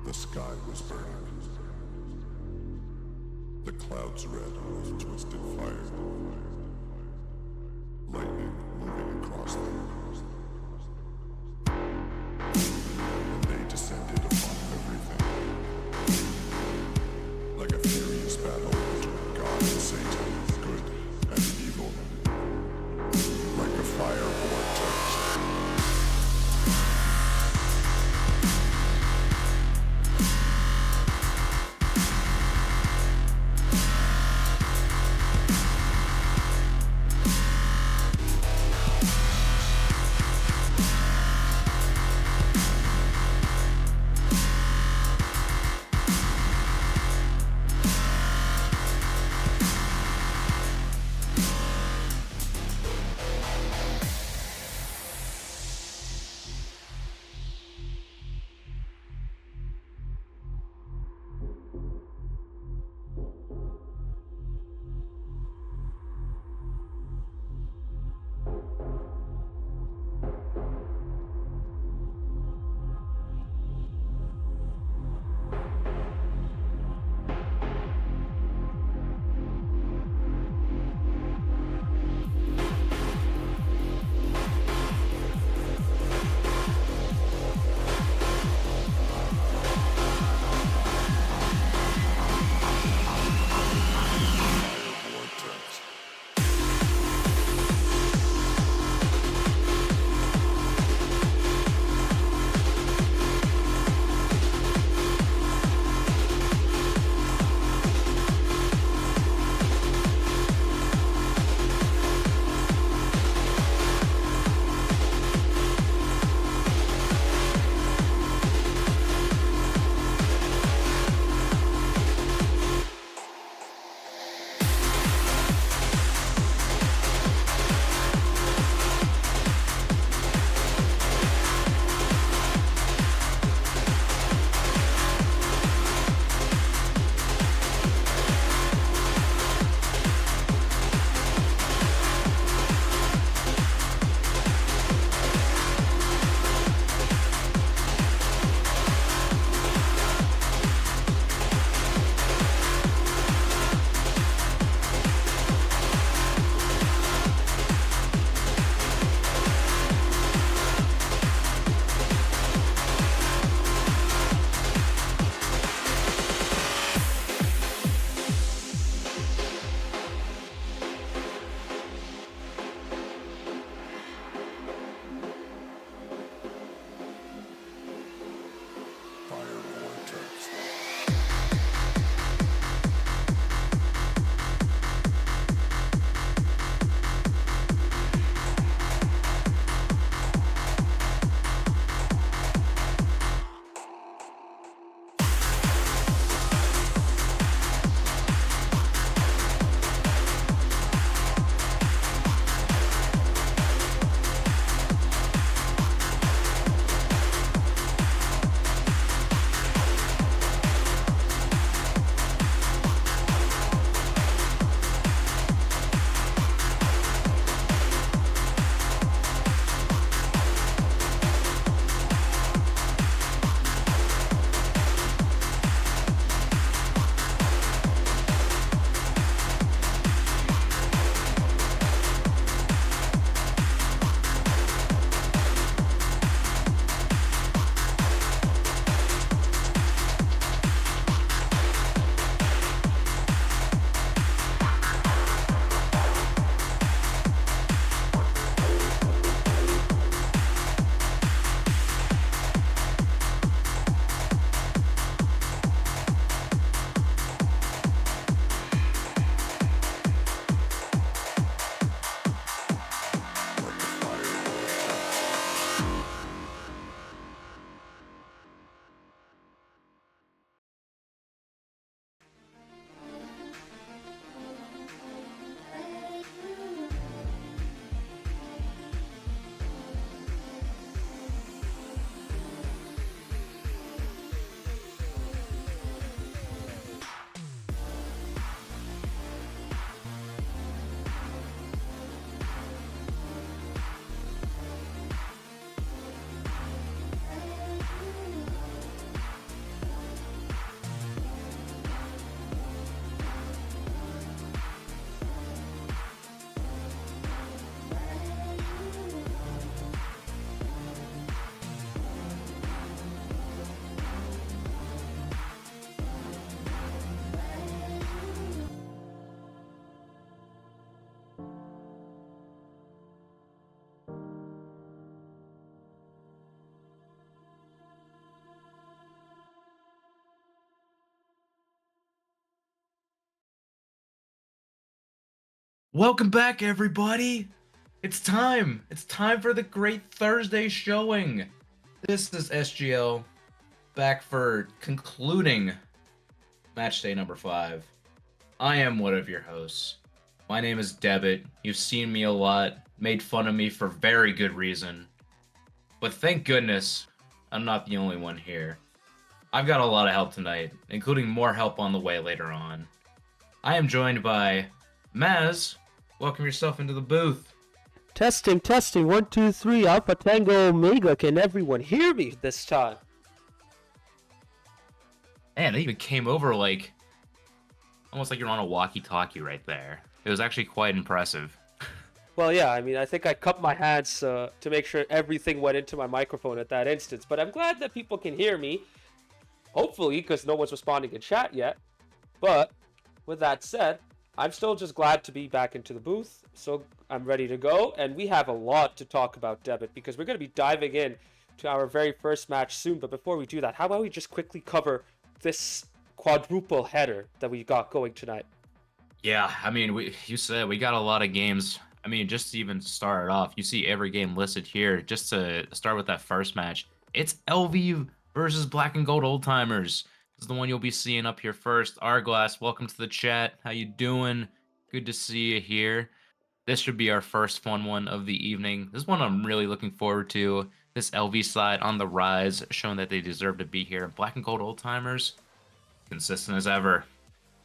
The sky was burning. The clouds red with twisted fire. Lightning moving across them. And they descended upon everything. Like a furious battle between God and Satan, good and evil. Like a fire vortex. Welcome back, everybody. It's time. It's time for the Great Thursday showing. This is SGL back for concluding match day number 5. I am one of your hosts. My name is Debit. You've seen me a lot, made fun of me for very good reason. But thank goodness I'm not the only one here. I've got a lot of help tonight, including more help on the way later on. I am joined by Maz. Welcome yourself into the booth. Testing, testing, 1, 2, 3, Alpha Tango Omega. Can everyone hear me this time? Man, they even came over like almost like you're on a walkie-talkie right there. It was actually quite impressive. Well, yeah, I think I cupped my hands to make sure everything went into my microphone at that instance, but I'm glad that people can hear me. Hopefully, because no one's responding in chat yet. But with that said, I'm still just glad to be back into the booth, so I'm ready to go, and we have a lot to talk about, Debit, because we're going to be diving in to our very first match soon. But before we do that, how about we just quickly cover this quadruple header that we got going tonight? Yeah, I mean, you said we got a lot of games. I mean, just to even start it off, you see every game listed here. Just to start with that first match, it's LV versus Black and Gold Old Timers. This is the one you'll be seeing up here first. Arglass, welcome to the chat. How you doing? Good to see you here. This should be our first fun one of the evening. This one I'm really looking forward to. This LV side on the rise, showing that they deserve to be here. Black and Gold Old Timers, consistent as ever.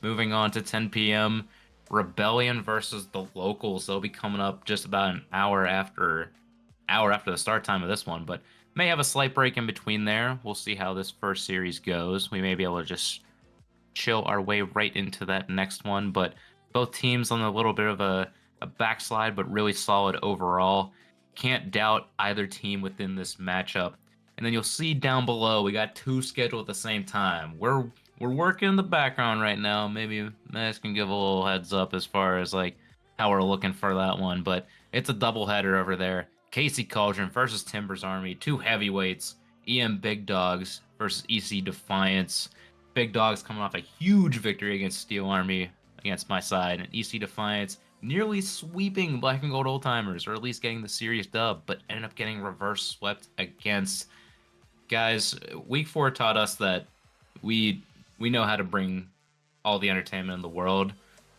Moving on to 10 p.m. Rebellion versus the Locals. They'll be coming up just about an hour after the start time of this one, but may have a slight break in between there. We'll see how this first series goes. We may be able to just chill our way right into that next one, but both teams on a little bit of a backslide, but really solid overall. Can't doubt either team within this matchup. And then you'll see down below, we got two scheduled at the same time. We're working in the background right now. Maybe Max can give a little heads up as far as like how we're looking for that one. But it's a doubleheader over there. Casey Cauldron versus Timbers Army, two heavyweights. EM Big Dogs versus EC Defiance. Big Dogs coming off a huge victory against Steel Army against my side, and EC Defiance nearly sweeping Black and Gold Old Timers, or at least getting the series dub, but ended up getting reverse swept against. Guys, week 4 taught us that we know how to bring all the entertainment in the world,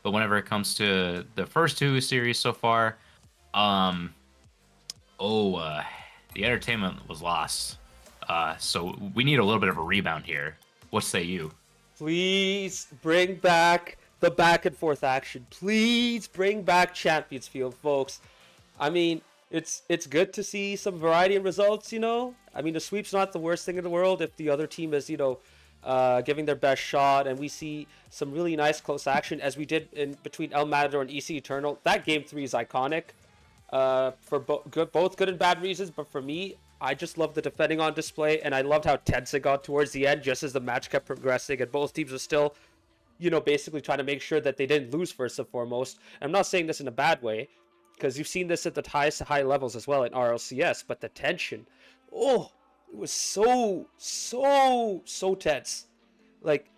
but whenever it comes to the first two series so far, the entertainment was lost. So we need a little bit of a rebound here. What say you? Please bring back the back and forth action. Please bring back Champions Field, folks. I mean, it's good to see some variety in results, you know? I mean, the sweep's not the worst thing in the world if the other team is, giving their best shot, and we see some really nice close action as we did in between El Matador and EC Eternal. That game 3 is iconic for both good and bad reasons, but for me, I just love the defending on display, and I loved how tense it got towards the end just as the match kept progressing, and both teams were still, basically trying to make sure that they didn't lose first and foremost. And I'm not saying this in a bad way, because you've seen this at the highest high levels as well in RLCS, but the tension, oh, it was so tense. Like,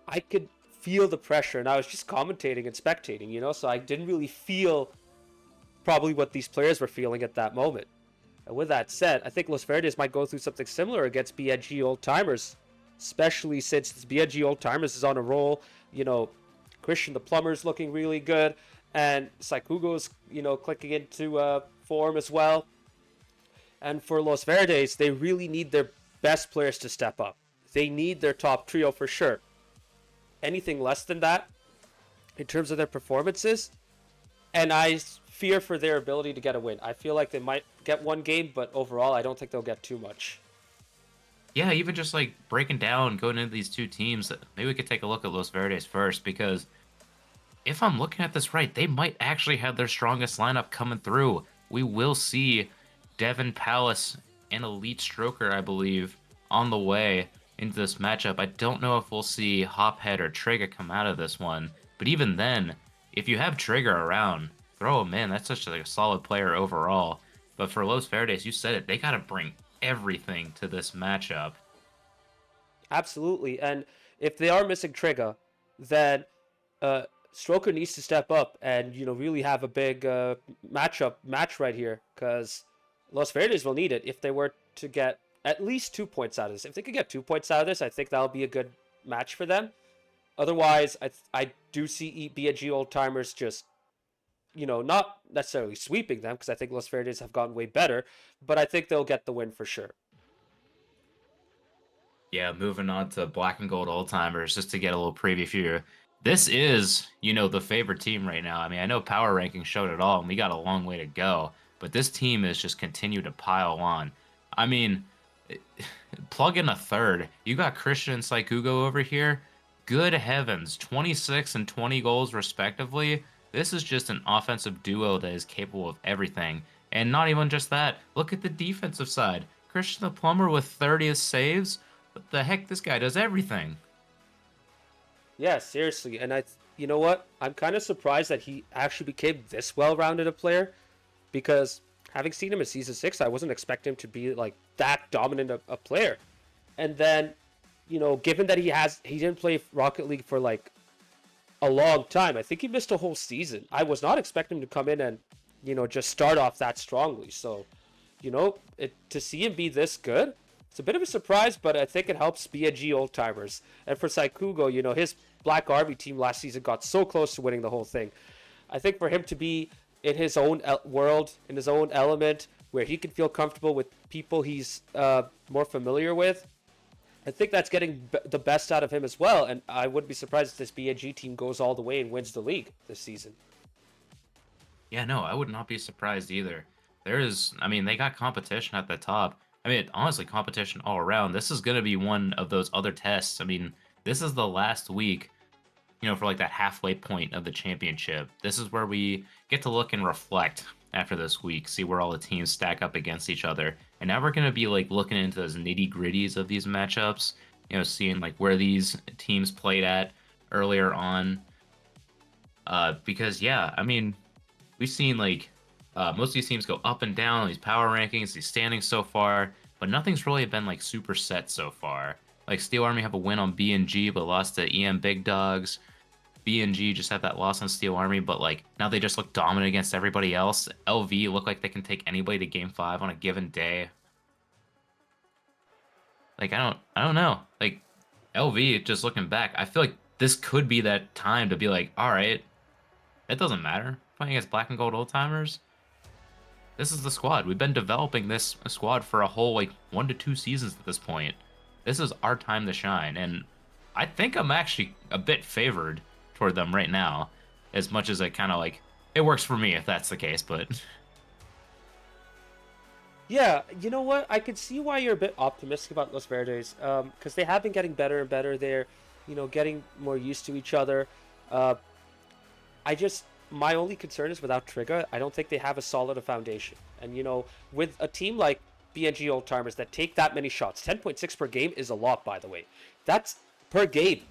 I could feel the pressure, and I was just commentating and spectating, so I didn't really feel probably what these players were feeling at that moment. And with that said, I think Los Verdes might go through something similar against BNG Old Timers, especially since this BNG Old Timers is on a roll. Christian the Plumber's looking really good, and Saikugo's, clicking into form as well. And for Los Verdes, they really need their best players to step up. They need their top trio for sure. Anything less than that, in terms of their performances, and I fear for their ability to get a win. I feel like they might get one game, but overall, I don't think they'll get too much. Yeah, even just like breaking down, going into these two teams, maybe we could take a look at Los Verdes first, because if I'm looking at this right, they might actually have their strongest lineup coming through. We will see Devin Palace and Elite Stroker, I believe, on the way into this matchup. I don't know if we'll see Hophead or Trigger come out of this one, but even then, if you have Trigger around, throw him in. That's such a solid player overall. But for Los Verdes, you said it, they got to bring everything to this matchup. Absolutely, and if they are missing Trigger, then Stroker needs to step up and really have a big match right here, because Los Verdes will need it if they were to get at least 2 points out of this. If they could get 2 points out of this, I think that'll be a good match for them. Otherwise, I do see BNG Old Timers just not necessarily sweeping them, because I think Los Verdes have gotten way better, but I think they'll get the win for sure. Yeah, moving on to Black and Gold Old Timers, just to get a little preview for you. This is, the favorite team right now. I mean, I know power ranking showed it all, and we got a long way to go, but this team is just continued to pile on. I mean, plug in a third. You got Christian and Saikugo over here. Good heavens, 26 and 20 goals respectively. This is just an offensive duo that is capable of everything. And not even just that. Look at the defensive side. Christian the Plumber with 30 saves. What the heck? This guy does everything. Yeah, seriously. And you know what? I'm kind of surprised that he actually became this well-rounded a player, because having seen him in Season 6, I wasn't expecting him to be like that dominant a player. And then, given that he didn't play Rocket League for like a long time. I think he missed a whole season. I was not expecting him to come in and, just start off that strongly. So, to see him be this good, it's a bit of a surprise, but I think it helps BNG Old Timers. And for Saikugo, his Black Army team last season got so close to winning the whole thing. I think for him to be in his own world, in his own element, where he can feel comfortable with people he's more familiar with, I think that's getting the best out of him as well. And I wouldn't be surprised if this BNG team goes all the way and wins the league this season. Yeah, no, I would not be surprised either. They got competition at the top. Honestly, competition all around. This is going to be one of those other tests. This is the last week, for like that halfway point of the championship. This is where we get to look and reflect after this week, see where all the teams stack up against each other. And now we're going to be like looking into those nitty gritties of these matchups, seeing like where these teams played at earlier on. Because we've seen like most of these teams go up and down, these power rankings, these standings so far, but nothing's really been like super set so far. Like Steel Army have a win on BNG, but lost to EM Big Dogs. BNG just had that loss on Steel Army, but like now they just look dominant against everybody else. LV look like they can take anybody to Game 5 on a given day. Like I don't know. Like LV, just looking back, I feel like this could be that time to be like, all right, it doesn't matter. Playing against Black and Gold Old Timers, this is the squad. We've been developing this squad for a whole like 1 to 2 seasons at this point. This is our time to shine, and I think I'm actually a bit favored toward them right now, as much as it kind of like it works for me if that's the case. But yeah, you know what? I can see why you're a bit optimistic about Los Verdes, because they have been getting better and better. They're, getting more used to each other. My only concern is without Trigger, I don't think they have a solid foundation. And, with a team like BNG Old Timers that take that many shots, 10.6 per game is a lot, by the way. That's per game.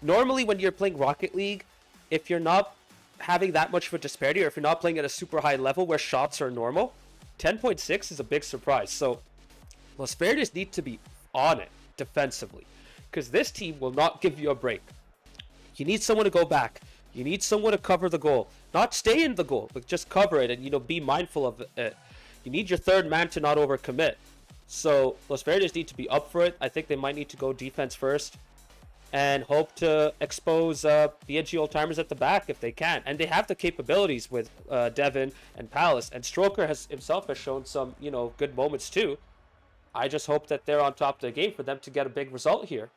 Normally, when you're playing Rocket League, if you're not having that much of a disparity, or if you're not playing at a super high level where shots are normal, 10.6 is a big surprise. So, Los Verdes need to be on it defensively, because this team will not give you a break. You need someone to go back. You need someone to cover the goal. Not stay in the goal, but just cover it and, be mindful of it. You need your third man to not overcommit. So, Los Verdes need to be up for it. I think they might need to go defense first and hope to expose BNG Old Timers at the back if they can. And they have the capabilities with Devin and Palace. And Stroker himself has shown some, good moments too. I just hope that they're on top of the game for them to get a big result here.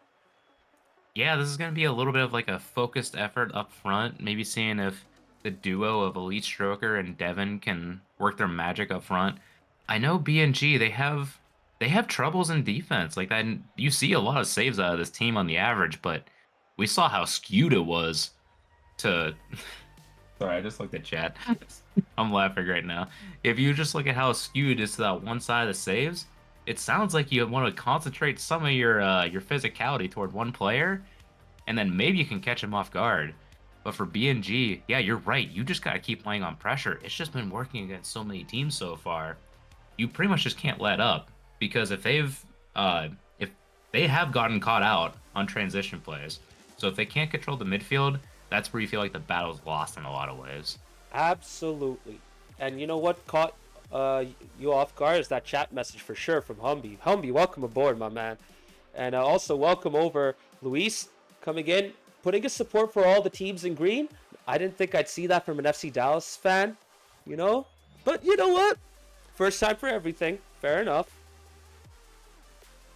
yeah, this is going to be a little bit of like a focused effort up front. Maybe seeing if the duo of Elite Stroker and Devin can work their magic up front. I know BNG, they have troubles in defense. Like that, you see a lot of saves out of this team on the average, but we saw how skewed it was to sorry, I just looked at chat. I'm laughing right now. If you just look at how skewed it is to that one side of the saves, it sounds like you want to concentrate some of your physicality toward one player, and then maybe you can catch him off guard. But for BNG, yeah, you're right. You just got to keep playing on pressure. It's just been working against so many teams so far. You pretty much just can't let up, because if they have gotten caught out on transition plays, so if they can't control the midfield, that's where you feel like the battle's lost in a lot of ways. Absolutely. And you know what caught you off guard is that chat message for sure from Humby. Humby, welcome aboard, my man. And also welcome over Luis coming in, putting his support for all the teams in green. I didn't think I'd see that from an FC Dallas fan, you know? But you know what? First time for everything. Fair enough.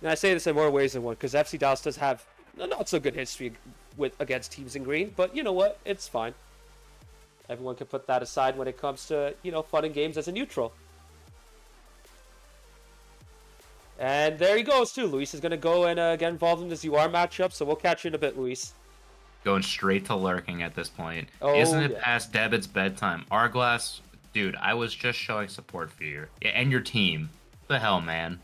And I say this in more ways than one because FC Dallas does have a not so good history against teams in green. But you know what? It's fine. Everyone can put that aside when it comes to, fun and games as a neutral. And there he goes, too. Luis is going to go and get involved in this UR matchup, so we'll catch you in a bit, Luis. Going straight to lurking at this point. Oh, Isn't it yeah. past Debit's bedtime? Arglass, dude, I was just showing support for you. Yeah, and your team. What the hell, man?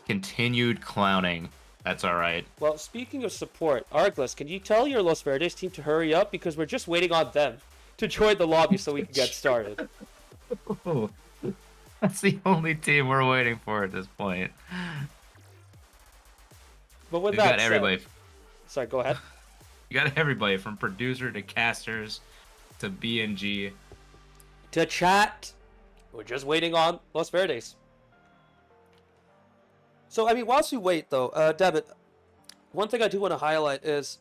Continued clowning. That's all right. Well, speaking of support, Arglas, can you tell your Los Verdes team to hurry up? Because we're just waiting on them to join the lobby so we can get started. Oh, that's the only team we're waiting for at this point. But with We've that got said, everybody. sorry, go ahead. You got everybody from producer to casters to BNG. To chat, we're just waiting on Los Verdes. So, I mean, whilst we wait, though, Debit, one thing I do want to highlight is,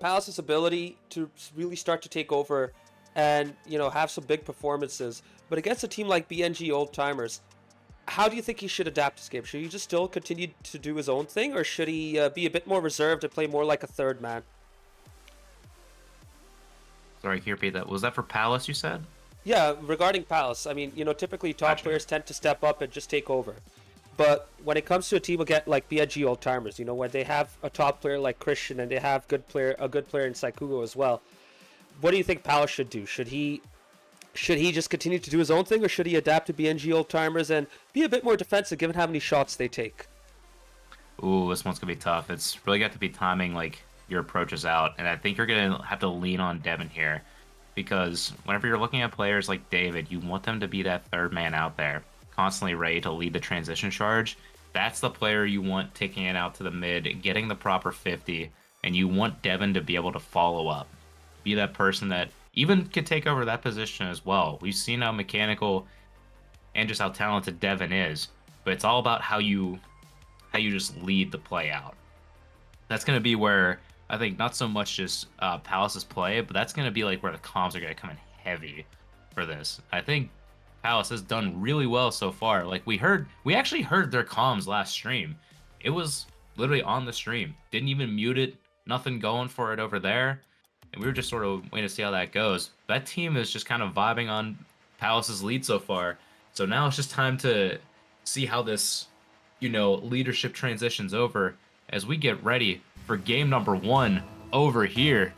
Palace's ability to really start to take over and, have some big performances. But against a team like BNG Old Timers, how do you think he should adapt his game? Should he just still continue to do his own thing, or should he be a bit more reserved and play more like a third man? Sorry, can you repeat that? Was that for Palace, you said? Yeah, regarding Palace, I mean, typically top Gotcha. players tend to step up and just take over. But when it comes to a team like BNG Old Timers, when they have a top player like Christian and they have a good player in Saikugo as well, what do you think Palace should do? Should he just continue to do his own thing, or should he adapt to BNG Old Timers and be a bit more defensive given how many shots they take? Ooh, this one's gonna be tough. It's really got to be timing like your approaches out, and I think you're gonna have to lean on Devin here, because whenever you're looking at players like David, you want them to be that third man out there, constantly ready to lead the transition charge. That's the player you want taking it out to the mid, getting the proper 50, and you want Devin to be able to follow up, be that person that even could take over that position as well. We've seen how mechanical and just how talented Devin is, but it's all about how you just lead the play out. That's going to be where I think not so much just Palace's play, but that's going to be like where the comms are going to come in heavy for this. I think Palace has done really well so far. Like we actually heard their comms last stream. It was literally on the stream. Didn't even mute it. Nothing going for it over there. And we were just sort of waiting to see how that goes. That team is just kind of vibing on Palace's lead so far. So now it's just time to see how this, leadership transitions over as we get ready for game number 1 over here.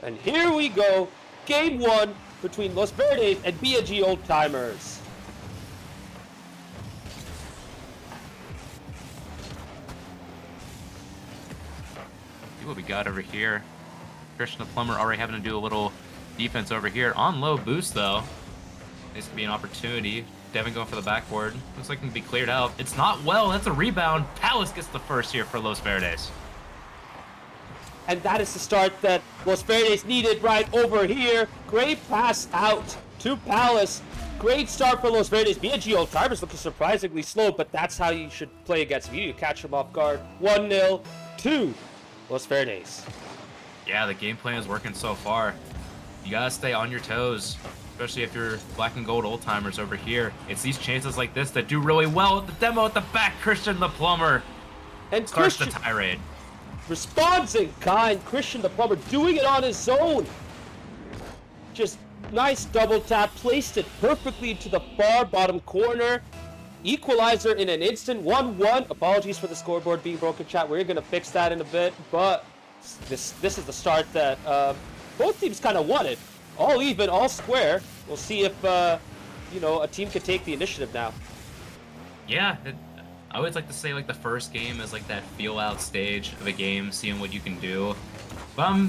And here we go. Game 1 between Los Verdes and BNG Old Timers. See what we got over here. Christian the Plumber already having to do a little defense over here. On low boost, though. This could be an opportunity. Devin going for the backboard. Looks like it can be cleared out. It's not well. That's a rebound. Palace gets the first here for Los Verdes. And that is the start that Los Verdes needed right over here. Great pass out to Palace. Great start for Los Verdes. BNG Old Timers looking surprisingly slow, but that's how you should play against them. You catch them off guard. 1-0 to Los Verdes. Yeah, the game plan is working so far. You gotta stay on your toes, especially if you're black and gold old timers over here. It's these chances like this that do really well. The demo at the back, Christian the Plumber And starts Christian the tirade. responds in kind. Christian the Plumber doing it on his own. Just nice double tap, placed it perfectly into the far bottom corner. Equalizer in an instant, 1-1. Apologies for the scoreboard being broken, chat. We're going to fix that in a bit, but this is the start that both teams kind of wanted. All even, all square. We'll see if, a team can take the initiative now. Yeah, I always like to say like the first game is like that feel out stage of a game, seeing what you can do. But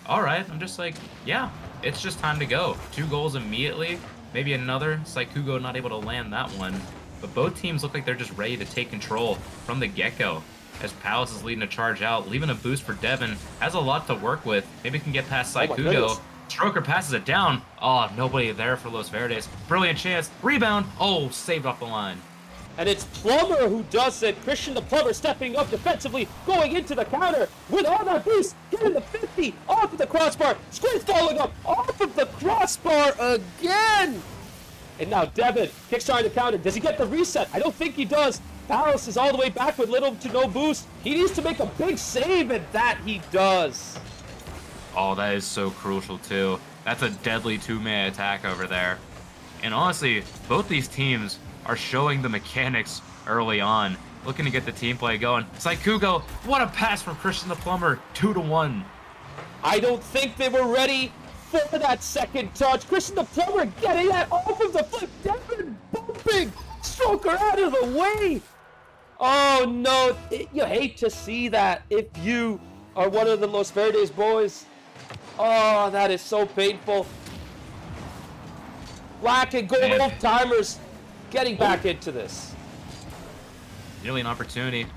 all right, I'm just like, yeah, it's just time to go. 2 goals immediately. Maybe another. Saikugo not able to land that one. but both teams look like they're just ready to take control from the get-go. As Palace is leading a charge out, leaving a boost for Devin. Has a lot to work with. Maybe can get past my Saikugo. goodness. Stroker passes it down. Oh, nobody there for Los Verdes. Brilliant chance. Rebound. Oh, saved off the line. And it's Plummer who does it. Christian the Plummer stepping up defensively, going into the counter with all that boost, getting the 50 off of the crossbar. Squid following up off of the crossbar again. And now Devin kicks trying to counter. Does he get the reset? I don't think he does. Palace is all the way back with little to no boost. He needs to make a big save, and that he does. Oh, that is so crucial, too. That's a deadly two-man attack over there. And honestly, both these teams are showing the mechanics early on, looking to get the team play going. Saikugo, what a pass from Christian the Plumber, 2-1. I don't think they were ready for that second touch. Christian the Plumber getting that off of the flip. Devin bumping Stroker out of the way. Oh no, you hate to see that if you are one of the Los Verdes boys. Oh, that is so painful. Black and gold Man. old-timers getting back into this. Nearly an opportunity.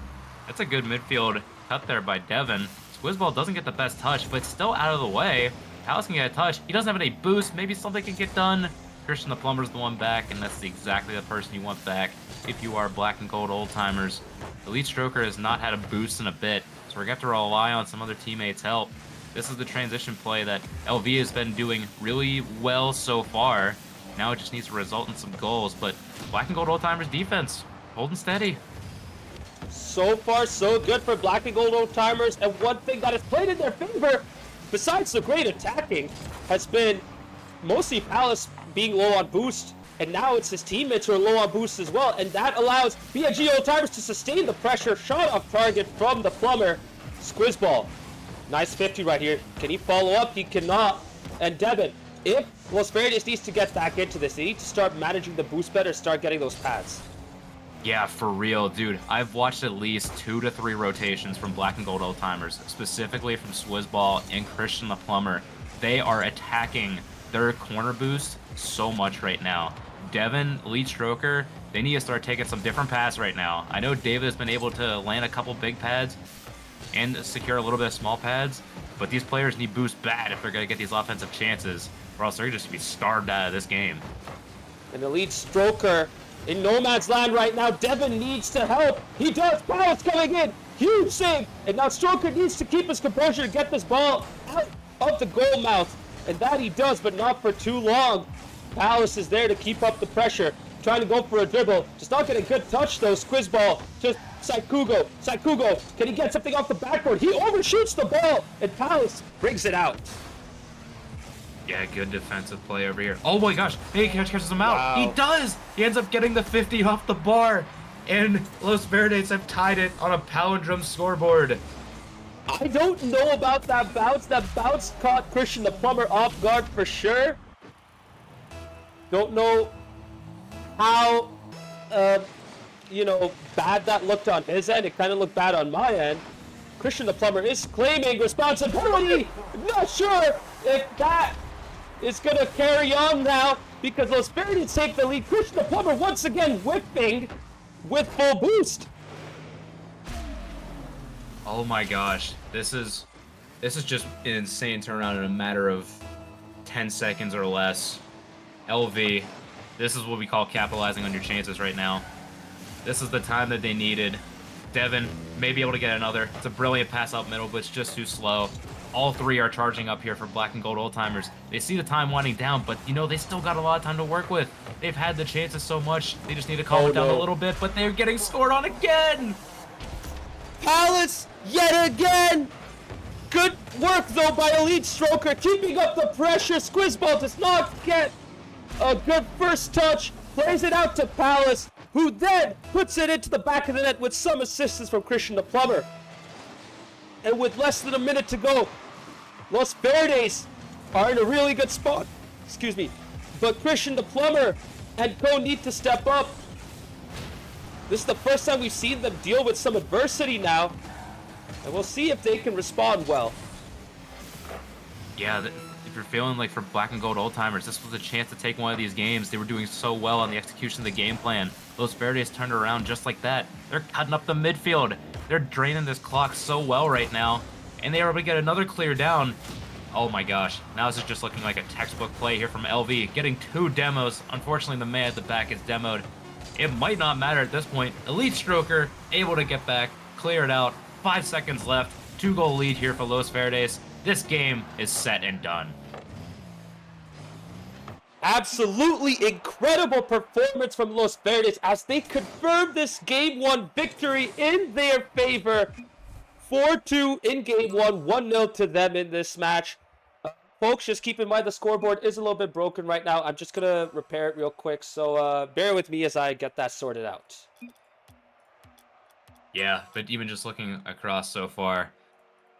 That's a good midfield cut there by Devin. Squizzball doesn't get the best touch, but still out of the way. Palace can get a touch. He doesn't have any boost. Maybe something can get done. Christian the Plumber's the one back, and that's exactly the person you want back if you are black and gold old-timers. Elite Stroker has not had a boost in a bit, so we're going to have to rely on some other teammates' help. This is the transition play that LV has been doing really well so far. Now it just needs to result in some goals, but black and gold old-timers defense holding steady. So far, so good for black and gold old-timers, and one thing that has played in their favor, besides the great attacking, has been mostly Palace being low on boost, and now it's his teammates who are low on boost as well, and that allows BIG old-timers to sustain the pressure. Shot off target from the Plumber. Squizzball. Nice 50 right here. Can he follow up? He cannot. And Devin, if Los Verdes needs to get back into this, they need to start managing the boost better, start getting those pads. Yeah, for real, dude. I've watched at least 2 to 3 rotations from black and gold old-timers, specifically from Swizzball and Christian the Plumber. They are attacking their corner boost so much right now. Devin, Elite Stroker, they need to start taking some different paths right now. I know David has been able to land a couple big pads and secure a little bit of small pads, but these players need boost bad if they're going to get these offensive chances, or else they're just going to be starved out of this game. An Elite Stroker in no man's land right now. Devin needs to help. He does. Palace coming in. Huge save. And now Stroker needs to keep his composure to get this ball out of the goal mouth. And that he does, but not for too long. Palace is there to keep up the pressure. Trying to go for a dribble. Just not getting a good touch though. Squizzball. Just Saikugo. Saikugo. Can he get something off the backboard? He overshoots the ball. And Palace brings it out. Yeah, good defensive play over here. Oh my gosh, he catches him out. Wow. He does! He ends up getting the 50 off the bar. And Los Verdes have tied it on a palindrome scoreboard. I don't know about that bounce. That bounce caught Christian the Plumber off guard for sure. Don't know how, bad that looked on his end. It kind of looked bad on my end. Christian the Plumber is claiming responsibility. Not sure if that is going to carry on now because Los Verdes take the lead. Christian the Plumber once again whipping with full boost. Oh my gosh, this is just an insane turnaround in a matter of 10 seconds or less. LV, this is what we call capitalizing on your chances right now. This is the time that they needed. Devin may be able to get another. It's a brilliant pass out middle, but it's just too slow. All three are charging up here for black and gold old-timers. They see the time winding down, but they still got a lot of time to work with. They've had the chances so much. They just need to calm it down a little bit, but they're getting scored on again. Palace yet again. Good work though by Elite Stroker, keeping up the pressure. Squizzball does not get a good first touch. Plays it out to Palace, who then puts it into the back of the net with some assistance from Christian the Plumber. And with less than a minute to go, Los Verdes are in a really good spot. Excuse me. But Christian the Plumber and co need to step up. This is the first time we've seen them deal with some adversity now. And we'll see if they can respond well. Yeah, if you're feeling like for Black and Gold old timers, this was a chance to take one of these games. They were doing so well on the execution of the game plan. Los Verdes turned around just like that. They're cutting up the midfield. They're draining this clock so well right now, and they are able to get another clear down. Oh my gosh, now this is just looking like a textbook play here from LV, getting 2 demos. Unfortunately, the man at the back is demoed. It might not matter at this point. Elite Stroker able to get back, clear it out. 5 seconds left, 2-goal lead here for Los Verdes. This game is set and done. Absolutely incredible performance from Los Verdes as they confirm this Game 1 victory in their favor. 4-2 in Game 1, 1-0 to them in this match. Folks, just keep in mind the scoreboard is a little bit broken right now. I'm just going to repair it real quick, so bear with me as I get that sorted out. Yeah, but even just looking across so far,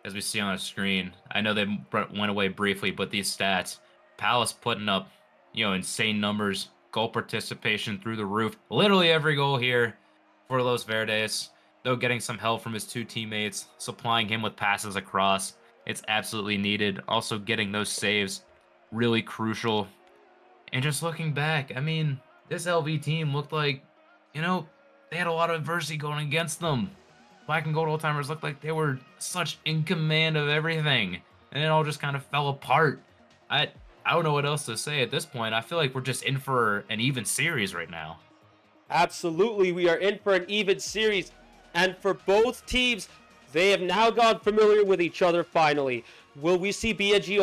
as we see on the screen, I know they went away briefly, but these stats, Palace putting up, insane numbers, goal participation through the roof, literally every goal here for Los Verdes, though getting some help from his 2 teammates, supplying him with passes across. It's absolutely needed. Also getting those saves, really crucial. And just looking back, I mean, this LV team looked like, they had a lot of adversity going against them. Black and Gold old-timers looked like they were such in command of everything. And it all just kind of fell apart. I don't know what else to say at this point. I feel like we're just in for an even series right now. Absolutely, we are in for an even series. And for both teams, they have now gotten familiar with each other finally. Will we see BNG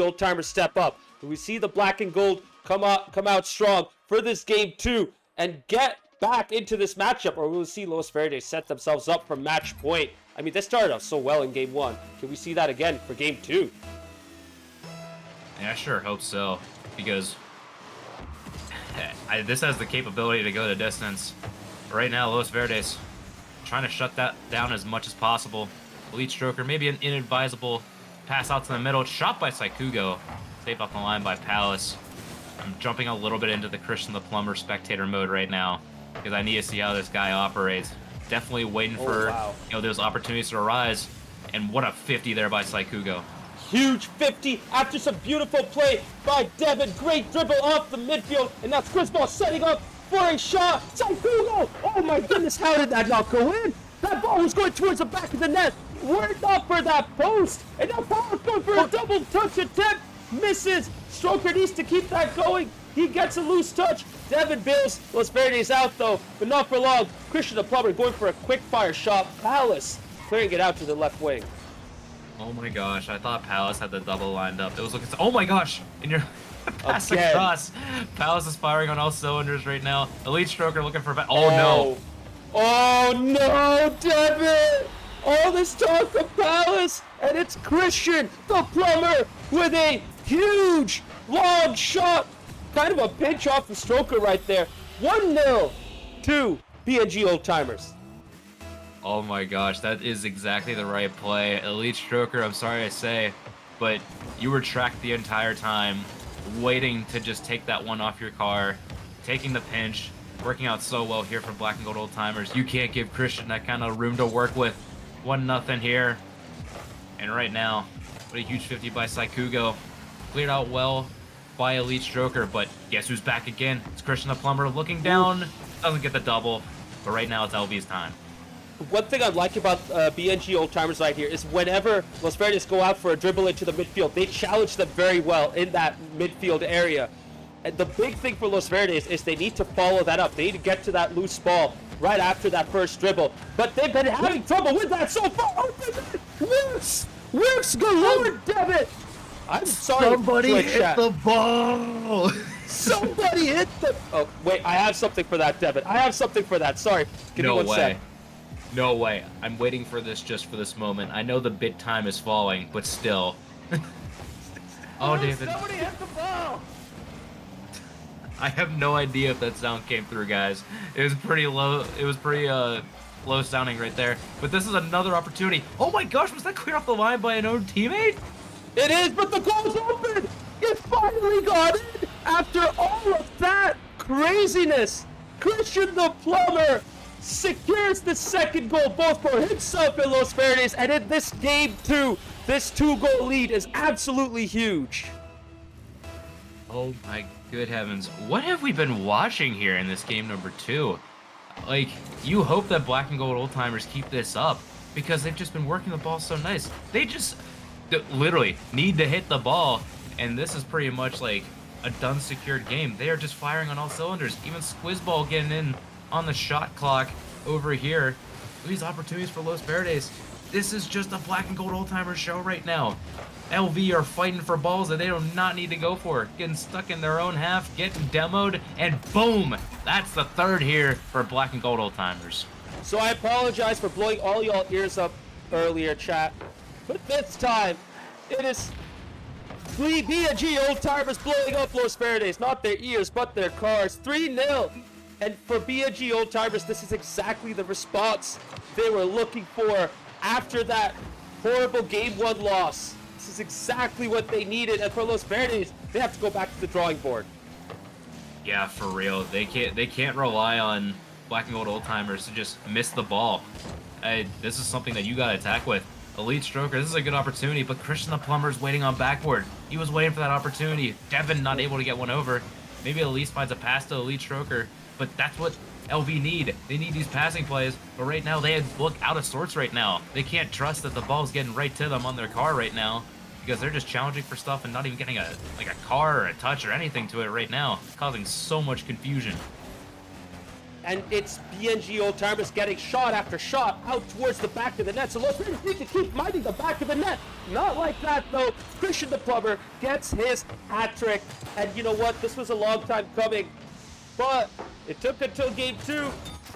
old timers step up? Will we see the Black and Gold come out strong for this Game 2 and get back into this matchup? Or will we see Los Verdes set themselves up for match point? I mean, they started off so well in Game 1. Can we see that again for Game 2? Yeah, I sure hope so, because this has the capability to go the distance. Right now, Los Verdes trying to shut that down as much as possible. Elite Stroker, maybe an inadvisable pass out to the middle. Shot by Saikugo. Saved off the line by Palace. I'm jumping a little bit into the Christian the Plumber spectator mode right now, because I need to see how this guy operates. Definitely waiting for those opportunities to arise. And what a 50 there by Saikugo. Huge 50 after some beautiful play by Devin. Great dribble off the midfield. And that's Chris Ball setting up for a shot. Saikugo! Oh my goodness, how did that not go in? That ball was going towards the back of the net. Worked up for that post. And now Paul's going for a double touch attempt. Misses. Stroker needs to keep that going. He gets a loose touch. Devin bails Los Verdes out though, but not for long. Christian the Plumber going for a quick fire shot. Palace clearing it out to the left wing. Oh my gosh, I thought Palace had the double lined up. It was looking, oh my gosh, and you're pass Again. across. Palace is firing on all cylinders right now. Elite Stroker looking for, oh no. Oh no, Devin! All this talk of Palace, and it's Christian the Plumber with a huge long shot. Kind of a pinch off the Stroker right there. 1-0 to BNG Old Timers. Oh my gosh, that is exactly the right play. Elite Stroker, I'm sorry to say, but you were tracked the entire time, waiting to just take that one off your car, taking the pinch, working out so well here for Black and Gold Old Timers. You can't give Christian that kind of room to work with. 1-0 here. And right now, what a huge 50 by Saikugo. Cleared out well by Elite Stroker, but guess who's back again? It's Christian the Plumber looking down. Doesn't get the double, but right now it's LV's time. One thing I like about BNG Old Timers right here is whenever Los Verdes go out for a dribble into the midfield, they challenge them very well in that midfield area. And the big thing for Los Verdes is they need to follow that up. They need to get to that loose ball right after that first dribble. But they've been having trouble with that so far. Open it! Works! Works galore, damn it! I'm sorry. Somebody hit the ball! Somebody hit the... Oh, wait, I have something for that, Devin. I have something for that. Sorry. Give me one sec. No way. I'm waiting for this just for this moment. I know the bit time is falling, but still. Oh, David. Somebody hit the ball! I have no idea if that sound came through, guys. It was pretty low. It was pretty low sounding right there. But this is another opportunity. Oh my gosh, was that cleared off the line by an own teammate? It is, but the goal's open! It finally got in! After all of that craziness, Christian the Plumber secures the second goal both for himself and Los Verdes, and in this game 2, This 2-goal lead is absolutely huge. Oh my good heavens. What have we been watching here in this game number 2? Like, you hope that Black and Gold Old Timers keep this up because they've just been working the ball so nice. They just literally need to hit the ball, and this is pretty much like a done secured game. They are just firing on all cylinders. Even Squizzball getting in on the shot clock over here. These opportunities for Los Verdes. This is just a Black and Gold Old Timers show right now. LV are fighting for balls that they do not need to go for. Getting stuck in their own half, getting demoed, and boom! That's the third here for Black and Gold Old Timers. So I apologize for blowing all y'all ears up earlier, chat. But this time, it is B&G Old Timers blowing up Los Verdes. Not their ears, but their cars. 3-0. And for B&G Old Timers, this is exactly the response they were looking for after that horrible Game 1 loss. This is exactly what they needed. And for Los Verdes, they have to go back to the drawing board. Yeah, for real. They can't rely on Black and Gold Old Timers to just miss the ball. This is something that you got to attack with. Elite Stroker, this is a good opportunity, but Christian the Plumber's waiting on backboard. He was waiting for that opportunity. Devin not able to get one over. Maybe Elise finds a pass to Elite Stroker, but that's what LV need. They need these passing plays, but right now they look out of sorts right now. They can't trust that the ball's getting right to them on their car right now because they're just challenging for stuff and not even getting a car or a touch or anything to it right now, causing so much confusion. And it's B&G Old Timers getting shot after shot out towards the back of the net. So Los Verdes need to keep minding the back of the net. Not like that, though. Christian the Plumber gets his hat trick. And you know what? This was a long time coming. But it took until Game 2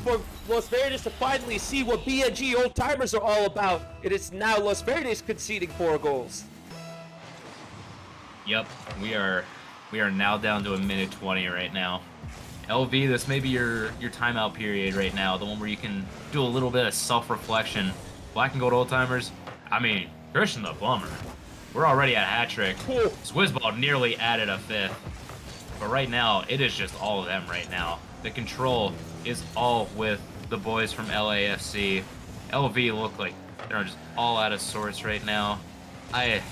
for Los Verdes to finally see what B&G Old Timers are all about. It is now Los Verdes conceding 4 goals. Yep, we are now down to a minute 20 right now. LV, this may be your timeout period right now, the one where you can do a little bit of self-reflection. Black and Gold Old Timers, I mean, Christian the Plumber, we're already at a hat trick. Squizzball nearly added a 5th. But right now, it is just all of them right now. The control is all with the boys from LAFC. LV look like they're just all out of sorts right now. I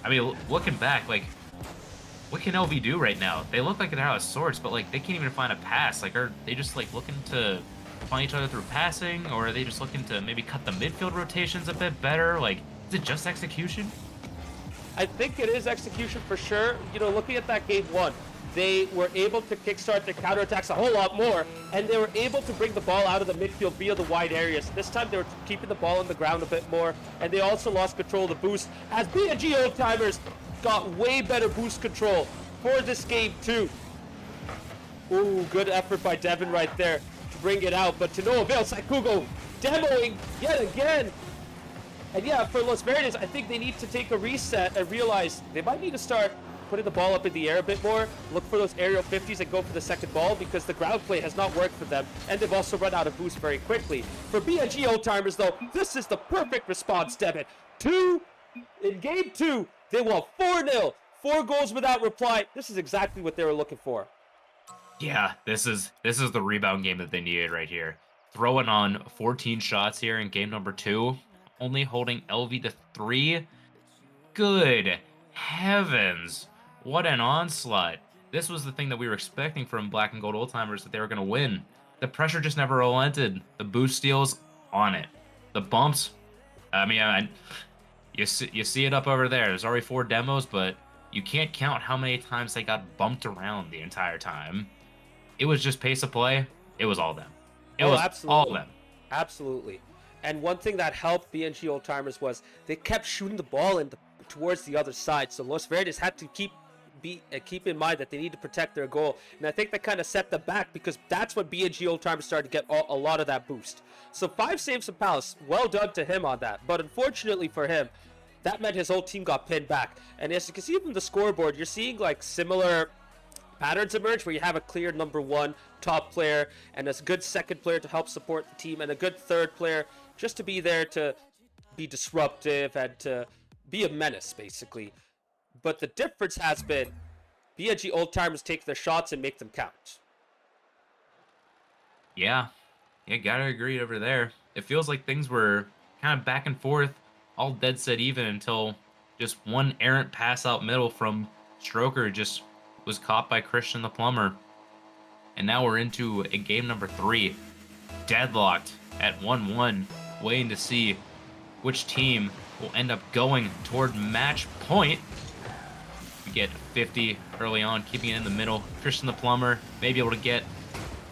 mean, looking back, like, what can LV do right now? They look like they're out of sorts, but like they can't even find a pass. Like, are they just like looking to find each other through passing, or are they just looking to maybe cut the midfield rotations a bit better? Like, is it just execution? I think it is execution for sure. You know, looking at that Game 1, they were able to kickstart their counterattacks a whole lot more, and they were able to bring the ball out of the midfield via the wide areas. This time they were keeping the ball on the ground a bit more, and they also lost control of the boost as B&G Old Timers got way better boost control for this game too. Ooh, good effort by Devin right there to bring it out, but to no avail. Saikugo demoing yet again. And yeah, for Los Verdes, I think they need to take a reset and realize they might need to start putting the ball up in the air a bit more, look for those aerial 50s and go for the second ball because the ground play has not worked for them, and they've also run out of boost very quickly. For B&G Old Timers though, this is the perfect response, Devin. In Game 2, they won 4-0, 4 goals without reply. This is exactly what they were looking for. Yeah, this is the rebound game that they needed right here. Throwing on 14 shots here in game number 2, only holding LV to 3. Good heavens, what an onslaught. This was the thing that we were expecting from Black and Gold Old Timers, that they were going to win. The pressure just never relented. The boost steals, on it. The bumps, I mean, you see it up over there. There's already 4 demos, but you can't count how many times they got bumped around the entire time. It was just pace of play. It was all them. It was absolutely. all them. Absolutely. And one thing that helped B&G Old Timers was they kept shooting the ball towards the other side. So Los Verdes had to keep in mind that they need to protect their goal. And I think that kind of set them back because that's when B&G Old Timers started to get a lot of that boost. So 5 saves from Palace. Well done to him on that. But unfortunately for him, that meant his whole team got pinned back. And as you can see from the scoreboard, you're seeing like similar patterns emerge where you have a clear number 1 top player and a good second player to help support the team and a good third player just to be there to be disruptive and to be a menace, basically. But the difference has been B&G Old Timers take their shots and make them count. Yeah, gotta agree over there. It feels like things were kind of back and forth all dead set even until just one errant pass out middle from Stroker just was caught by Christian the Plumber. And now we're into a game number 3, deadlocked at 1-1, waiting to see which team will end up going toward match point. We get 50 early on, keeping it in the middle. Christian the Plumber may be able to get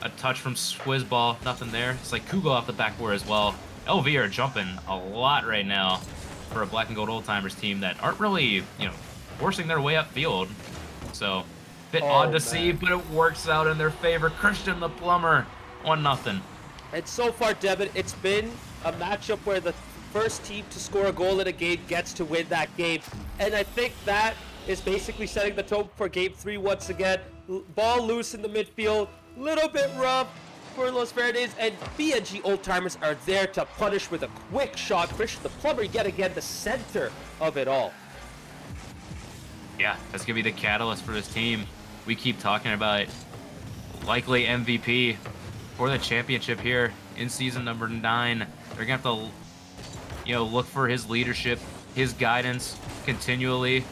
a touch from Squizzball. Nothing there. It's like Kugo off the backboard as well. LV are jumping a lot right now for a Black and Gold Old Timers team that aren't really, forcing their way upfield. So, bit odd to see, but it works out in their favor. Christian the Plumber, 1-0. And so far, Devin, it's been a matchup where the first team to score a goal in a game gets to win that game. And I think that is basically setting the tone for game 3 once again. Ball loose in the midfield, little bit rough for Los Verdes, and BNG Old Timers are there to punish with a quick shot. Christian the Plumber, yet again, the center of it all. Yeah, that's going to be the catalyst for this team. We keep talking about likely MVP for the championship here in season number 9. They're going to have to, look for his leadership, his guidance continually.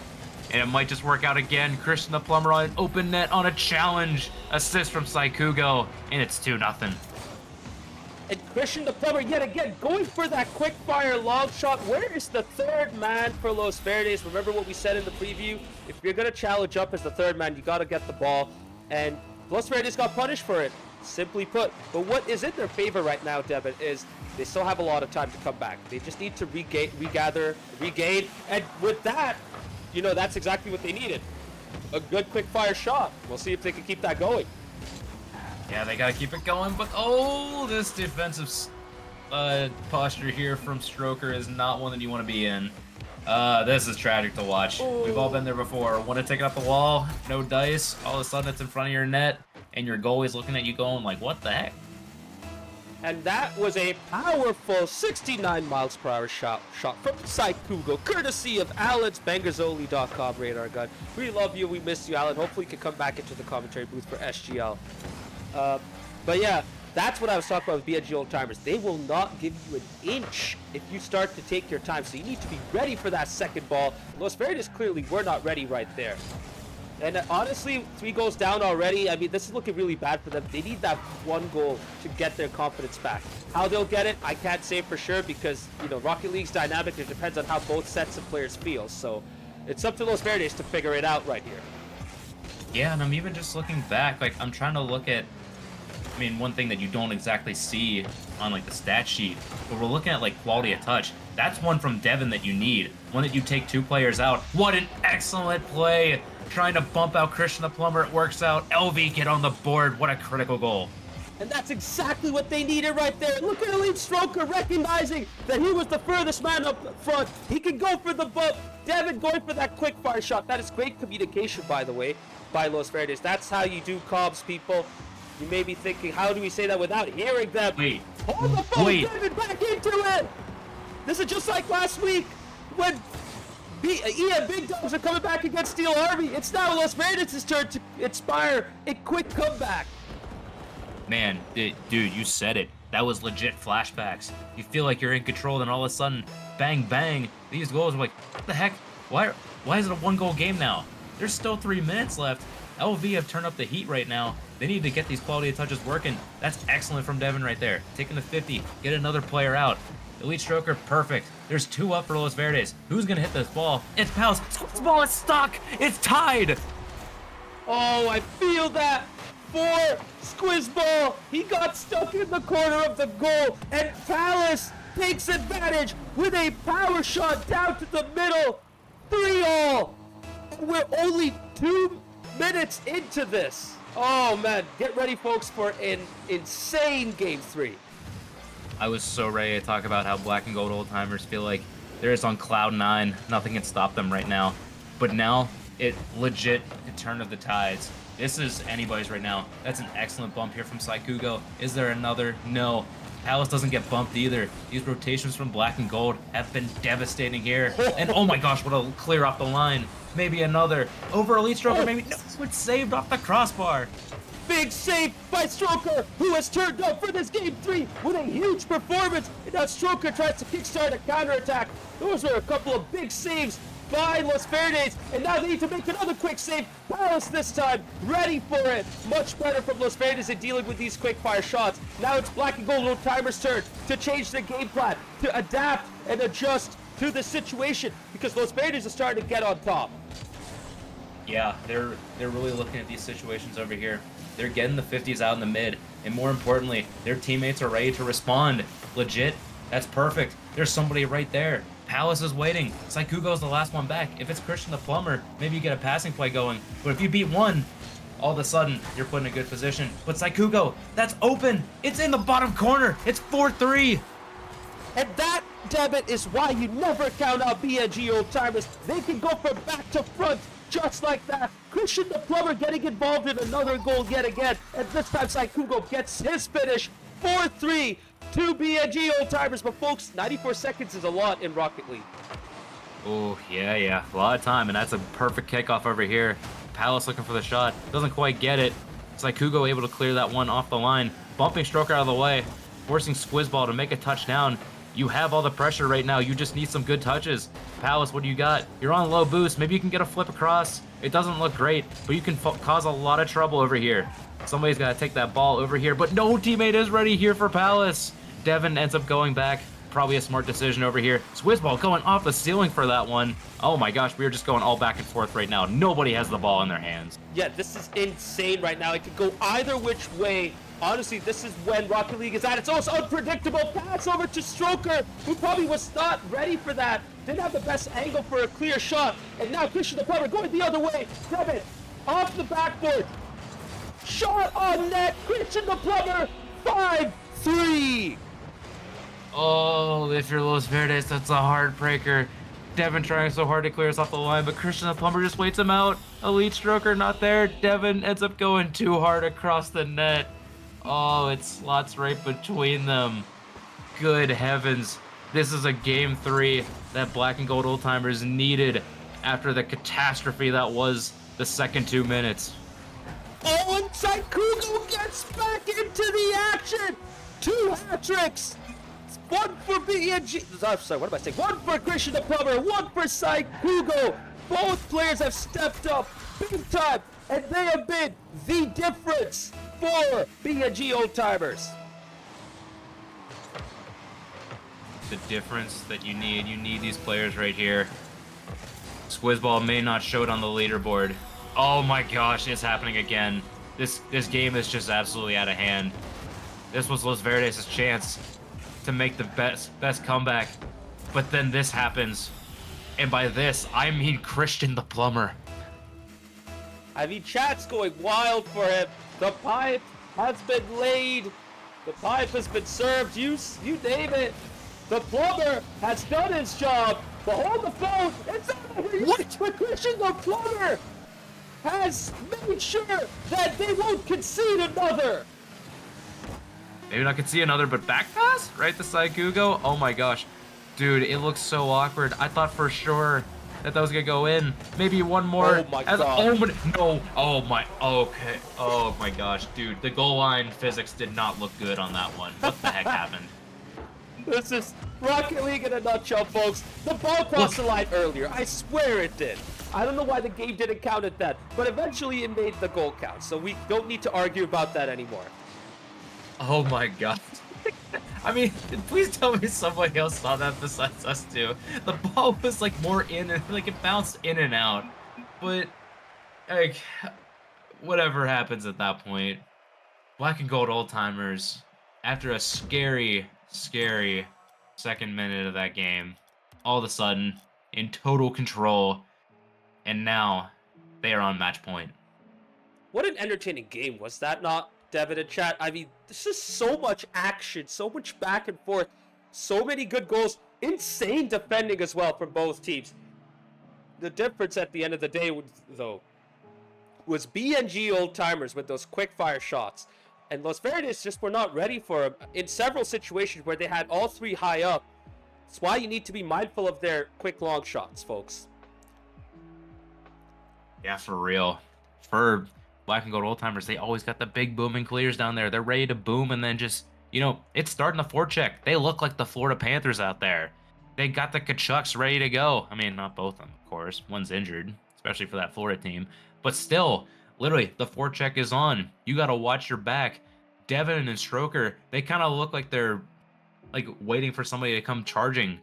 And it might just work out again. Christian the Plumber on an open net on a challenge. Assist from Saikugo, and it's 2-0. And Christian the Plumber, yet again, going for that quick fire long shot. Where is the third man for Los Verdes? Remember what we said in the preview? If you're going to challenge up as the third man, you got to get the ball. And Los Verdes got punished for it, simply put. But what is in their favor right now, Devin, is they still have a lot of time to come back. They just need to regain. And with that, that's exactly what they needed. A good quick fire shot. We'll see if they can keep that going. Yeah, they got to keep it going, but this defensive posture here from Stroker is not one that you want to be in. This is tragic to watch. We've all been there before. Want to take it up the wall, no dice, all of a sudden it's in front of your net, and your goalie's looking at you going like, what the heck? And that was a powerful 69 miles per hour shot from Saikugo, courtesy of Alan's Bangerzoli.com radar gun. We love you. We miss you, Alan. Hopefully you can come back into the commentary booth for SGL. But yeah, that's what I was talking about with BNG Old Timers. They will not give you an inch if you start to take your time. So you need to be ready for that second ball. Los Verdes clearly were not ready right there. And honestly, 3 goals down already. I mean, this is looking really bad for them. They need that 1 goal to get their confidence back. How they'll get it, I can't say for sure because, Rocket League's dynamic. It depends on how both sets of players feel. So it's up to Los Verdes to figure it out right here. Yeah, and I'm even just looking back. Like, I'm trying to look at, one thing that you don't exactly see on, the stat sheet, but we're looking at, quality of touch. That's one from Devin that you need. One that you take 2 players out. What an excellent play! Trying to bump out Christian the Plumber, it works out. LV get on the board. What a critical goal. And that's exactly what they needed right there. Look at Elite Stroker recognizing that he was the furthest man up front. He can go for the bump. Devin going for that quick fire shot. That is great communication, by the way, by Los Verdes. That's how you do comms, people. You may be thinking, how do we say that without hearing them? Wait. Hold the phone, Devin, back into it. This is just like last week when EMB Big Dogs are coming back against Steel Harvey. It's now Los Verdes' turn to inspire a quick comeback. Man, dude, you said it. That was legit flashbacks. You feel like you're in control, then all of a sudden, bang, bang. These goals are like, what the heck? Why is it a 1-goal game now? There's still 3 minutes left. LV have turned up the heat right now. They need to get these quality of touches working. That's excellent from Devin right there. Taking the 50, get another player out. Elite Stroker, perfect. There's 2 up for Los Verdes. Who's gonna hit this ball? It's Pals. This ball is stuck. It's tied. Oh, I feel that for Squizzball. He got stuck in the corner of the goal, and Palace takes advantage with a power shot down to the middle. 3-all. We're only 2 minutes into this. Oh man, get ready, folks, for an insane game 3. I was so ready to talk about how Black and Gold Old Timers feel like they're just on cloud 9. Nothing can stop them right now. But now, it legit the turn of the tides. This is anybody's right now. That's an excellent bump here from Saikugo. Is there another? No. Palace doesn't get bumped either. These rotations from Black and Gold have been devastating here. And oh my gosh, what a clear off the line. Maybe another. Over Elite Stroker, maybe. No, it's saved off the crossbar. big save by Stroker, who has turned up for this game 3 with a huge performance. And now Stroker tries to kickstart a counterattack. Those were a couple of big saves by Los Verdes, and now they need to make another quick save. Palace this time, ready for it. Much better from Los Verdes in dealing with these quick fire shots. Now it's Black and Gold Old Timers' turn to change their game plan, to adapt and adjust to the situation, because Los Verdes are starting to get on top. Yeah, they're really looking at these situations over here. They're getting the 50s out in the mid, and more importantly, their teammates are ready to respond. Legit, that's perfect. There's somebody right there. Palace is waiting. Saikugo's the last one back. If it's Christian the Plumber, maybe you get a passing play going. But if you beat one, all of a sudden, you're put in a good position. But Saikugo, that's open. It's in the bottom corner. It's 4-3. And that, Debit, is why you never count out BNG Old Timers. They can go from back to front just like that. Christian the Plumber getting involved in another goal yet again. And this time Saikugo gets his finish. 4-3 to BNG Old Timers. But folks, 94 seconds is a lot in Rocket League. Oh, yeah. A lot of time, and that's a perfect kickoff over here. Palace looking for the shot. Doesn't quite get it. Saikugo able to clear that one off the line. Bumping Stroker out of the way. Forcing Squizzball to make a touchdown. You have all the pressure right now. You just need some good touches. Palace, what do you got? You're on low boost. Maybe you can get a flip across. It doesn't look great, but you can cause a lot of trouble over here. Somebody's got to take that ball over here, but no teammate is ready here for Palace. Devin ends up going back. Probably a smart decision over here. Squizzball going off the ceiling for that one. Oh my gosh, we are just going all back and forth right now. Nobody has the ball in their hands. Yeah, this is insane right now. It could go either which way. Honestly, this is when Rocket League is at its most unpredictable. Pass over to Stroker, who probably was not ready for that. Didn't have the best angle for a clear shot. And now Christian the Plumber going the other way. Devin, off the backboard. Shot on net. Christian the Plumber, 5-3. Oh, if you're Los Verdes, that's a heartbreaker. Devin trying so hard to clear us off the line, but Christian the Plumber just waits him out. Elite Stroker not there. Devin ends up going too hard across the net. Oh, it slots right between them. Good heavens. This is a game 3 that Black and Gold Old Timers needed after the catastrophe that was the second 2 minutes. Oh, and Saikugo gets back into the action. 2 hat-tricks. One for BNG. I'm sorry, what am I saying? One for Christian the Plumber, one for Saikugo. Both players have stepped up big time, and they have been the difference for BNG Old Timers. The difference that you need these players right here. Squizzball may not show it on the leaderboard. Oh my gosh, it's happening again. This game is just absolutely out of hand. This was Los Verdes' chance to make the best comeback, but then this happens, and by this I mean Christian the Plumber. I mean, chat's going wild for him. The pipe has been laid. The pipe has been served. You name it. The Plumber has done his job. But hold the phone. It's over. What? But Christian the Plumber has made sure that they won't concede another. Maybe not concede another, but back pass right to Saikugo. Oh my gosh, dude, it looks so awkward. I thought for sure that was gonna go in. Maybe one more. Oh my god. No. Oh my. Okay. Oh my gosh, dude. The goal line physics did not look good on that one. What the heck happened? This is Rocket League in a nutshell, folks. The ball crossed the line earlier. I swear it did. I don't know why the game didn't count at that, but eventually it made the goal count. So we don't need to argue about that anymore. Oh my god. I mean, please tell me somebody else saw that besides us two. The ball was like more in and like it bounced in and out. But like whatever happens at that point. Black and Gold Old Timers, after a scary second minute of that game, all of a sudden in total control, and now they are on match point. What an entertaining game, was that not, Devin and chat? I mean, this is so much action, so much back and forth, so many good goals, insane defending as well from both teams. The difference at the end of the day, though, was BNG Old Timers with those quick fire shots. And Los Verdes just were not ready for them in several situations where they had all three high up. That's why you need to be mindful of their quick long shots, folks. Yeah, for real. For Black and Gold Old Timers, they always got the big booming clears down there. They're ready to boom and then just, it's starting the forecheck. They look like the Florida Panthers out there. They got the Kachucks ready to go. I mean, not both of them, of course. One's injured, especially for that Florida team. But still, literally, the forecheck is on. You got to watch your back. Devin and Stroker, they kind of look like they're like waiting for somebody to come charging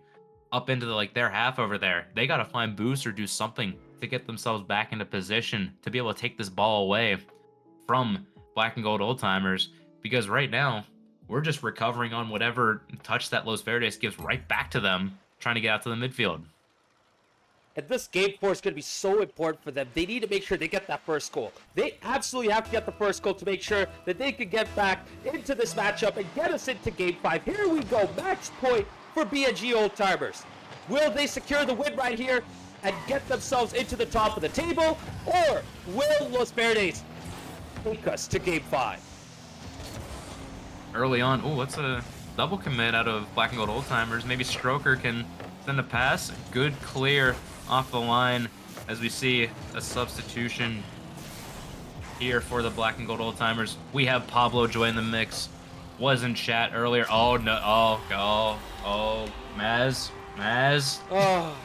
up into their half over there. They got to find boost or do something to get themselves back into position to be able to take this ball away from Black and Gold Old Timers, because right now we're just recovering on whatever touch that Los Verdes gives right back to them, trying to get out to the midfield. And this game 4 is going to be so important for them. They need to make sure they get that first goal. They absolutely have to get the first goal to make sure that they can get back into this matchup and get us into game 5. Here we go, match point for BNG Old Timers. Will they secure the win right here and get themselves into the top of the table? Or will Los Verdes take us to game 5? Early on, what's a double commit out of Black and Gold Old Timers? Maybe Stroker can send a pass. Good clear off the line as we see a substitution here for the Black and Gold Old Timers. We have Pablo join the mix. Was in chat earlier. Oh no! Oh, Maz. Oh.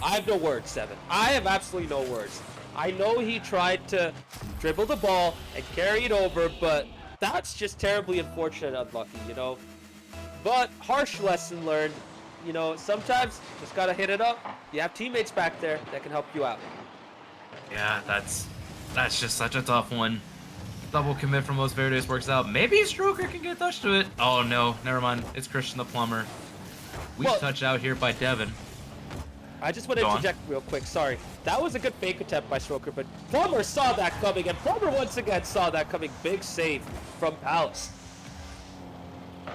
I have no words, Seven. I have absolutely no words. I know he tried to dribble the ball and carry it over, but that's just terribly unfortunate and unlucky, But harsh lesson learned. Sometimes just gotta hit it up. You have teammates back there that can help you out. Yeah, that's just such a tough one. Double commit from Los Verdes works out. Maybe Stroker can get a touch to it. Oh no, never mind. It's Christian the Plumber. Touch out here by Devin. I just want to interject real quick. Sorry. That was a good fake attempt by Stroker, but Plumber saw that coming, and Plumber once again saw that coming. Big save from Palace.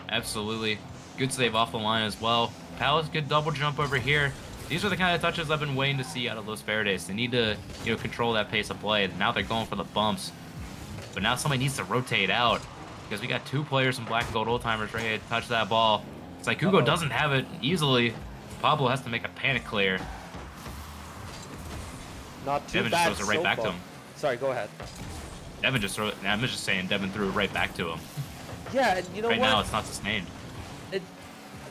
Absolutely. Good save off the line as well. Palace, good double jump over here. These are the kind of touches I've been waiting to see out of Los Verdes. They need to, control that pace of play. Now they're going for the bumps. But now somebody needs to rotate out because we got 2 players in Black and Gold Old Timers ready to touch that ball. It's like Hugo doesn't have it easily. Pablo has to make a panic clear. Not too Devin bad. just throws it right back to him. Sorry, go ahead. Devin just threw it. I'm just saying Devin threw it right back to him. Yeah, and right now it's not sustained.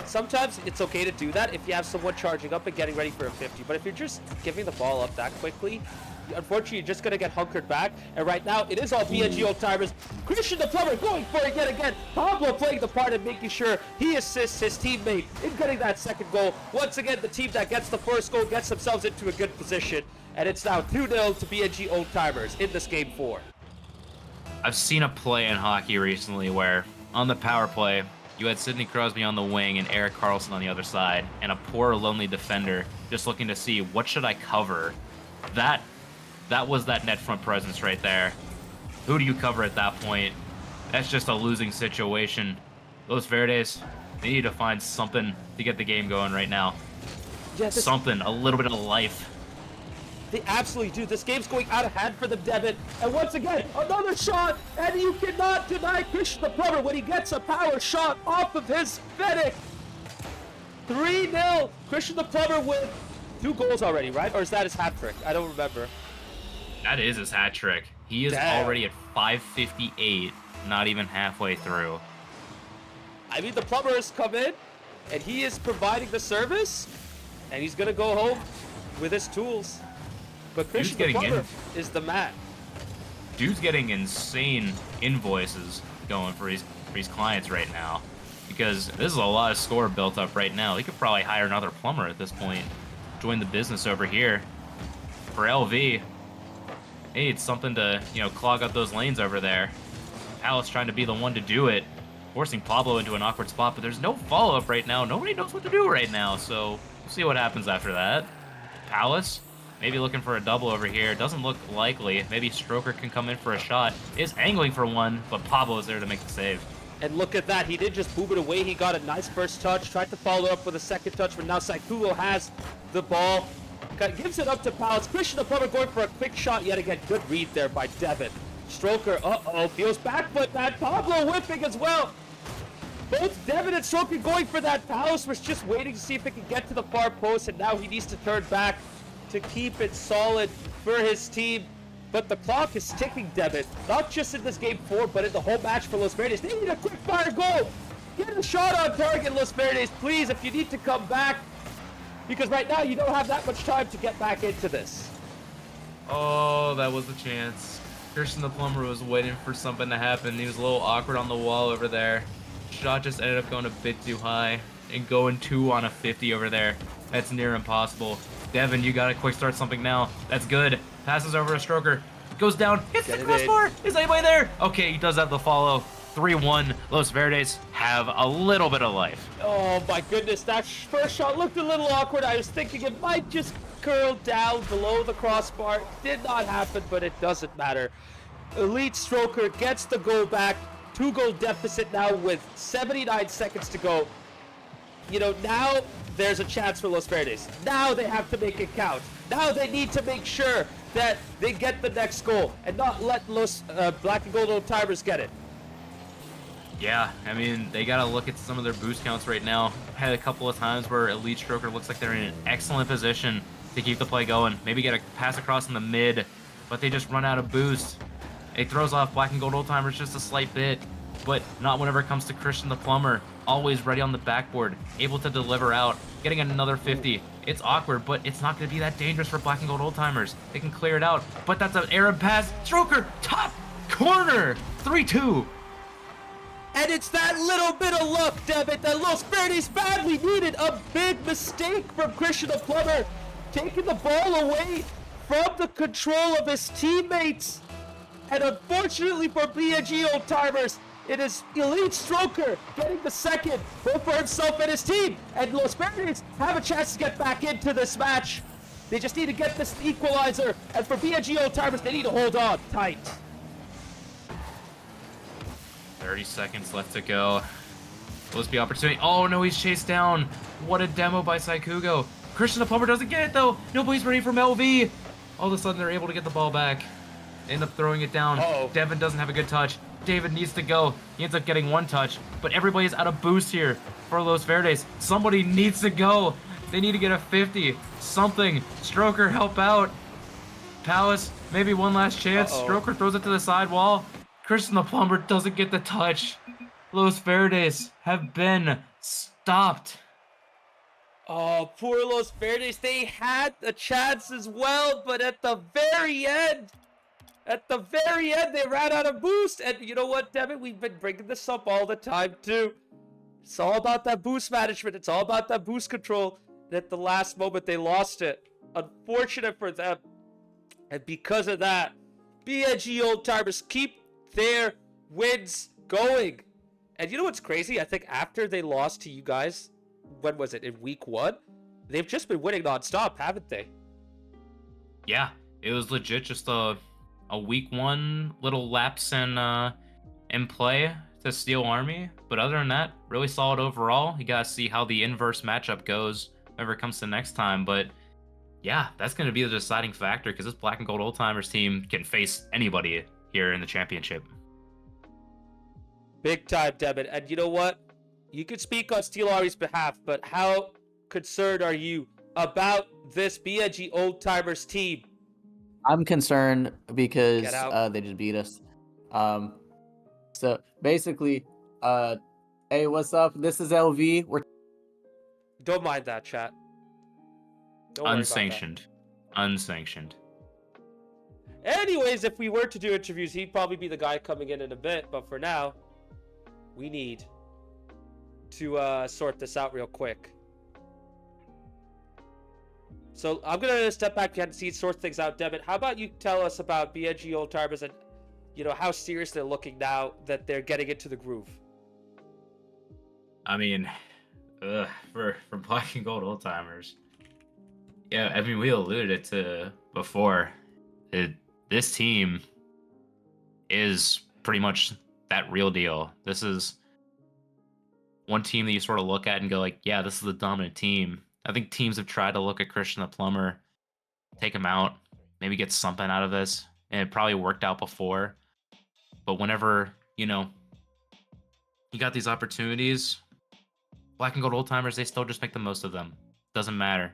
Sometimes it's okay to do that if you have someone charging up and getting ready for a 50. But if you're just giving the ball up that quickly, unfortunately, you're just going to get hunkered back. And right now, it is all BNG Old Timers. Christian the Plumber going for it yet again. Pablo playing the part of making sure he assists his teammate in getting that second goal. Once again, the team that gets the first goal gets themselves into a good position. And it's now 2-0 to BNG Old Timers in this game 4. I've seen a play in hockey recently where, on the power play, you had Sidney Crosby on the wing and Eric Carlson on the other side, and a poor, lonely defender just looking to see, what should I cover? That was that net front presence right there. Who do you cover at that point? That's just a losing situation. Los Verdes, they need to find something to get the game going right now. Yeah, something, a little bit of life. They absolutely do. This game's going out of hand for them, Devin. And once again, another shot, and you cannot deny Christian the Plumber when he gets a power shot off of his Fennec. 3-0. Christian the Plumber with 2 goals already, right? Or is that his hat trick? I don't remember. That is his hat trick. He is already at 558, not even halfway through. I mean, the Plumber has come in, and he is providing the service, and he's going to go home with his tools. But Christian the Plumber is the man. Dude's getting insane invoices going for his clients right now, because this is a lot of score built up right now. He could probably hire another plumber at this point, join the business over here. For LV, they need something to, clog up those lanes over there. Palace trying to be the one to do it, forcing Pablo into an awkward spot, but there's no follow-up right now. Nobody knows what to do right now, so we'll see what happens after that. Palace, maybe looking for a double over here. Doesn't look likely. Maybe Stroker can come in for a shot. Is angling for one, but Pablo is there to make the save. And look at that. He did just boom it away. He got a nice first touch. Tried to follow up with a second touch, but now Saikulo has the ball. Gives it up to Palace. Christian the Plumber going for a quick shot yet again. Good read there by Devin. Stroker, feels back foot, man. Pablo whipping as well. Both Devin and Stroker going for that. Palace was just waiting to see if it could get to the far post, and now he needs to turn back to keep it solid for his team. but the clock is ticking, Devin. Not just in this game 4, but in the whole match for Los Verdes. They need a quick fire goal. Get a shot on target, Los Verdes, please, if you need to come back. Because right now, you don't have that much time to get back into this. Oh, that was the chance. Christian the Plumber was waiting for something to happen. He was a little awkward on the wall over there. Shot just ended up going a bit too high and going 2 on a 50 over there. That's near impossible. Devin, you gotta quick start something now. That's good. Passes over a Stroker. Goes down. Hits the crossbar. Is anybody there? Okay, he does have the follow. 3-1. Los Verdes have a little bit of life. Oh my goodness, that first shot looked a little awkward. I was thinking it might just curl down below the crossbar. Did not happen, but it doesn't matter. Elite Stroker gets the goal back. 2-goal deficit now with 79 seconds to go. You know, now there's a chance for Los Verdes. Now they have to make it count. Now they need to make sure that they get the next goal and not let Los Black and Gold Old Timers get it. Yeah, I mean, they got to look at some of their boost counts right now. Had a couple of times where Elite Stroker looks like they're in an excellent position to keep the play going. Maybe get a pass across in the mid, but they just run out of boost. It throws off Black and Gold Old Timers just a slight bit, but not whenever it comes to Christian the Plumber. Always ready on the backboard, able to deliver out, getting another 50. It's awkward, but it's not going to be that dangerous for Black and Gold Old Timers. They can clear it out, but that's an Arab pass. Stroker, top corner, 3-2. And it's that little bit of luck, Devin, that Los Verdes badly needed. A big mistake from Christian the Plumber, taking the ball away from the control of his teammates. And unfortunately for BNG Old Timers, it is Elite Stroker getting the second, both for himself and his team. And Los Verdes have a chance to get back into this match. They just need to get this equalizer. And for BNG Old Timers, they need to hold on tight. 30 seconds left to go. Will this be opportunity? Oh no, he's chased down. What a demo by Saikugo. Christian the Plumber doesn't get it though. Nobody's ready from LV. All of a sudden they're able to get the ball back. They end up throwing it down. Devin doesn't have a good touch. David needs to go. He ends up getting 1 touch, but everybody's out of boost here for Los Verdes. Somebody needs to go. They need to get a 50. Something. Stroker, help out. Palace, maybe one last chance. Stroker throws it to the side wall. Christian the Plumber doesn't get the touch. Los Verdes have been stopped. Oh, poor Los Verdes. They had a chance as well, but at the very end, they ran out of boost. And you know what, Devin? We've been bringing this up all the time, too. It's all about that boost management. It's all about that boost control. And at the last moment, they lost it. Unfortunate for them. And because of that, BNG Old Timers keep their wins going. And you know what's crazy? I think after they lost to you guys, when was it? In week 1? They've just been winning nonstop, haven't they? Yeah, it was legit just a week 1 little lapse in play to Steel Army. But other than that, really solid overall. You gotta see how the inverse matchup goes whenever it comes to next time. But yeah, that's gonna be the deciding factor because this Black and Gold Old Timers team can face anybody here in the championship. Big time, Devin. And you know what? You could speak on Steel Army's behalf, but how concerned are you about this BNG Old Timers team? I'm concerned because they just beat us. So basically, hey, what's up? This is LV. Don't mind that, chat. Don't worry about that. Unsanctioned. Unsanctioned. Anyways, if we were to do interviews, he'd probably be the guy coming in a bit. But for now, we need to sort this out real quick. So I'm going to step back behind the scenes, sort things out. Devin, how about you tell us about BNG Old Timers and, you know, how serious they're looking now that they're getting into the groove? I mean, for Black and Gold Old Timers, yeah, I mean, we alluded it to before. This team is pretty much that real deal. This is one team that you sort of look at and go like, yeah, this is the dominant team. I think teams have tried to look at Christian the Plumber, take him out, maybe get something out of this, and it probably worked out before. But whenever, you know, you got these opportunities, Black and Gold Old Timers, they still just make the most of them. Doesn't matter.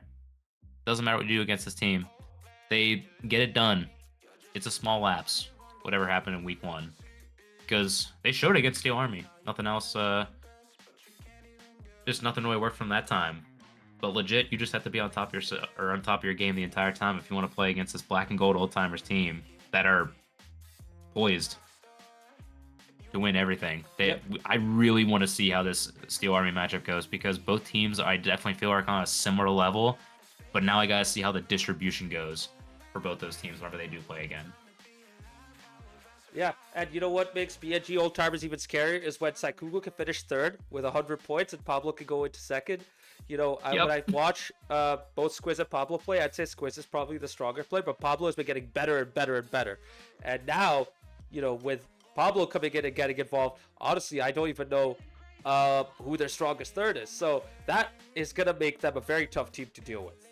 Doesn't matter what you do against this team. They get it done. it's a small lapse. Whatever happened in week 1, because they showed against Steel Army. Nothing else. Just nothing really worked from that time. But legit, you just have to be on top of your game the entire time if you want to play against this black and gold old timers team that are poised to win everything. I really want to see how this Steel Army matchup goes, because both teams I definitely feel are on a similar level. But now I gotta see how the distribution goes for both those teams whenever they do play again. Yeah, and you know what makes BNG old timers even scarier is when Saikugo can finish third with 100 points and Pablo can go into second. You know, when I watch both Squiz and Pablo play, I'd say Squiz is probably the stronger player, but Pablo has been getting better and better and better. And now, you know, with Pablo coming in and getting involved, honestly, I don't even know who their strongest third is. So that is going to make them a very tough team to deal with.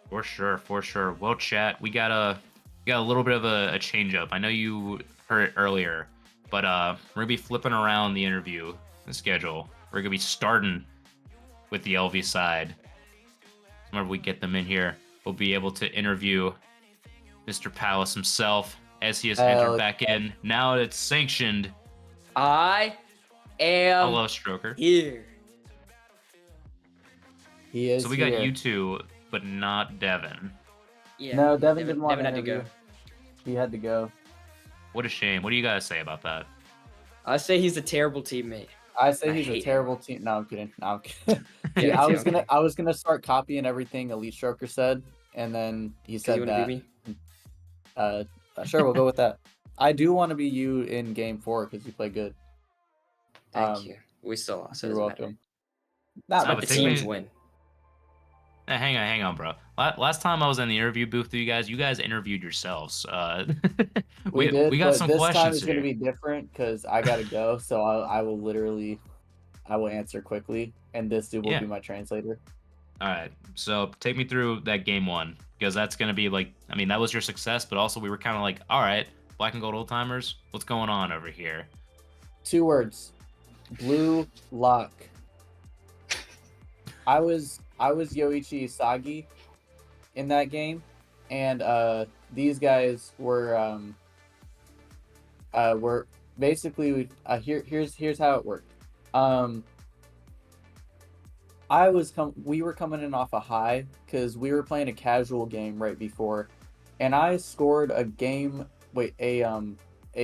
For sure. Well, chat, we got a little bit of a change up. I know you heard it earlier, but we're gonna be flipping around the interview schedule. We're gonna be starting with the LV side. Whenever we get them in here, we'll be able to interview Mr. Palace himself as he has entered back in. Now it's sanctioned. I am Hello, Stroker. here. He is. So we got you two, but not Devin. Yeah. No, Devin didn't want to had to go. He had to go. What a shame. What do you guys say about that? I say he's a terrible teammate. I say he's a hate terrible team. No, I'm kidding. No, I'm kidding. Yeah, Yeah, me too. I was gonna start copying everything Elite Stroker said, and then he 'Cause said you wanna that. beat me? Sure, we'll go with that. I do want to be you in Game 4 because you play good. Thank you. We still lost. So it You're doesn't matter. welcome. Nah, No, Let but the take teams me- win. Hang on, bro. Last time I was in the interview booth with you guys interviewed yourselves. we did. We got but some this time questions is going to here. be different because I gotta go. So I will answer quickly, and this dude will Yeah. be my translator. All right, so take me through that game 1, because that's gonna be like, I mean, that was your success, but also we were kind of like, all right, black and gold old timers, what's going on over here? 2 words: blue lock. I was Yoichi Isagi in that game, and these guys were basically here's how it worked. We were coming in off a high because we were playing a casual game right before, and I scored a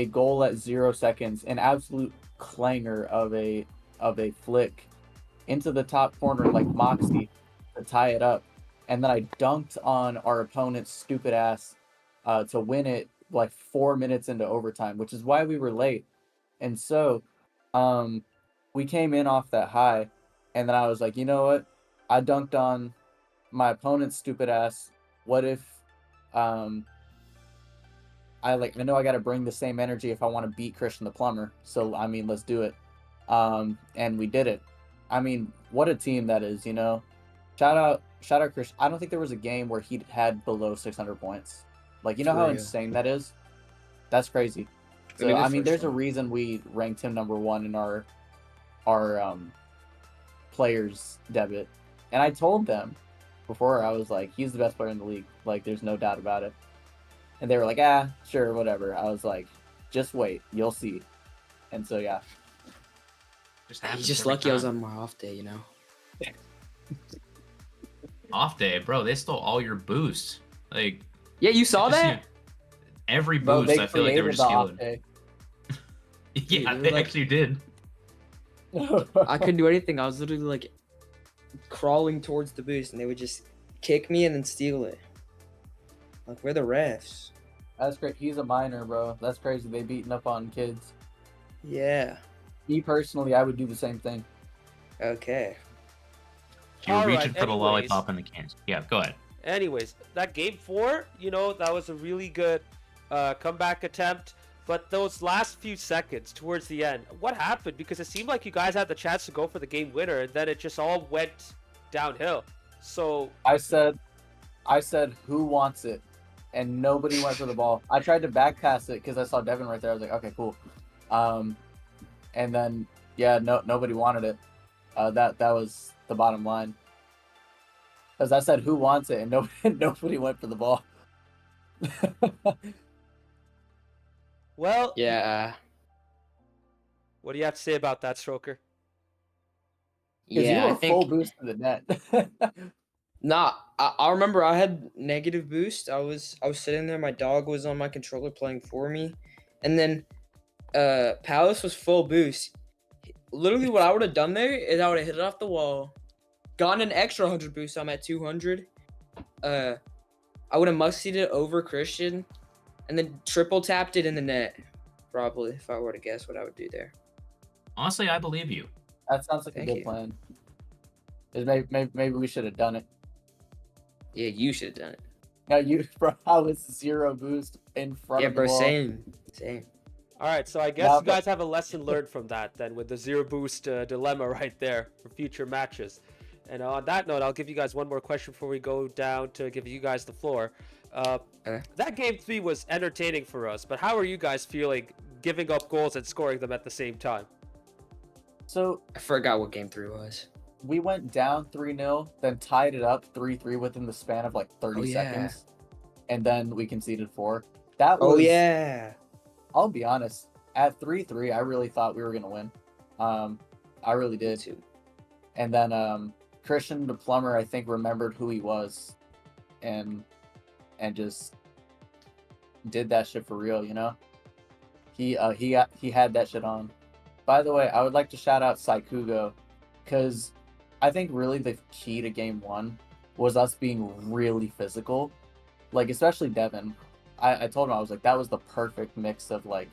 goal at 0 seconds, an absolute clanger of a flick into the top corner like Moxie to tie it up, and then I dunked on our opponent's stupid ass to win it like 4 minutes into overtime, which is why we were late. And so we came in off that high, and then I was like, you know what? I dunked on my opponent's stupid ass. What if I know I got to bring the same energy if I want to beat Christian the Plumber. So I mean, let's do it. And we did it. I mean, what a team that is, you know. Shout out Christian. I don't think there was a game where he had below 600 points. Like, you know how insane that is? That's crazy. So I mean, there's a reason we ranked him number 1 in our players debit. And I told them before, I was like, he's the best player in the league. Like, there's no doubt about it. And they were like, sure, whatever. I was like, just wait, you'll see. And so, yeah. He's just lucky I was on my off day, you know. Off day, bro. They stole all your boosts. Like, yeah, you saw that? Every Bro, boost, I feel like they were just stealing. Yeah, Dude, they like, actually did. I couldn't do anything. I was literally like crawling towards the boost, and they would just kick me and then steal it. Like, we're the refs. That's great. He's a minor, bro. That's crazy. They beating up on kids. Yeah. Me personally, I would do the same thing. Okay. You were All reaching right, for the anyways. lollipop in the cans. Yeah, go ahead. Anyways, that game 4, you know, that was a really good comeback attempt. But those last few seconds towards the end, what happened? Because it seemed like you guys had the chance to go for the game winner, and then it just all went downhill. So I said, who wants it? And nobody went for the ball. I tried to back pass it because I saw Devin right there. I was like, okay, cool. And then, yeah, nobody wanted it. That was the bottom line. Because I said, who wants it? And nobody went for the ball. Well, Yeah. what do you have to say about that, Stroker? Because you Yeah, I were full think. boost to the net. Nah, I remember I had negative boost. I was sitting there. My dog was on my controller playing for me, and then Palace was full boost. Literally, what I would have done there is I would have hit it off the wall, gotten an extra 100 boost. So I'm at 200. I would have mustied it over Christian, and then triple tapped it in the net. Probably, if I were to guess what I would do there. Honestly, I believe you. That sounds like Thank a good you. plan. Maybe we should have done it. Yeah, you should have done it. Now you, bro, I was 0 boost in front Yeah, of the bro, wall. same. All right, so I guess Nah, you guys have a lesson learned from that then with the zero boost dilemma right there for future matches. And on that note, I'll give you guys one more question before we go down to give you guys the floor. Okay. That game 3 was entertaining for us, but how are you guys feeling giving up goals and scoring them at the same time? So I forgot what game 3 was. we went down 3-0, then tied it up 3-3 within the span of like 30 Oh, yeah. seconds, and then we conceded 4. That was. Oh yeah. I'll be honest. At 3-3, I really thought we were gonna win. I really did. Too. And then Christian the plumber, I think, remembered who he was, and just did that shit for real. You know, he had that shit on. By the way, I would like to shout out Saikugo, because I think really the key to game 1 was us being really physical, like especially Devin. I told him, I was like, that was the perfect mix of like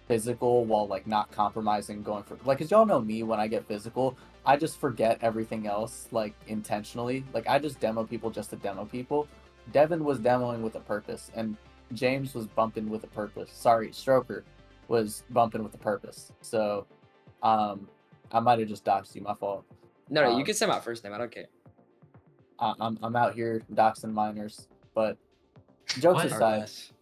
physical while like not compromising, going for like, because y'all know me, when I get physical I just forget everything else, like intentionally. Like I just demo people just to demo people. Devin was demoing with a purpose, and James was bumping with a purpose. Sorry, Stroker was bumping with a purpose. So I might have just doxed you, my fault. No, you Um, can say my first name. I don't care. I'm out here doxing minors, but jokes What? aside, Less.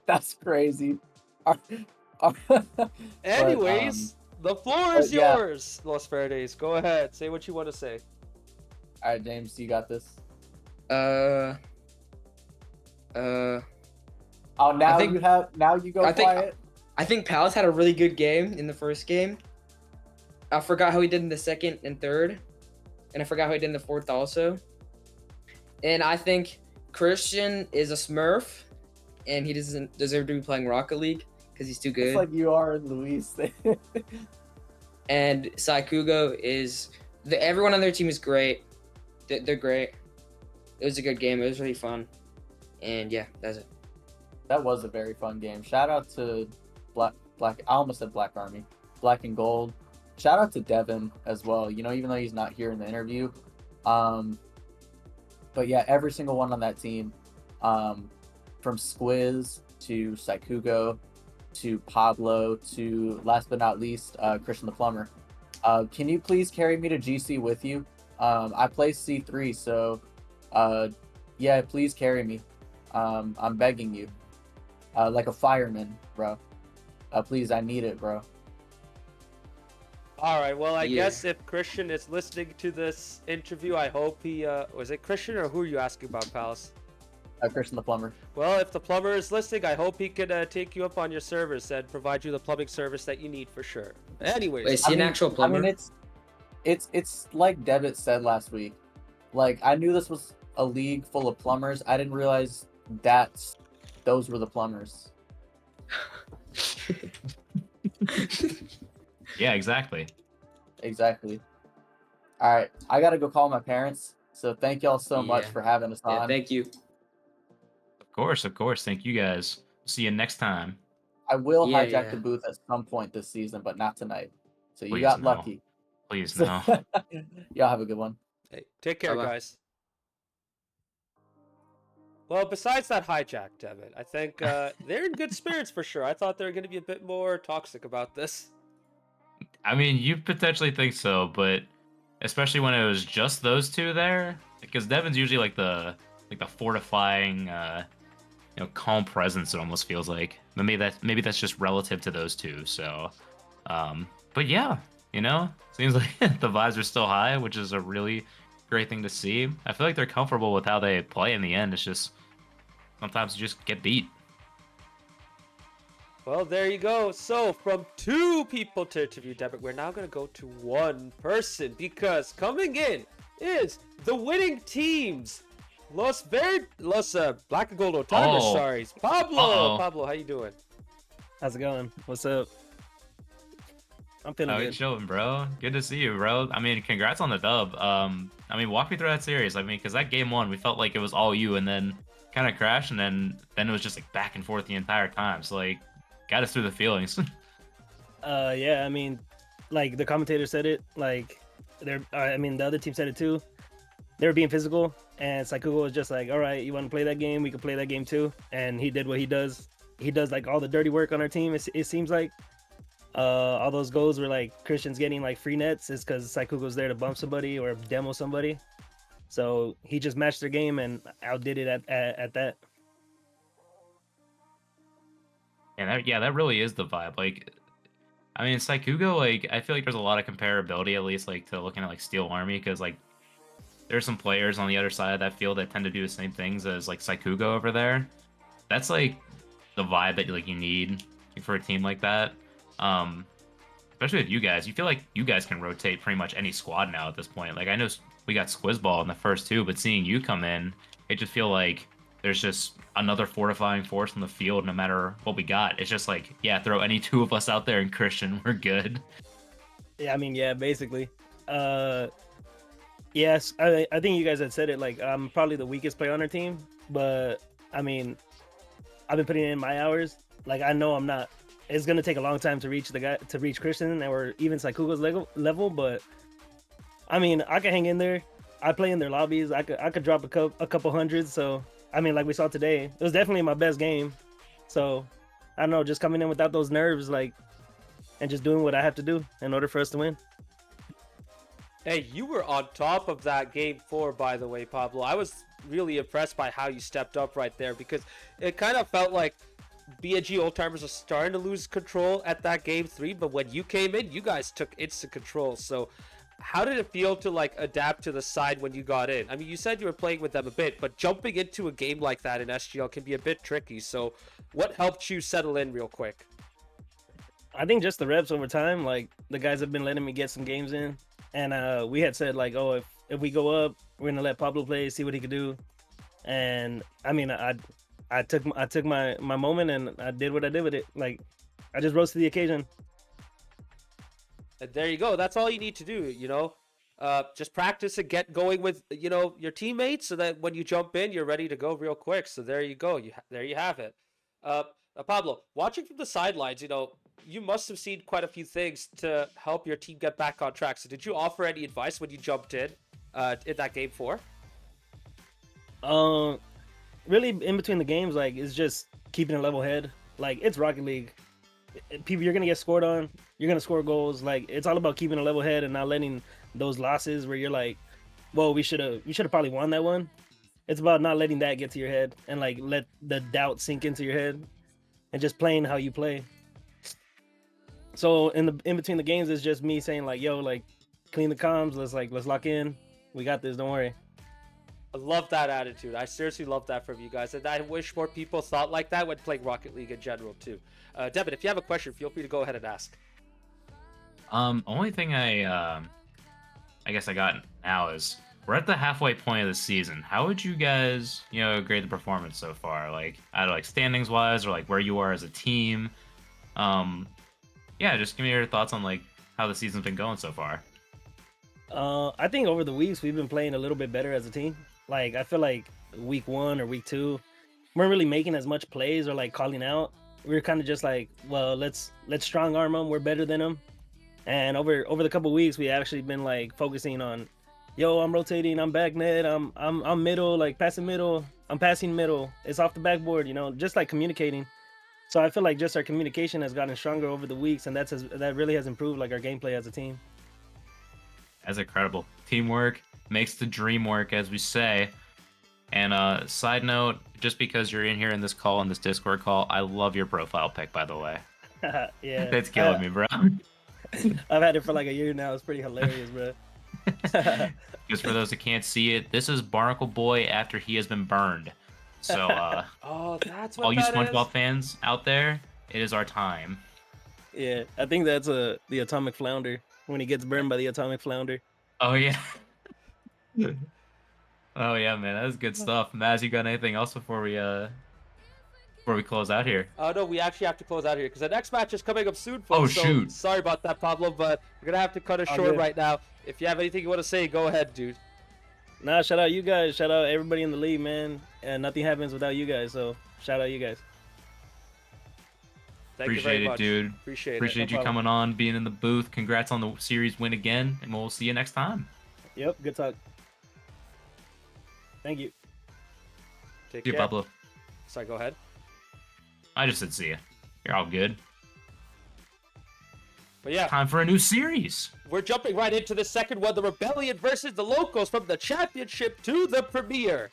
that's crazy. But, Anyways, the floor is yeah. yours, Los Verdes. Go ahead, say what you want to say. all right, James, you got this. Uh. Oh, now think- you go I think- quiet. I think Palace had a really good game in the first game. I forgot how he did in the second and third, and I forgot how he did in the fourth also. And I think Christian is a Smurf, and he doesn't deserve to be playing Rocket League because he's too It's good. like you are in Luis. And Saikugo is everyone on their team is great. They're great. It was a good game. It was really fun. And yeah, that's it. That was a very fun game. Shout out to Black. I almost said Black Army, Black and Gold. Shout out to Devin as well. You know, even though he's not here in the interview, but yeah, every single one on that team, from Squiz to Saikugo to Pablo to last but not least, Christian the plumber. Can you please carry me to GC with you? I play C3, so yeah, please carry me. I'm begging you, like a fireman, bro. Please, I need it, bro. All right, well, I Yeah. guess if Christian is listening to this interview, I hope he was it Christian or who are you asking about, Palace? Christian the plumber. Well, if the plumber is listening, I hope he could take you up on your service and provide you the plumbing service that you need for sure. Anyways, Wait, is he an actual plumber? I mean, it's like Devitt said last week. Like, I knew this was a league full of plumbers. I didn't realize those were the plumbers. Yeah, exactly. Exactly. All right, I gotta go call my parents. So thank y'all so much Yeah. for having us Yeah, on. thank you. Of course, of course. Thank you guys. See you next time. I will Yeah, hijack yeah. the booth at some point this season, but not tonight. So you Please, got no. lucky. Please, no. Y'all have a good one. hey, take care, Bye-bye. guys. Well, besides that hijack, Devin, I think they're in good spirits for sure. I thought they were going to be a bit more toxic about this. I mean, you potentially think so, but especially when it was just those two there, because Devin's usually like the fortifying, calm presence. It almost feels like. But maybe that's just relative to those two. So, but yeah, seems like the vibes are still high, which is a really great thing to see. I feel like they're comfortable with how they play in the end. It's just sometimes you just get beat. Well, there you go. So, from 2 people to interview, Deborah, we're now going to go to 1 person because coming in is the winning teams. Los Black and Gold Old-Timers, Oh. sorry. Pablo! Uh-oh. Pablo, how you doing? How's it going? What's up? I'm feeling Oh, good. chilling, bro. Good to see you, bro. I mean, congrats on the dub. I mean, walk me through that series. I mean, because that game 1, we felt like it was all you, and then kind of crashed, and then it was just like back and forth the entire time. So like, got us through the feelings. Yeah, I mean, like the commentator said it. Like, I mean, the other team said it too. They were being physical, and Saikugo was just like, "All right, you want to play that game? We can play that game too." And he did what he does. He does like all the dirty work on our team. It seems like all those goals were like Christian's getting like free nets is because Saikugo's there to bump somebody or demo somebody. So he just matched their game and outdid it at that. And that really is the vibe. Like, I mean, Saikugo, like, I feel like there's a lot of comparability, at least, like, to looking at, like, Steel Army, because, like, there's some players on the other side of that field that tend to do the same things as, like, Saikugo over there. That's, like, the vibe that, like, you need for a team like that. Especially with you guys. You feel like you guys can rotate pretty much any squad now at this point. Like, I know we got Squizzball in the first 2, but seeing you come in, it just feel like there's just another fortifying force on the field no matter what we got. It's just like, yeah, throw any 2 of us out there and Christian, we're good. Yeah, I mean, yeah, basically. Yes, I think you guys had said it. Like, I'm probably the weakest player on our team, but I mean, I've been putting in my hours. Like, I know I'm not. It's gonna take a long time to reach Christian or even Saikugo's level, but I mean, I can hang in there. I play in their lobbies. I could drop a couple hundreds. So I mean, like we saw today, it was definitely my best game. So I don't know, just coming in without those nerves, like, and just doing what I have to do in order for us to win. Hey, you were on top of that game 4, by the way, Pablo. I was really impressed by how you stepped up right there because it kind of felt like BNG Old Timers was starting to lose control at that game 3, but when you came in, you guys took instant control. So how did it feel to like adapt to the side when you got in? I mean, you said you were playing with them a bit, but jumping into a game like that in SGL can be a bit tricky. So what helped you settle in real quick? I think just the reps over time. Like, the guys have been letting me get some games in, and we had said like, oh, if we go up, we're gonna let Pablo play, see what he could do. And I mean, I took my moment and I did what I did with it. Like, I just rose to the occasion. And there you go. That's all you need to do, you know. Just practice and get going with, you know, your teammates so that when you jump in, you're ready to go real quick. So there you go. There you have it. Pablo, watching from the sidelines, you know, you must have seen quite a few things to help your team get back on track. So did you offer any advice when you jumped in that game 4? Really, in between the games, like, it's just keeping a level head. Like, it's Rocket League. People, you're gonna get scored on. You're gonna score goals. Like, it's all about keeping a level head and not letting those losses where you're like, well, we should have probably won that one. It's about not letting that get to your head and like let the doubt sink into your head and just playing how you play. So in between the games, it's just me saying like, yo, like, clean the comms. Let's lock in. We got this. Don't worry. I love that attitude. I seriously love that from you guys. And I wish more people thought like that when playing Rocket League in general too. Devin, if you have a question, feel free to go ahead and ask. Only thing I guess I got now is we're at the halfway point of the season. How would you guys, grade the performance so far? Like, either like standings wise or like where you are as a team. Yeah, just give me your thoughts on like how the season's been going so far. I think over the weeks we've been playing a little bit better as a team. Like, I feel like week 1 or week 2, we weren't really making as much plays or like calling out. We were kind of just like, well, let's strong arm them. We're better than them. And over the couple weeks, we actually been like focusing on, yo, I'm rotating, I'm back net, I'm middle, like passing middle, I'm passing middle. It's off the backboard, just like communicating. So I feel like just our communication has gotten stronger over the weeks, and that really has improved like our gameplay as a team. That's incredible. Teamwork makes the dream work, as we say. And side note, just because you're in here in this call, in this Discord call, I love your profile pic, by the way. Yeah, That's killing me, bro. I've had it for like a year now. It's pretty hilarious, bro. Just for those that can't see it, this is Barnacle Boy after he has been burned. So, Oh, that's all what you that is. SpongeBob fans out there, it is our time. Yeah, I think that's the atomic flounder when he gets burned by the atomic flounder. Oh yeah. Oh yeah, man, that's good stuff. Maz, you got anything else before we close out here? Oh no, we actually have to close out here because the next match is coming up soon, Oh folks. So shoot. sorry about that, Pablo, but we're gonna have to cut it All short good. right now. If you have anything you want to say, go ahead, dude. Nah, shout out you guys. Shout out everybody in the league, man. And nothing happens without you guys. So shout out you guys. Thank you Appreciate very it, much. dude. Appreciate it. Appreciate you problem. coming on, being in the booth. Congrats on the series win again, and we'll see you next time. Yep, good talk. Thank you. Take See you, care. Pablo. Sorry, go ahead. I just said see you. You're all good. But yeah, Time for a new series. we're jumping right into the second one, the Rebellion versus the Locals from the Championship to the Premier.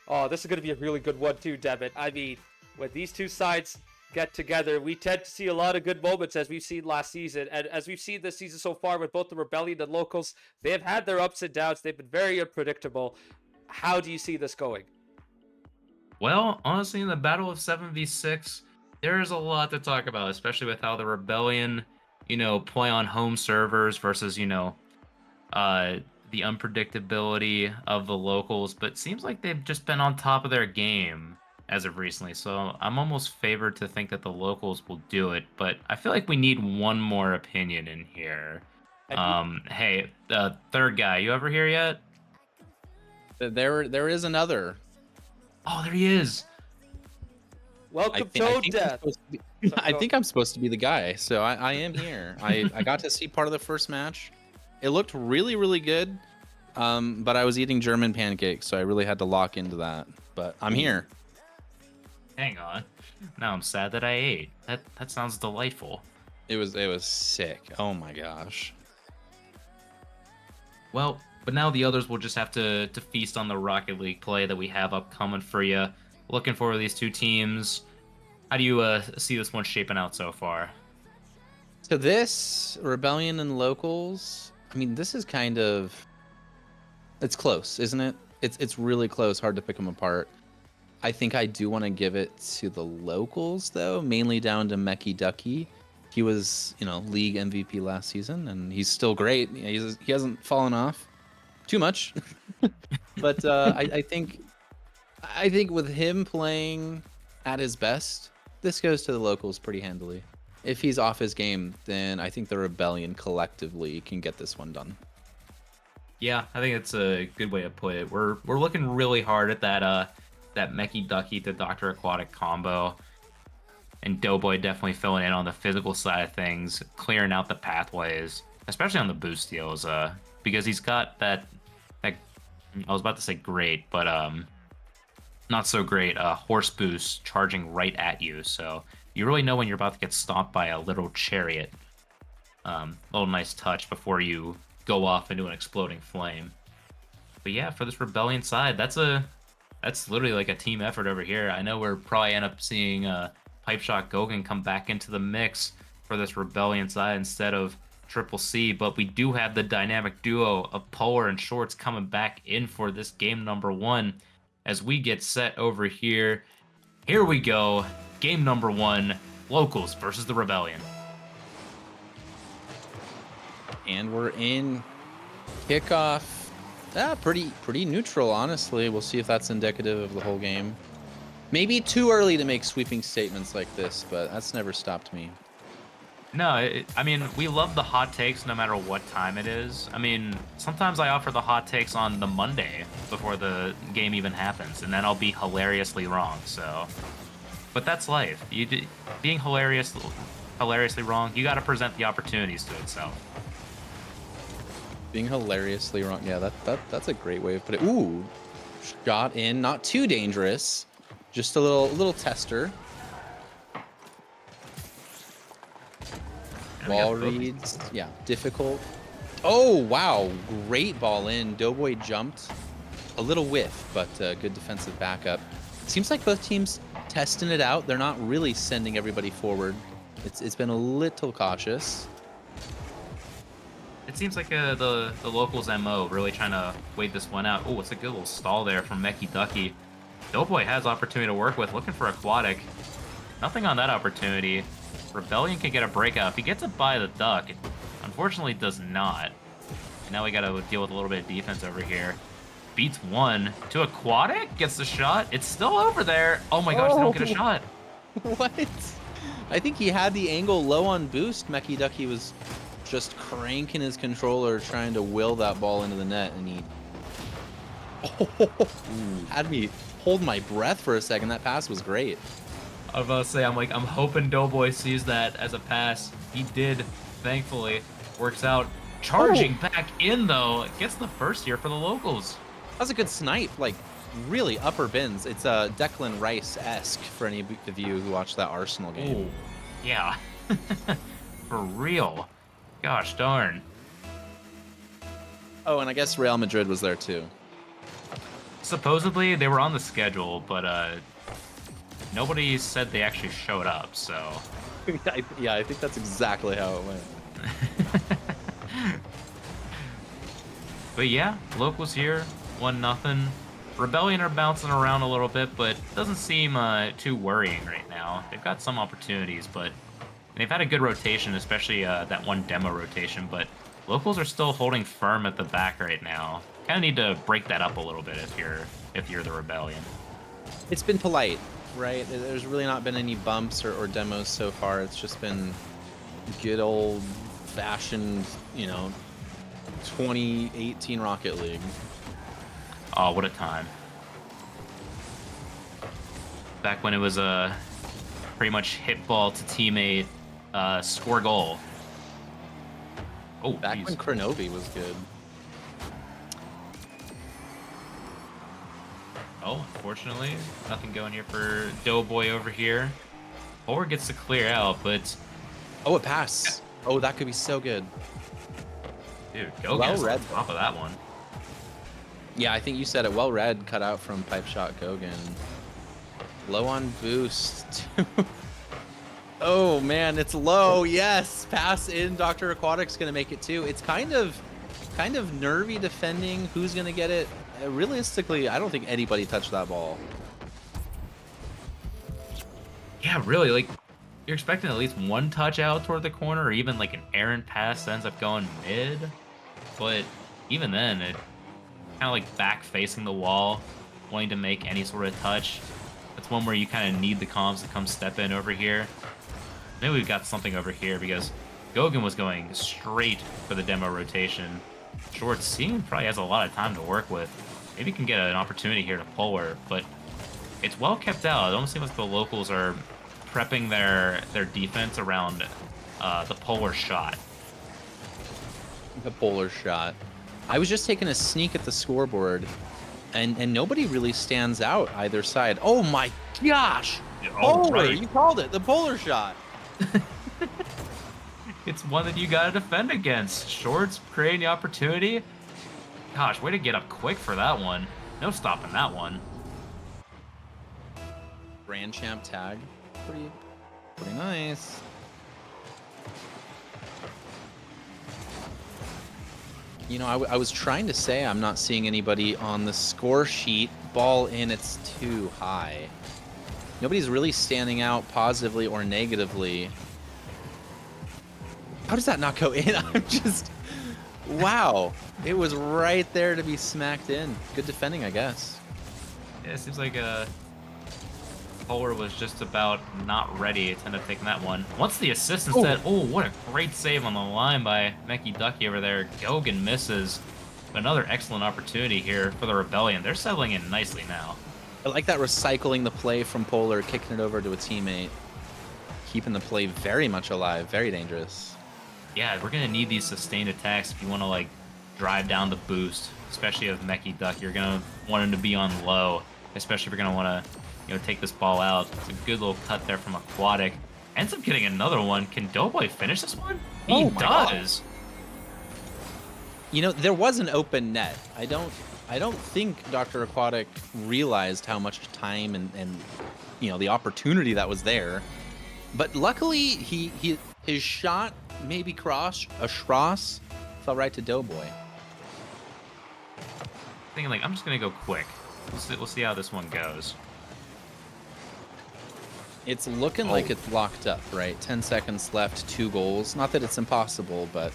Oh, this is going to be a really good one too, Devin. I mean, when these two sides get together, we tend to see a lot of good moments as we've seen last season. And as we've seen this season so far with both the Rebellion and Locals, they have had their ups and downs. They've been very unpredictable. How do you see this going? Well, honestly, in the battle of 7v6, there is a lot to talk about, especially with how the Rebellion, play on home servers versus, the unpredictability of the Locals. But it seems like they've just been on top of their game as of recently. So I'm almost favored to think that the Locals will do it. But I feel like we need one more opinion in here. Hey, third guy, you ever here yet? There is another. Oh, there he is. Welcome, Toad Death. I think I'm supposed to be the guy, so I am here. I got to see part of the first match. It looked really, really good, but I was eating German pancakes, so I really had to lock into that. But I'm here. Hang on. Now I'm sad that I ate. That sounds delightful. It was sick. Oh my gosh. Well, but now the others will just have to feast on the Rocket League play that we have upcoming for you. Looking forward to these two teams. How do you see this one shaping out so far? So this Rebellion and Locals, I mean, this is kind of, it's close, isn't it? It's really close, hard to pick them apart. I think I do want to give it to the Locals, though, mainly down to Mecky Ducky. He was, league MVP last season, and he's still great. He hasn't fallen off too much. But I think with him playing at his best, this goes to the Locals pretty handily. If he's off his game, then I think the Rebellion collectively can get this one done. Yeah, I think that's a good way to put it. We're looking really hard at that Mecky Ducky to Dr. Aquatic combo. And Doughboy definitely filling in on the physical side of things, clearing out the pathways, especially on the boost deals, because he's got that I was about to say great, but not so great horse boost charging right at you. So you really know when you're about to get stomped by a little chariot. Little nice touch before you go off into an exploding flame. But yeah, for this Rebellion side, that's literally like a team effort over here. I know we're probably end up seeing Pipe Shot Gogan come back into the mix for this Rebellion side instead of Triple C, but we do have the dynamic duo of Polar and Shorts coming back in for this game number 1 as we get set over here. Here we go. Game number 1, Locals versus the Rebellion. And we're in kickoff. Pretty neutral, honestly. We'll see if that's indicative of the whole game. Maybe too early to make sweeping statements like this, but that's never stopped me. No, I mean, we love the hot takes no matter what time it is. I mean, sometimes I offer the hot takes on the Monday before the game even happens, and then I'll be hilariously wrong, so... But that's life. Being hilariously wrong, you gotta present the opportunities to itself. Being hilariously wrong. Yeah, that's a great way of putting it. Ooh, shot in, not too dangerous. Just a little tester. Ball reads, yeah, difficult. Oh, wow, great ball in. Doughboy jumped. A little whiff, but good defensive backup. Seems like both teams testing it out. They're not really sending everybody forward. It's been a little cautious. It seems like the Locals' MO, really trying to wait this one out. Oh, it's a good little stall there from Mecky Ducky. Doughboy has opportunity to work with, looking for aquatic. Nothing on that opportunity. Rebellion can get a breakout. If he gets it by the duck, it unfortunately does not. Now we gotta deal with a little bit of defense over here. Beats one to aquatic, gets the shot. It's still over there. Oh my gosh, they don't get a shot. What? I think he had the angle low on boost. Meki Ducky was just cranking his controller, trying to will that ball into the net, and he had me hold my breath for a second. That pass was great. I was about to say, I'm hoping Doughboy sees that as a pass. He did, thankfully. Works out. Charging back in, though. Gets the first here for the locals. That was a good snipe, like really upper bins. It's Declan Rice-esque for any of you who watched that Arsenal game. Ooh, yeah. For real. Gosh darn. Oh, and I guess Real Madrid was there too. Supposedly, they were on the schedule, but nobody said they actually showed up, so... Yeah, I think that's exactly how it went. But yeah, locals here, 1-0. Rebellion are bouncing around a little bit, but doesn't seem too worrying right now. They've got some opportunities, but they've had a good rotation, especially that one demo rotation, but locals are still holding firm at the back right now. Kind of need to break that up a little bit if you're the Rebellion. It's been polite, right? There's really not been any bumps or demos so far. It's just been good old-fashioned, 2018 Rocket League. Oh, what a time. Back when it was pretty much hit ball to teammate, score goal. Oh, Back geez. when Kronovi was good. Oh, unfortunately, nothing going here for Doughboy over here. Or gets to clear out, but... Oh, a pass. Oh, that could be so good. Dude, go Well get read, on top of that one. Yeah, I think you said it. Well read, cut out from pipe shot Gogan. Low on boost. Oh man, it's low. Yes, pass in. Dr. Aquatic's gonna make it too. It's kind of nervy defending. Who's gonna get it? Realistically, I don't think anybody touched that ball. Yeah, really, like, you're expecting at least one touch out toward the corner, or even like an errant pass that ends up going mid. But even then, it kind of like back facing the wall, wanting to make any sort of touch. That's one where you kind of need the comms to come step in over here. Maybe we've got something over here because Gogan was going straight for the demo rotation. Short Scene probably has a lot of time to work with. Maybe he can get an opportunity here to pull her, but it's well kept out. It almost seems like the locals are prepping their defense around the polar shot. The polar shot. I was just taking a sneak at the scoreboard, and nobody really stands out either side. Oh my gosh! Oh, Polar, right. you called it, the polar shot. It's one that you gotta defend against. Shorts creating the opportunity. Gosh, way to get up quick for that one. No stopping that one. Grand champ tag. Pretty nice. I was trying to say I'm not seeing anybody on the score sheet. Ball in, it's too high. Nobody's really standing out positively or negatively. How does that not go in? I'm just... Wow. It was right there to be smacked in. Good defending, I guess. Yeah, it seems like Polar was just about not ready to end up taking that one. Once the assist instead, oh, what a great save on the line by Meki Ducky over there. Gogan misses. Another excellent opportunity here for the Rebellion. They're settling in nicely now. I like that recycling the play from Polar, kicking it over to a teammate. Keeping the play very much alive, very dangerous. Yeah, we're gonna need these sustained attacks if you want to like drive down the boost, especially with Meki Duck. You're gonna want him to be on low, especially if you're gonna want to, take this ball out. It's a good little cut there from Aquatic. Ends up getting another one. Can Doughboy finish this one? He does. There was an open net. I don't think Dr. Aquatic realized how much time and the opportunity that was there. But luckily, his shot maybe cross fell right to Doughboy. Thinking like, I'm just gonna go quick. We'll see how this one goes. It's looking like it's locked up, right? 10 seconds left, 2 goals. Not that it's impossible, but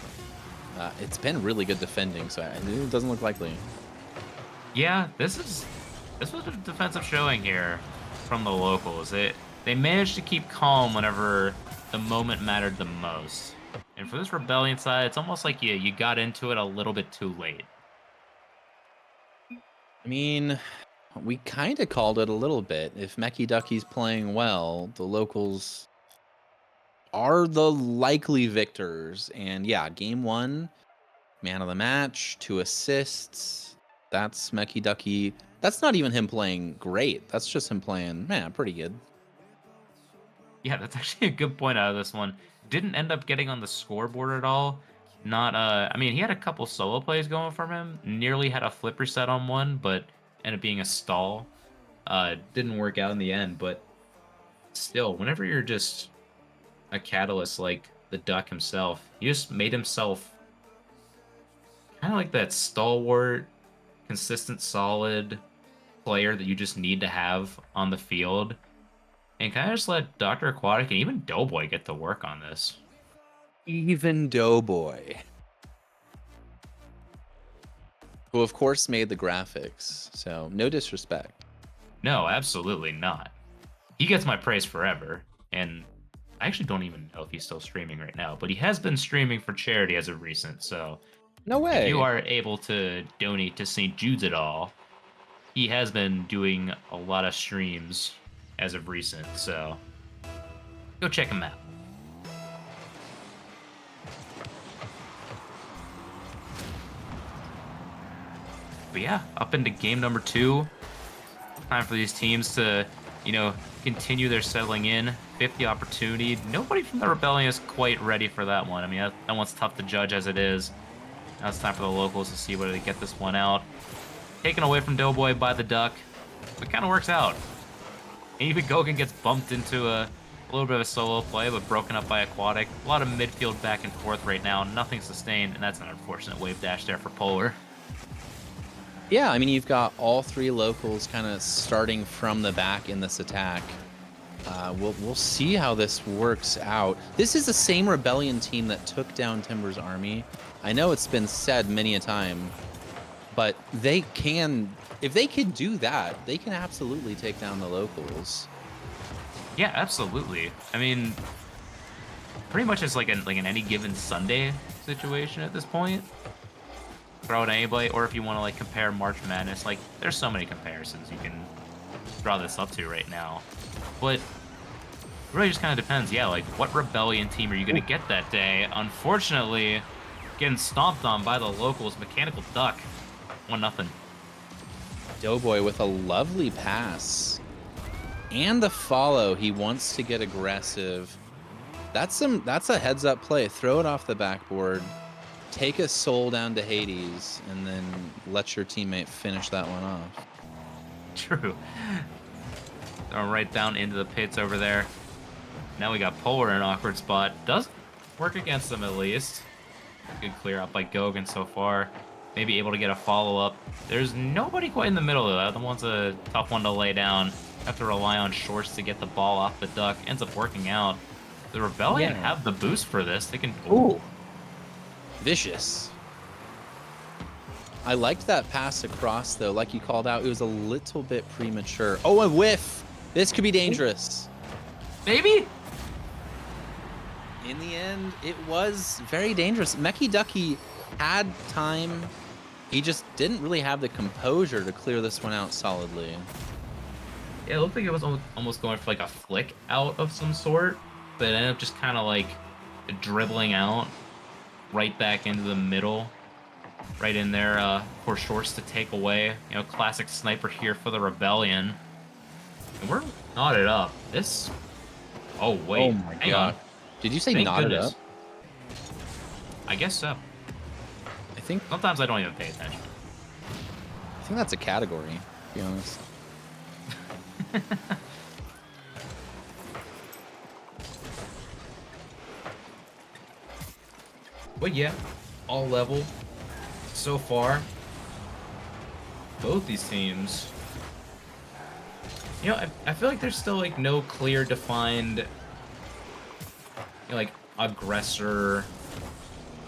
it's been really good defending, so it doesn't look likely. Yeah, this was a defensive showing here from the locals. They managed to keep calm whenever the moment mattered the most. And for this Rebellion side, it's almost like you got into it a little bit too late. I mean, we kind of called it a little bit. If Mecky Ducky's playing well, the locals are the likely victors. And yeah, game 1, man of the match, 2 assists. That's Mecky Ducky. That's not even him playing great. That's just him playing, man, pretty good. Yeah, that's actually a good point out of this one. Didn't end up getting on the scoreboard at all. Not I mean, he had a couple solo plays going for him. Nearly had a flip reset on one, but ended up being a stall. Didn't work out in the end, but still, whenever you're just a catalyst like the Duck himself, he just made himself kind of like that stalwart, consistent, solid player that you just need to have on the field. And kind of just let Dr. Aquatic and even Doughboy get to work on this. Even Doughboy, who of course made the graphics, so no disrespect. No, absolutely not. He gets my praise forever, and I actually don't even know if he's still streaming right now, but he has been streaming for charity as of recent, so No way. if you are able to donate to St. Jude's at all, he has been doing a lot of streams as of recent, so go check him out. But yeah, up into game number 2. Time for these teams to, continue their settling in. 50 opportunity. Nobody from the Rebellion is quite ready for that one. I mean, that one's tough to judge as it is. Now it's time for the locals to see whether they get this one out. Taken away from Doughboy by the Duck. It kind of works out. Even Gogan gets bumped into a little bit of a solo play, but broken up by Aquatic. A lot of midfield back and forth right now. Nothing sustained, and that's an unfortunate wave dash there for Polar. Yeah, I mean, you've got all 3 locals kind of starting from the back in this attack. We'll see how this works out. This is the same Rebellion team that took down Timber's army. I know it's been said many a time, but they can, if they can do that, they can absolutely take down the locals. Yeah, absolutely. I mean, pretty much it's like an any given Sunday situation at this point. Throw it anybody, or if you want to compare March Madness, there's so many comparisons you can draw this up to right now. But it really just kind of depends. Yeah, what Rebellion team are you going to get that day? Unfortunately, getting stomped on by the locals. Mechanical Duck, 1-0. Doughboy with a lovely pass. And the follow, he wants to get aggressive. That's a heads up play. Throw it off the backboard. Take a soul down to Hades, and then let your teammate finish that one off. True. Throw right down into the pits over there. Now we got Polar in an awkward spot. Does work against them at least. Good clear out by Gogan so far. Maybe able to get a follow-up. There's nobody quite in the middle, though. That one's a tough one to lay down. Have to rely on Shorts to get the ball off the Duck. Ends up working out. The Rebellion have the boost for this. They can... Ooh. Vicious. I liked that pass across, though. Like you called out, it was a little bit premature. Oh, a whiff! This could be dangerous. Maybe? In the end, it was very dangerous. Mecky Ducky had time. He just didn't really have the composure to clear this one out solidly. Yeah, it looked like it was almost going for a flick out of some sort, but it ended up just kind of dribbling out right back into the middle, right in there for Shorts to take away. Classic sniper here for the Rebellion. And we're knotted up. This... Oh, wait. Oh my Hang god. on. Did you say Thank knotted goodness. up? I guess so. I think Sometimes I don't even pay attention. that's a category, to be honest. But yeah, all level so far. Both these teams You know, I feel like there's still like no clear defined like aggressor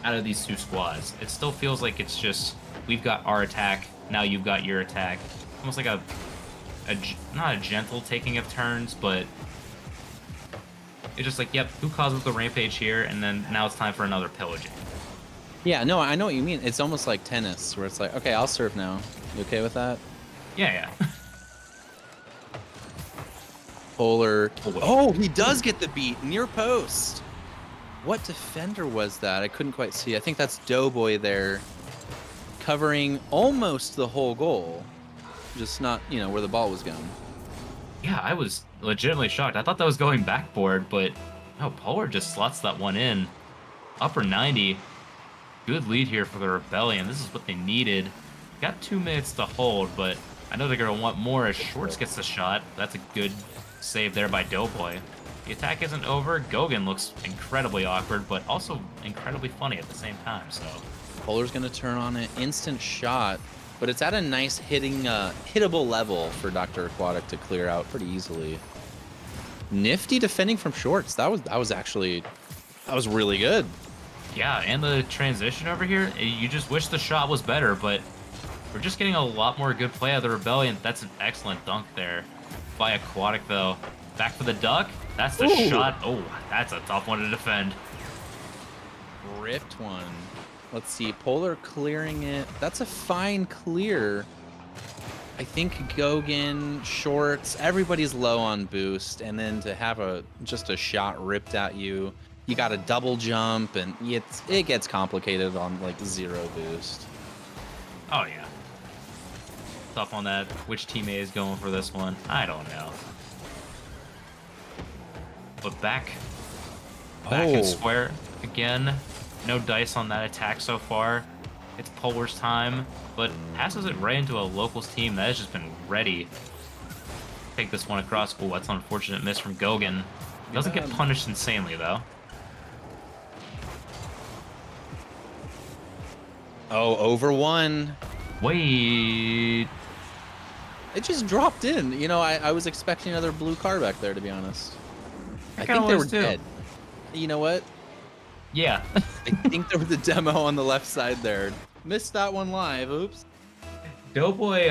out of these two squads. It still feels like it's just we've got our attack, now you've got your attack. Almost like not a gentle taking of turns, but it's just like, yep, who causes the rampage here, and then now it's time for another pillaging. Yeah, no, I know what you mean. It's almost like tennis, where it's like, okay, I'll serve now. You okay with that? Yeah. Polar. Oh, wait. Oh, he does get the beat near post. What defender was that? I couldn't quite see. I think that's Doughboy there, covering almost the whole goal, just not, where the ball was going. Yeah, I was legitimately shocked. I thought that was going backboard, but no, Polar just slots that one in. Upper 90. Good lead here for the Rebellion. This is what they needed. Got 2 minutes to hold, but I know they're going to want more as Schwartz gets the shot. That's a good save there by Doughboy. The attack isn't over. Gogan looks incredibly awkward, but also incredibly funny at the same time, so. Polar's going to turn on an instant shot, but it's at a nice hittable level for Dr. Aquatic to clear out pretty easily. Nifty defending from Shorts. That was really good. Yeah, and the transition over here, you just wish the shot was better, but we're just getting a lot more good play out of the Rebellion. That's an excellent dunk there by Aquatic, though. Back for the duck. That's the shot. Oh, that's a tough one to defend. Ripped one. Let's see. Polar clearing it. That's a fine clear. I think Gogan, Shorts, everybody's low on boost, and then to have just a shot ripped at you, you got a double jump, and it gets complicated on like 0 boost. Oh, yeah. Tough on that. Which teammate is going for this one? I don't know. But back in square again. No dice on that attack so far. It's Polar's time, but passes it right into a locals team that has just been ready. Take this one across. Oh, that's an unfortunate miss from Gogan. Doesn't get punished insanely, though. Oh, over one. Wait. It just dropped in. I was expecting another blue car back there, to be honest. I kinda think they were was too. dead. You know what? Yeah. I think there was a demo on the left side there. Missed that one live. Oops. Doughboy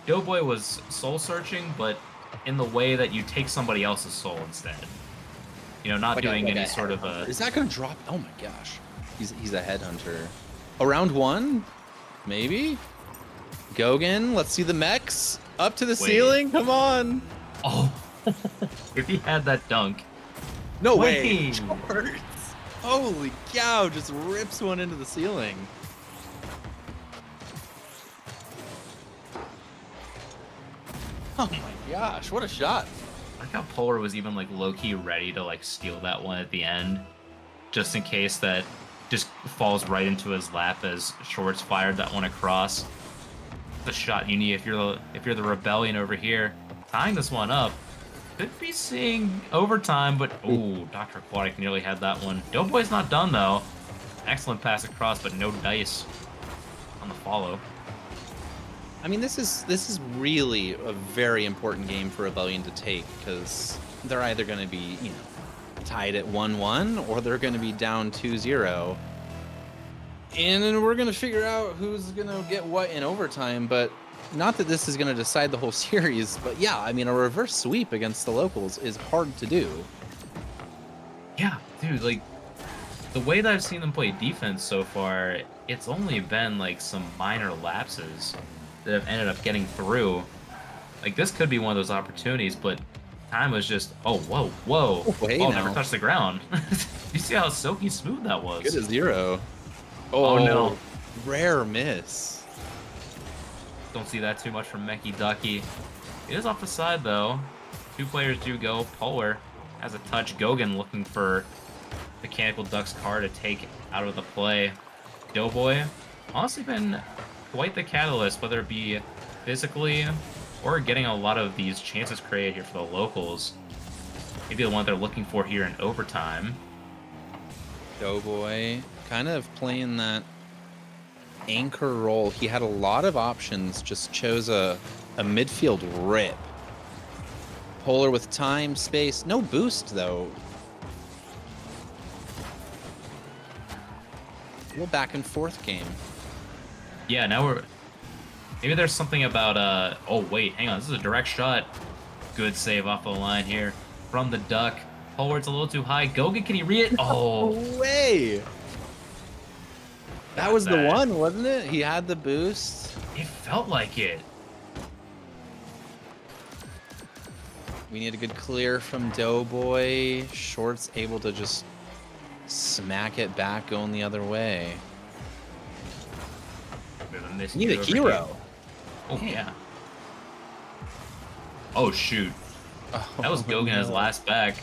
was soul searching, but in the way that you take somebody else's soul instead. Not doing any sort of a. Is that gonna drop? Oh my gosh. He's a headhunter. Around one? Maybe? Gogan, let's see the mechs. Up to the ceiling. Come on. Oh. If he had that dunk. No way. Wait. Shorts. Holy cow, just rips one into the ceiling. Oh my gosh, what a shot. I like how Polar was even like low-key ready to like steal that one at the end. Just in case that just falls right into his lap as Shorts fired that one across. The shot you need if you're the Rebellion over here. Tying this one up. Could be seeing overtime, but oh, Dr. Aquatic nearly had that one. Doughboy's not done though. Excellent pass across, but no dice on the follow. I mean, this is really a very important game for Rebellion to take, because they're either going to be, tied at 1-1 or they're going to be down 2-0. And then we're going to figure out who's going to get what in overtime, but not that this is going to decide the whole series, but yeah, I mean, a reverse sweep against the locals is hard to do. Yeah, dude, like, the way that I've seen them play defense so far, it's only been, like, some minor lapses that have ended up getting through. Like, this could be one of those opportunities, but time was just, oh, whoa. Never touched the ground. You see how silky smooth that was? Good as 0. Oh, no. Rare miss. Don't see that too much from Meki Ducky. It is off the side, though. 2 players do go. Polar has a touch. Gogan looking for Mechanical Duck's car to take out of the play. Doughboy, honestly been quite the catalyst, whether it be physically or getting a lot of these chances created here for the locals. Maybe the one they're looking for here in overtime. Doughboy kind of playing that anchor role. He had a lot of options, just chose a a midfield rip. Polar with time, space, no boost though. A little back and forth game. Yeah, now we're... Maybe there's something about, oh, wait, hang on. This is a direct shot. Good save off the line here from the Duck. Polar's a little too high. Gogan, can he read it? Oh. No way! That was the that. one, wasn't it? He had the boost. It felt like it. We need a good clear from Doughboy. Short's able to just smack it back going the other way. You need a hero. Oh, yeah. Oh, shoot. That was Gogan his last back.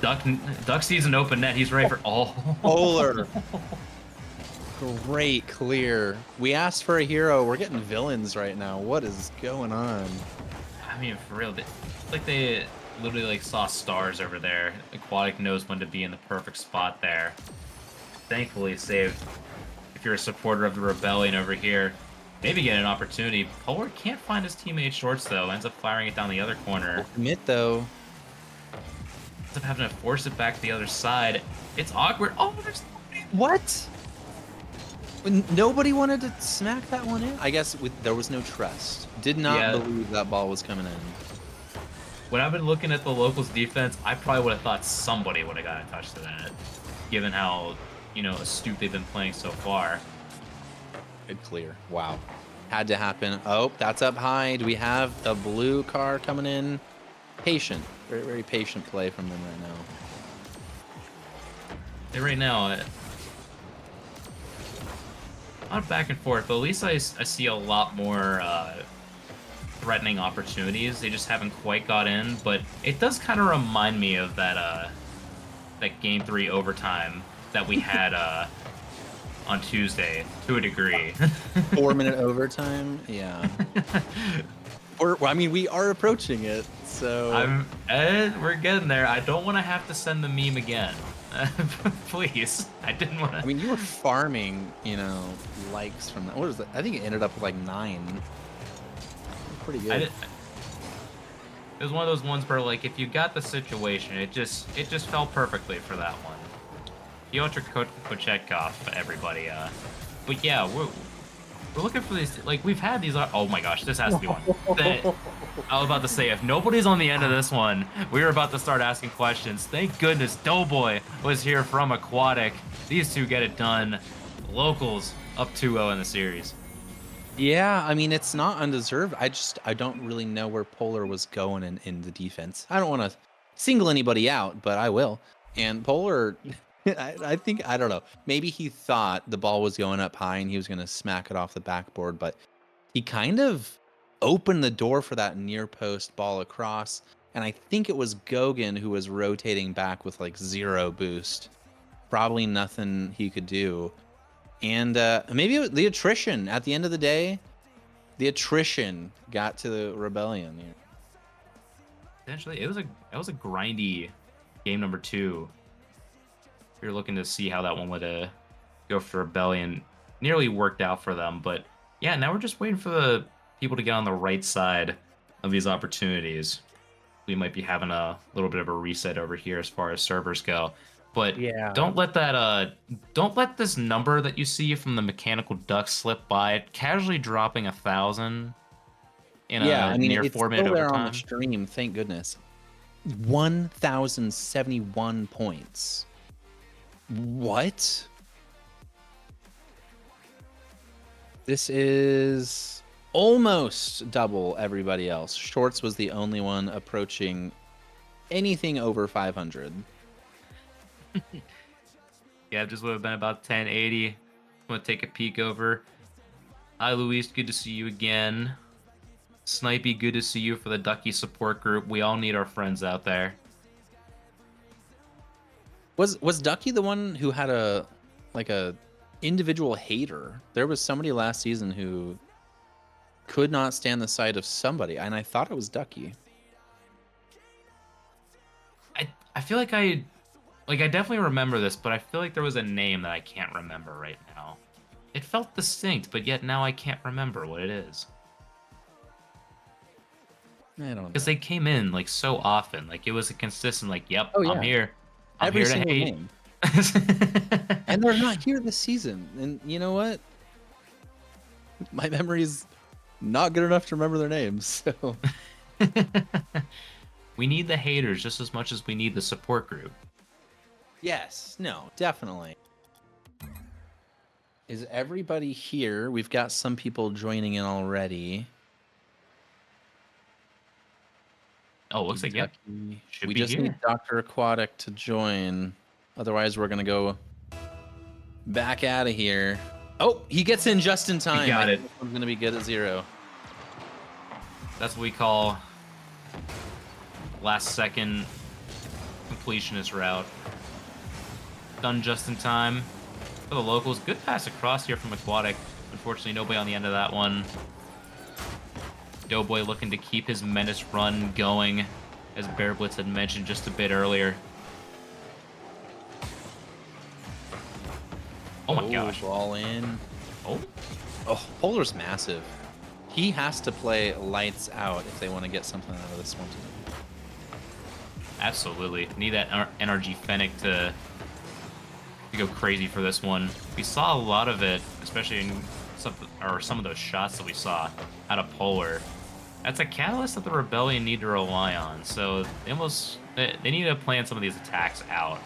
Duck sees an open net. He's ready for... Oh. Polar. Great clear. We asked for a hero. We're getting villains right now. What is going on? I mean, for real. Like they literally like saw stars over there. Aquatic knows when to be in the perfect spot there. Thankfully saved. If you're a supporter of the Rebellion over here, maybe get an opportunity. Polar can't find his teammate Shorts though. Ends up firing it down the other corner. Commit though. Ends up having to force it back to the other side. It's awkward. Oh, there's what? Nobody wanted to smack that one in? I guess there was no trust. Did not believe that ball was coming in. When I've been looking at the locals defense, I probably would have thought somebody would have got a touch to that, given how, astute they've been playing so far. Good clear. Wow. Had to happen. Oh, that's up high. Do we have a blue car coming in? Patient. Very, very patient play from them right now. Right now, not back and forth, but at least I see a lot more threatening opportunities. They just haven't quite got in, but it does kind of remind me of that Game 3 overtime that we had on Tuesday, to a degree. 4-minute overtime? Yeah. We are approaching it, so... We're getting there. I don't want to have to send the meme again. Please. I didn't want to... I mean, you were farming, likes from that. What was that? I think it ended up with like 9. Pretty good. It was one of those ones where, like, if you got the situation, it just fell perfectly for that one. Piotr Kochetkov, everybody. But yeah, we're looking for these. Like, we've had these. Oh my gosh, this has to be one. I was about to say, if nobody's on the end of this one, we were about to start asking questions. Thank goodness Doughboy was here from Aquatic. These two get it done. Locals up 2-0 in the series. Yeah, I mean, it's not undeserved. I don't really know where Polar was going in the defense. I don't want to single anybody out, but I will. And Polar, I think, I don't know. Maybe he thought the ball was going up high and he was going to smack it off the backboard, but he kind of opened the door for that near post ball across. And I think it was Gogan who was rotating back with like 0 boost. Probably nothing he could do. And maybe the attrition at the end of the day, the attrition got to the Rebellion. Essentially, it was a grindy game number 2. If you're looking to see how that one would go for Rebellion, nearly worked out for them. But yeah, now we're just waiting for the people to get on the right side of these opportunities. We might be having a little bit of a reset over here as far as servers go. But yeah, don't let this number that you see from the Mechanical Duck slip by. Casually dropping 1,000 in a near 4-minute still there overtime. on the stream, thank goodness. 1,071 points. What? This is almost double everybody else. Shorts was the only one approaching anything over 500. Yeah, just would have been about 1080. I'm gonna take a peek over. Hi, Luis. Good to see you again. Snipey, good to see you for the Ducky support group. We all need our friends out there. Was Ducky the one who had a individual hater? There was somebody last season who could not stand the sight of somebody, and I thought it was Ducky. I feel like I definitely remember this, but I feel like there was a name that I can't remember right now. It felt distinct, but yet now I can't remember what it is. I don't know. Because they came in like so often. Like it was a consistent like, yep, Oh, I'm yeah. here. I'm Every here to single hate. game. And they're not here this season. And you know what? My memory's not good enough to remember their names. So We need the haters just as much as we need the support group. yes, no, definitely. Is everybody here? We've got some people joining in already. Oh, looks like, yep. Ducky. Should We be just need here. Dr. Aquatic to join. Otherwise, we're gonna go back out of here. Oh, he gets in just in time. got it. This one's gonna be good at 0. That's what we call last second completionist route. Done just in time for the locals. Good pass across here from Aquatic. Unfortunately, nobody on the end of that one. Doughboy looking to keep his menace run going, as Bear Blitz had mentioned just a bit earlier. Oh my gosh. Ball in. Oh, Oh, Polar's massive. He has to play lights out if they want to get something out of this one tonight. absolutely. Need that NRG Fennec to go crazy for this one. We saw a lot of it, especially in some of those shots that we saw out of Polar. That's a catalyst that the Rebellion need to rely on. So they need to plan some of these attacks out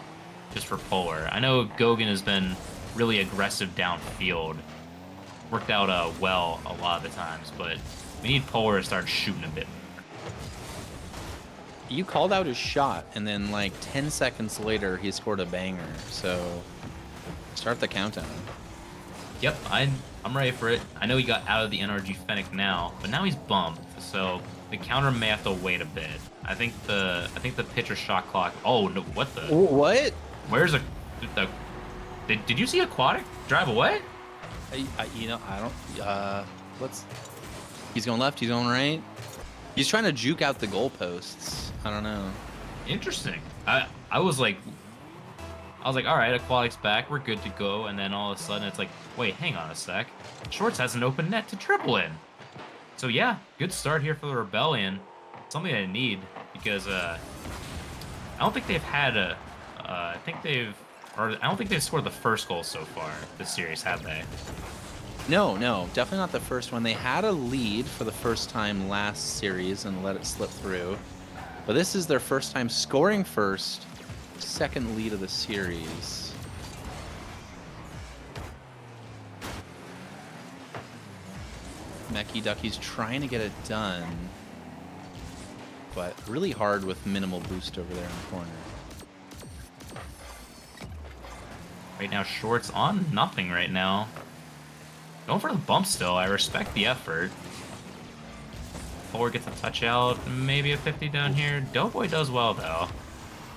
just for Polar. I know Gogan has been really aggressive downfield. Worked out well a lot of the times, but we need Polar to start shooting a bit more. You called out his shot, and then like 10 seconds later, he scored a banger. So start the countdown. Yep, I'm ready for it. I know he got out of the NRG Fennec now, but now he's bumped, so the counter may have to wait a bit. I think the pitcher shot clock. Oh no! What the? What? Where's Did you see Aquatic drive away? I don't. Let's. He's going left. He's going right. He's trying to juke out the goalposts. I don't know. Interesting. I was like, all right, Aquatic's back. We're good to go. And then all of a sudden, it's like, wait, hang on a sec. Shorts has an open net to triple in. So yeah, good start here for the Rebellion. Something I need because I don't think they've had I don't think they've scored the first goal so far this series, have they? No, definitely not the first one. They had a lead for the first time last series and let it slip through. But this is their first time scoring first, second lead of the series. Mecky Ducky's trying to get it done, but really hard with minimal boost over there in the corner. Right now, Shorts on nothing right now. Going for the bump still. I respect the effort. Polar gets a touch out. Maybe a 50 down here. Doughboy does well, though.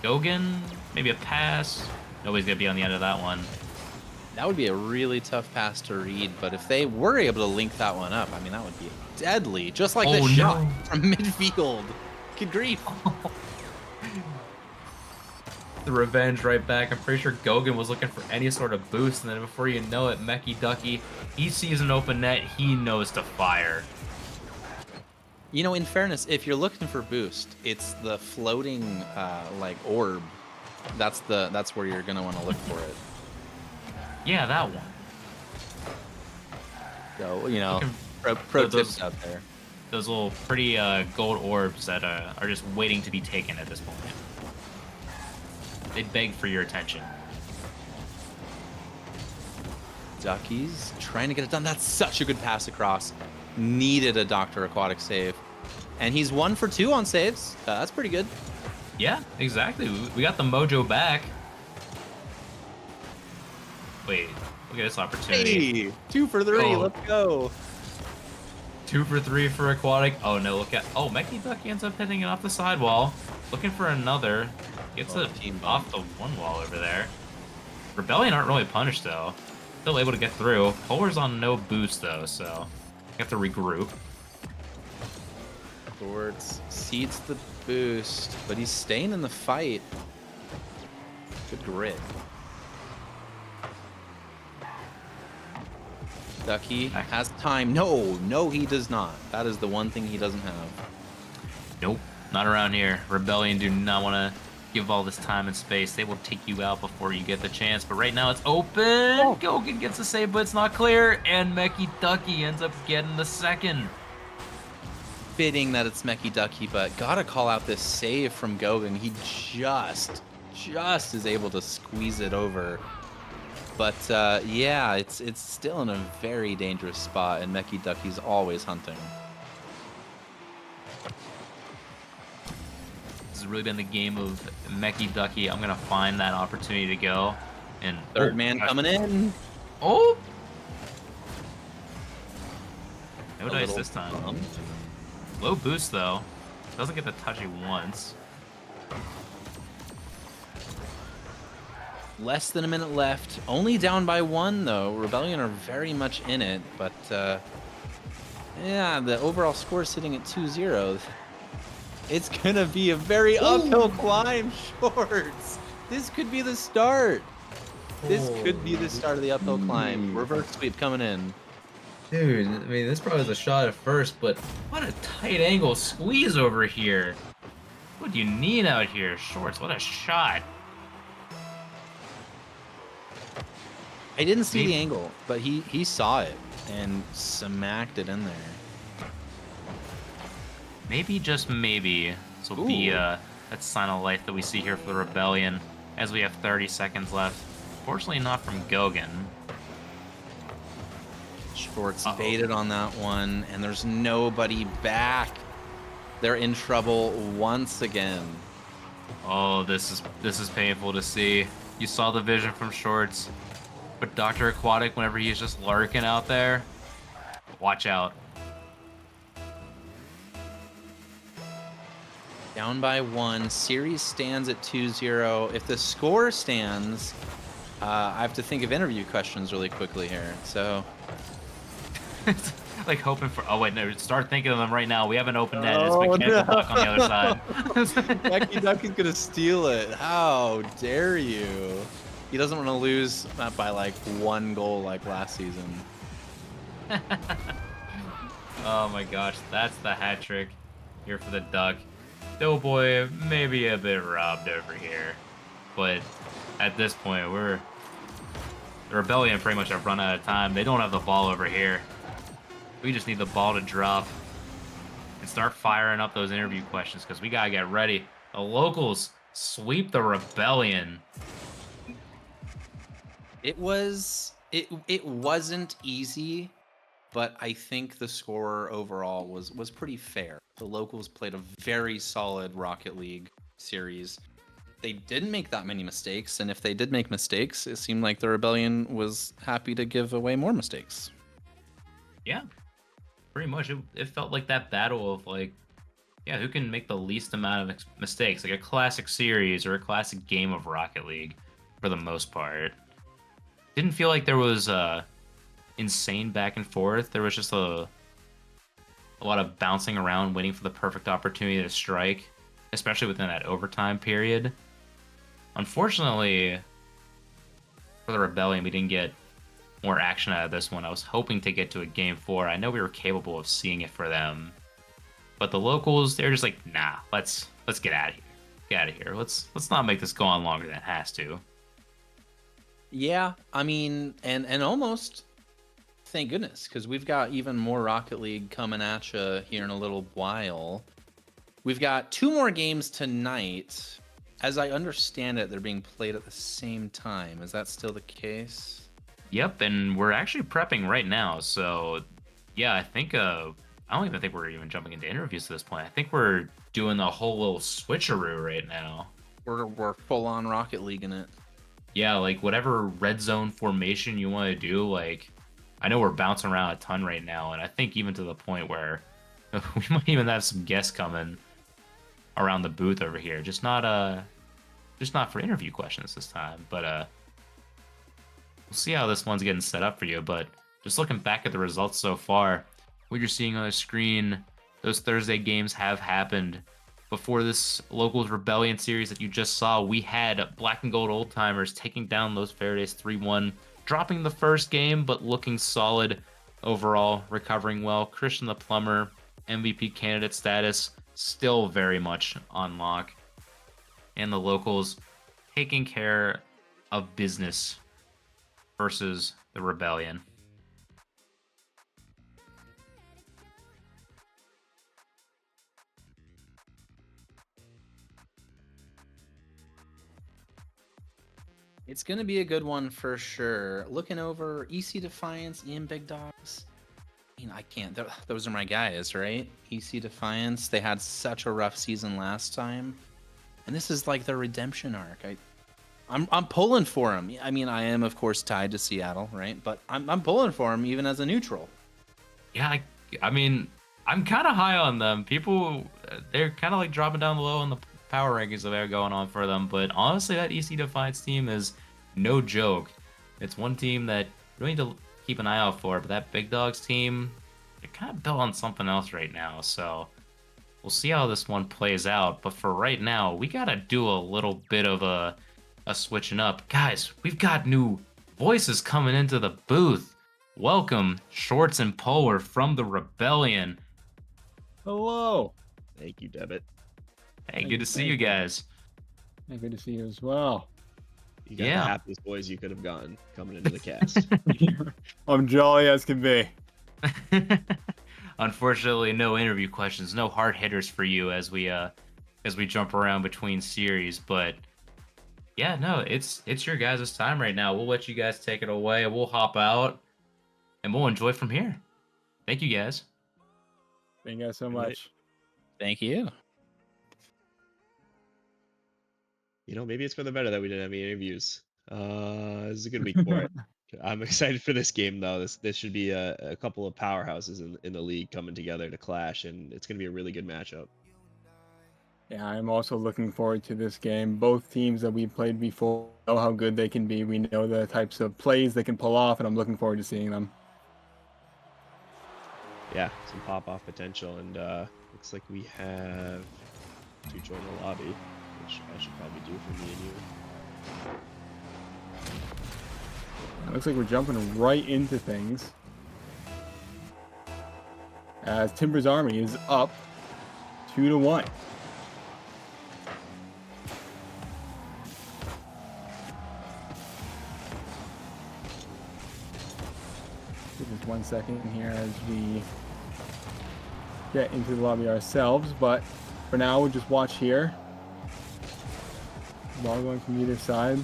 Gogan, maybe a pass. Nobody's going to be on the end of that one. That would be a really tough pass to read, but if they were able to link that one up, I mean, that would be deadly. Just like this shot from midfield. Good grief. The revenge right back. I'm pretty sure Gogan was looking for any sort of boost, and then before you know it, Mecky Ducky, he sees an open net, he knows to fire. You know, in fairness, if you're looking for boost, it's the floating like orb. That's where you're gonna want to look for it. Yeah, that one. So you know, Looking pro those- tips out there. Those little pretty gold orbs that are just waiting to be taken at this point. They beg for your attention. Ducky's trying to get it done. That's such a good pass across. Needed a Dr. Aquatic save. And he's 1 for 2 on saves. That's pretty good. Yeah, exactly. We got the mojo back. Wait, look at this opportunity. Hey, 2 for 3. Oh. Let's go. 2 for 3 for Aquatic. Oh no, look at. Oh, Mecky Ducky ends up hitting it off the sidewall. Looking for another. Gets it off the one wall over there. Rebellion aren't really punished though. Still able to get through. Polar's on no boost though, so have to regroup. Swords seeds the boost, but he's staying in the fight. Good grit. Ducky has time. No, he does not. That is the one thing he doesn't have. Nope, not around here. Rebellion do not want to give all this time and space. They will take you out before you get the chance. But right now it's open. Gogan gets a save, but it's not clear. And Meki Ducky ends up getting the second. Fitting that it's Meki Ducky, but gotta call out this save from Gogan. He just is able to squeeze it over. But yeah, it's still in a very dangerous spot, and Meki Ducky's always hunting. This has really been the game of Meki Ducky. I'm gonna find that opportunity to go. And Third man gosh. coming in. Oh! No A dice little this time. bumped. Low boost though. Doesn't get the touchy once. Less than a minute left. Only down by 1 though. Rebellion are very much in it, but yeah, the overall score is sitting at 2-0. It's gonna be a very uphill climb, Shorts. This could be the start. This could be the start of the uphill climb. Reverse sweep coming in. Dude, I mean, this probably was a shot at first, but what a tight angle squeeze over here. What do you need out here? Shorts, what a shot. I didn't see the angle, but he saw it and smacked it in there. Maybe, just maybe, this will be that sign of life that we see here for the Rebellion as we have 30 seconds left. Fortunately, not from Gogan. Shorts baited on that one, and there's nobody back. They're in trouble once again. Oh, this is painful to see. You saw the vision from Shorts, but Dr. Aquatic, whenever he's just lurking out there, watch out. Down by 1. Series stands at 2-0. If the score stands, I have to think of interview questions really quickly here. So, Like hoping for. Oh wait, no! Start thinking of them right now. We have an open net. It's mechanical duck on the other side. Meki Ducky's gonna steal it. How dare you? He doesn't want to lose by like 1 goal like last season. Oh my gosh, that's the hat trick here for the duck. Doughboy maybe a bit robbed over here, but at this point, the Rebellion pretty much have run out of time. They don't have the ball over here. We just need the ball to drop and start firing up those interview questions because we gotta get ready. The locals sweep the Rebellion. It wasn't easy, but I think the score overall was pretty fair. The locals played a very solid Rocket League series. They didn't make that many mistakes, and if they did make mistakes, it seemed like the Rebellion was happy to give away more mistakes. Yeah, pretty much. It felt like that battle of like, yeah, who can make the least amount of mistakes? Like a classic series or a classic game of Rocket League for the most part. Didn't feel like there was insane back and forth. There was just a lot of bouncing around, waiting for the perfect opportunity to strike, especially within that overtime period. Unfortunately, for the Rebellion, we didn't get more action out of this one. I was hoping to get to a game 4. I know we were capable of seeing it for them, but the locals, they're just like, nah, let's get out of here. Get out of here. Let's not make this go on longer than it has to. Yeah, I mean, and almost, thank goodness, because we've got even more Rocket League coming at you here in a little while. We've got 2 more games tonight. As I understand it, they're being played at the same time. Is that still the case? Yep, and we're actually prepping right now. So, yeah, I think I don't even think we're even jumping into interviews at this point. I think we're doing the whole little switcheroo right now. We're full on Rocket League in it. Yeah, like whatever red zone formation you want to do. Like, I know we're bouncing around a ton right now, and I think even to the point where we might even have some guests coming around the booth over here. Just not for interview questions this time, but we'll see how this one's getting set up for you. But just looking back at the results so far, what you're seeing on the screen, those Thursday games have happened. Before this Locals Rebellion series that you just saw, we had Black and Gold Old Timers taking down Los Verdes 3-1, dropping the first game, but looking solid overall, recovering well. Christian the Plumber, MVP candidate status, still very much on lock. And the locals taking care of business versus the Rebellion. It's gonna be a good one for sure. Looking over EC Defiance, Ian Big Dogs. I mean, I can't. Those are my guys, right? EC Defiance. They had such a rough season last time, and this is like their redemption arc. I'm pulling for them. I mean, I am of course tied to Seattle, right? But I'm pulling for them even as a neutral. Yeah, I mean, I'm kind of high on them. People, they're kind of like dropping down low on the power rankings that are going on for them. But honestly, that EC Defiance team is no joke. It's one team that you need to keep an eye out for. But that Big Dogs team, they're kind of built on something else right now. So we'll see how this one plays out. But for right now, we got to do a little bit of a switching up. Guys, we've got new voices coming into the booth. Welcome, Shorts and Polar from the Rebellion. Hello. Thank you, Debit. Hey, good to see you guys. Hey, good to see you as well. You got the Yeah. happiest boys you could have gotten coming into the cast. I'm jolly as can be. Unfortunately, no interview questions, no hard hitters for you as we jump around between series. But yeah, no, it's your guys' time right now. We'll let you guys take it away. We'll hop out and we'll enjoy from here. Thank you guys. Thank you guys so Good night. much. Thank you. You know, maybe it's for the better that we didn't have any interviews. This is a good week for it. I'm excited for this game though. This should be a couple of powerhouses in the league coming together to clash, and it's gonna be a really good matchup. Yeah, I'm also looking forward to this game. Both teams that we played before know how good they can be. We know the types of plays they can pull off, and I'm looking forward to seeing them. Yeah, some pop-off potential, and looks like we have to join the lobby, which I should probably do for me and you. It looks like we're jumping right into things, as Timber's army is up 2-1. Just 1 second here as we get into the lobby ourselves, but for now we'll just watch here. Ball going from either side.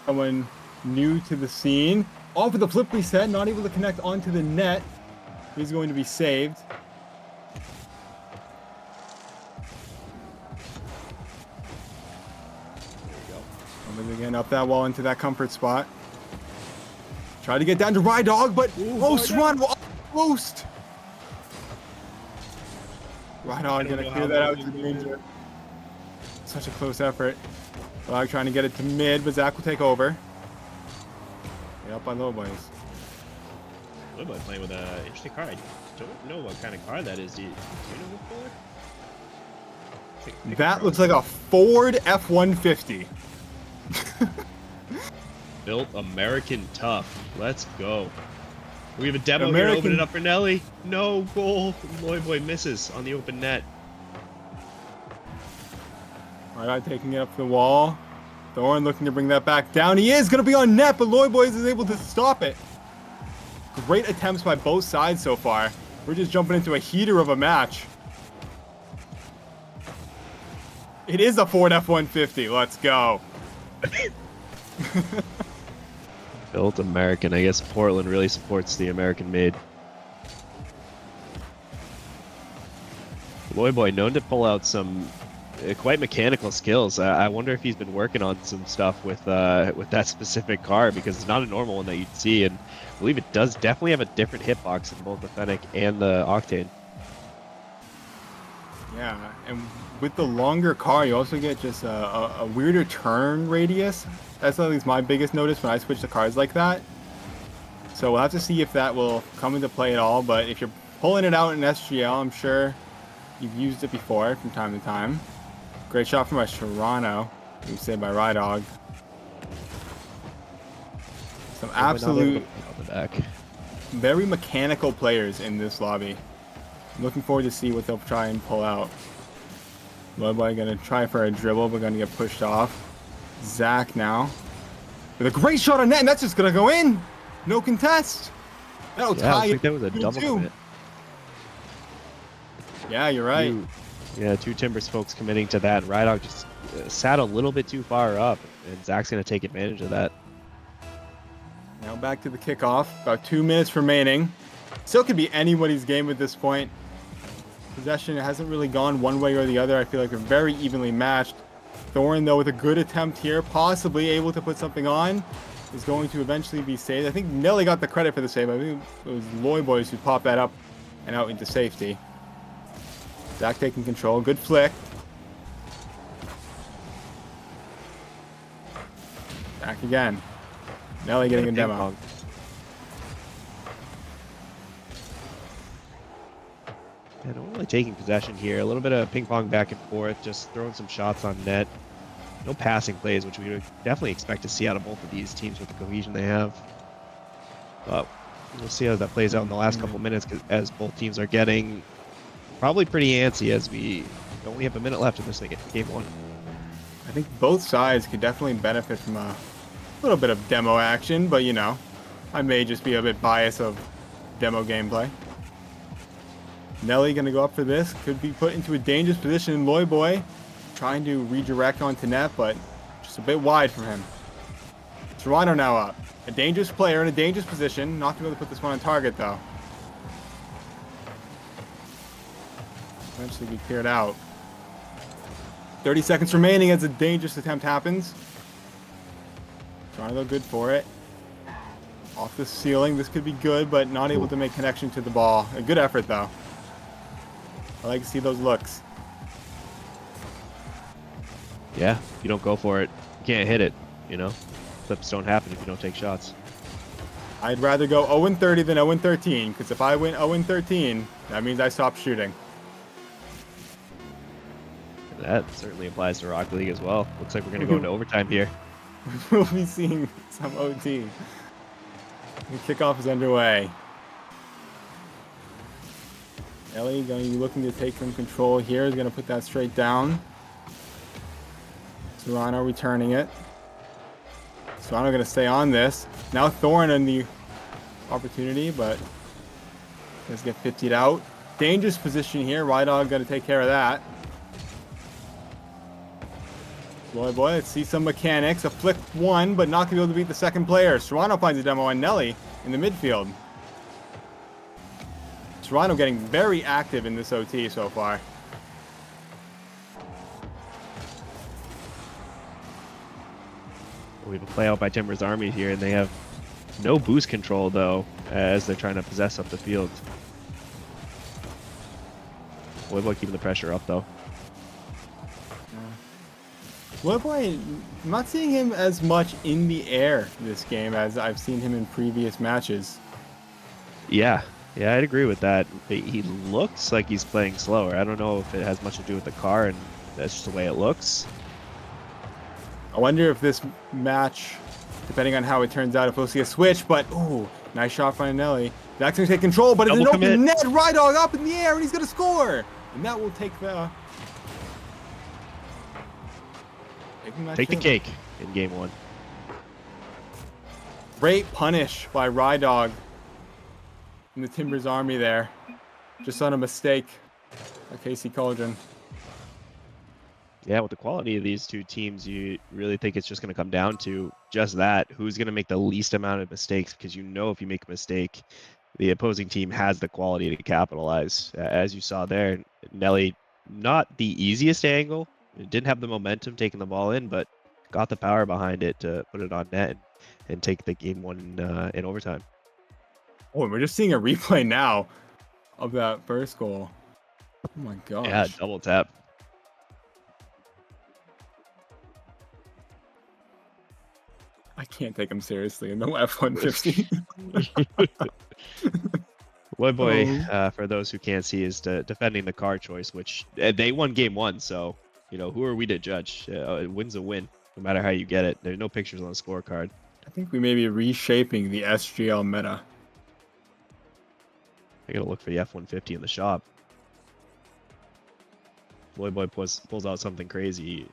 Someone new to the scene. Off of the flip reset, not able to connect onto the net. He's going to be saved. There we go. Comes again up that wall into that comfort spot. Try to get down to Rye Dog, but Post run will post. Rye Dog gonna clear that out to danger. Such a close effort. Dog trying to get it to mid, but Zach will take over. Get up by Low Boys. Low Boy playing with an interesting card. I don't know what kind of card that is. Do you know what for? That looks like a Ford F-150. Built American Tough. Let's go. We have a demo here. Open it up for Nelly. No goal. Loy Boy misses on the open net. Alright, taking it up the wall. Thorn looking to bring that back down. He is going to be on net, but Loy Boys is able to stop it. Great attempts by both sides so far. We're just jumping into a heater of a match. It is a Ford F-150. Let's go. Built American. I guess Portland really supports the American made. Loy Boy known to pull out some quite mechanical skills. I wonder if he's been working on some stuff with that specific car, because it's not a normal one that you'd see, and I believe it does definitely have a different hitbox in both the Fennec and the Octane. Yeah, and with the longer car, you also get just a weirder turn radius. That's at least my biggest notice when I switch the cars like that. So we'll have to see if that will come into play at all, but if you're pulling it out in SGL, I'm sure you've used it before from time to time. Great shot from Toronto, you saved by Rye Dog. Some absolute, very mechanical players in this lobby. I'm looking forward to see what they'll try and pull out. Loboy gonna try for a dribble, but gonna get pushed off. Zach now with a great shot on net, and that's just gonna go in. No contest. That'll Yeah, I tie think it. that was a double 2-2. commit. Yeah, you're right. Two Timbers folks committing to that. Rydog just sat a little bit too far up, and Zach's going to take advantage of that. Now back to the kickoff. About 2 minutes remaining. Still could be anybody's game at this point. Possession hasn't really gone one way or the other. I feel like they're very evenly matched. Thorn, though, with a good attempt here, possibly able to put something on, is going to eventually be saved. I think Nelly got the credit for the save. I think it was Loy Boys who popped that up and out into safety. Zach taking control. Good flick. Back again. Nelly getting a demo. And only taking possession here. A little bit of ping pong back and forth, just throwing some shots on net. No passing plays, which we would definitely expect to see out of both of these teams with the cohesion they have. But we'll see how that plays out in the last couple minutes, as both teams are getting probably pretty antsy as we only have a minute left in this game one. I think both sides could definitely benefit from a little bit of demo action, but you know, I may just be a bit biased of demo gameplay. Nelly gonna go up for this. Could be put into a dangerous position. Loy Boy trying to redirect onto net, but just a bit wide for him. Toronto now up. A dangerous player in a dangerous position. Not gonna be able to put this one on target though. Eventually be cleared out. 30 seconds remaining as a dangerous attempt happens. Toronto good for it. Off the ceiling. This could be good, but not able to make connection to the ball. A good effort though. I like to see those looks. Yeah, if you don't go for it, you can't hit it, you know? Flips don't happen if you don't take shots. I'd rather go 0-30 than 0-13, because if I win 0-13, that means I stop shooting. That certainly applies to Rocket League as well. Looks like we're going to go into overtime here. We'll be seeing some OT. The kickoff is underway. Ellie going to be looking to take some control here. Is going to put that straight down. Serrano returning it. Serrano going to stay on this. Now Thorn in the opportunity, but does get 50'd out. Dangerous position here. Rydog going to take care of that. Boy, let's see some mechanics. A flick one, but not going to be able to beat the second player. Serrano finds a demo on Nelly in the midfield. Serrano getting very active in this OT so far. We have a play out by Timbers Army here, and they have no boost control, though, as they're trying to possess up the field. Boy, keeping the pressure up, though. Boy, I'm not seeing him as much in the air this game as I've seen him in previous matches. Yeah, I'd agree with that. He looks like he's playing slower. I don't know if it has much to do with the car, and that's just the way it looks. I wonder if this match, depending on how it turns out, if we'll see a switch, but, ooh, nice shot by Nelly. That's going to take control, but it's an open net. Rydog up in the air, and he's going to score. And that will take the... Take the cake in game one. Great punish by Rydog in the Timbers Army there. Just on a mistake by Casey Cauldron. Yeah, with the quality of these two teams, you really think it's just going to come down to just that. Who's going to make the least amount of mistakes? Because you know if you make a mistake, the opposing team has the quality to capitalize. As you saw there, Nelly, not the easiest angle. It didn't have the momentum taking the ball in, but got the power behind it to put it on net and take the game one in overtime. Oh, and we're just seeing a replay now of that first goal. Oh my gosh. Yeah, double tap. I can't take him seriously in the F-150. Boy, for those who can't see, is defending the car choice, which they won game one, so you know who are we to judge? A win's a win, no matter how you get it. There's no pictures on the scorecard. I think we may be reshaping the SGL meta. I gotta look for the F-150 in the shop. Boy pulls out something crazy,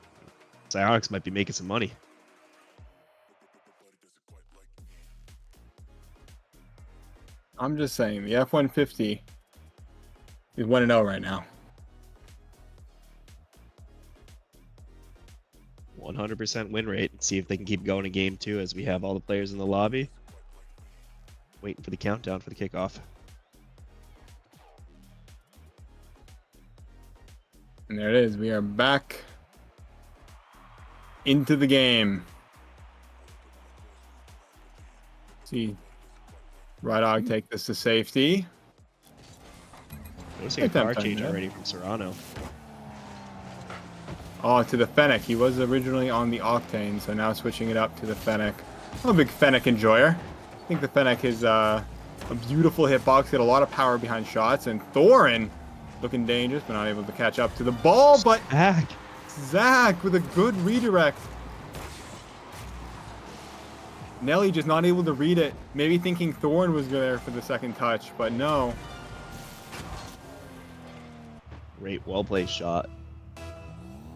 Psyonix might be making some money. I'm just saying, the F-150 is 1-0 right now. 100% win rate. See if they can keep going in game 2 as we have all the players in the lobby. Waiting for the countdown for the kickoff. And there it is. We are back into the game. See Rydog take this to safety. Noticing a Good time car time change there. already from Serrano. Oh, to the Fennec. He was originally on the Octane, so now switching it up to the Fennec. I'm a big Fennec enjoyer. I think the Fennec is a beautiful hitbox, got a lot of power behind shots, and Thorin looking dangerous, but not able to catch up to the ball, but Zach with a good redirect. Nelly just not able to read it. Maybe thinking Thorn was there for the second touch, but no. Great, well-placed shot.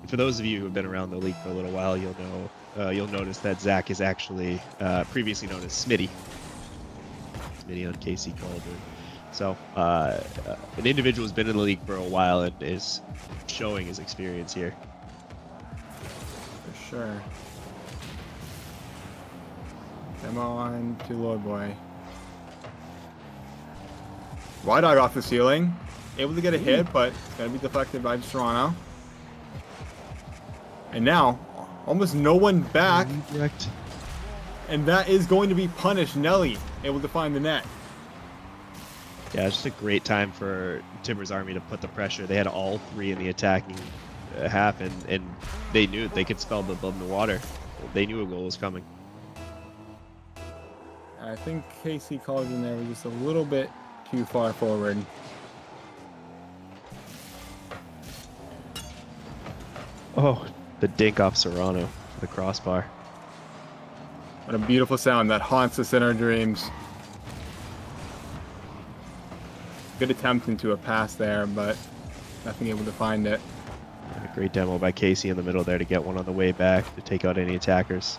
For those of you who have been around the league for a little while, you'll notice that Zach is actually previously known as Smitty. Smitty on KC Cauldron. So, an individual who's been in the league for a while and is showing his experience here. For sure. Demo on to Lord Boy. Rydog off the ceiling. Able to get a hit, but it's going to be deflected by Serrano. And now, almost no one back. Correct. And that is going to be punished. Nelly able to find the net. Yeah, it's just a great time for Timber's Army to put the pressure. They had all three in the attacking half, and they knew they could spell the blood in the water. They knew a goal was coming. I think KC Cauldron there was just a little bit too far forward. Oh, the dink off Serrano for the crossbar. What a beautiful sound that haunts us in our dreams. Good attempt into a pass there, but nothing able to find it. A great demo by Casey in the middle there to get one on the way back to take out any attackers.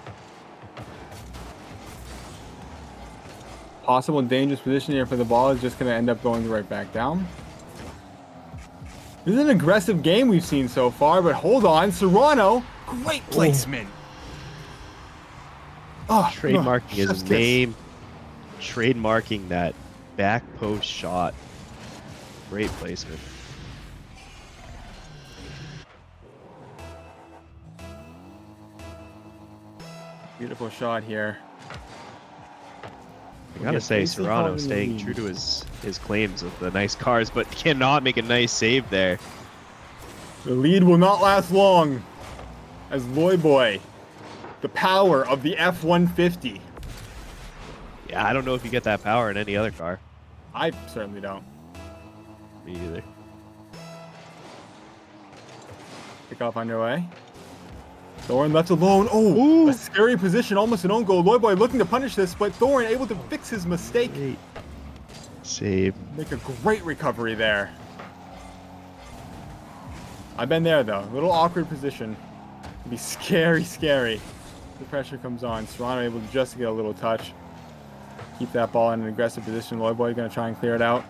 Possible dangerous position here for the ball is just going to end up going right back down. This is an aggressive game we've seen so far, but hold on, Serrano, great placement. Oh, Trademarking his chef's kiss. name, trademarking that back post shot. Great placement. Beautiful shot here. I gotta say, Serrano staying true to his claims of the nice cars, but cannot make a nice save there. The lead will not last long as Loyboy, the power of the F-150. Yeah, I don't know if you get that power in any other car. I certainly don't. Me either. Pick off underway. Thorin left alone. Oh, a scary position, almost an own goal. Loyboy looking to punish this, but Thorin able to fix his mistake. Great save. Make a great recovery there. I've been there though. A little awkward position. It'd be scary, scary. The pressure comes on. Serrano able to just get a little touch. Keep that ball in an aggressive position. Loyboy gonna try and clear it out.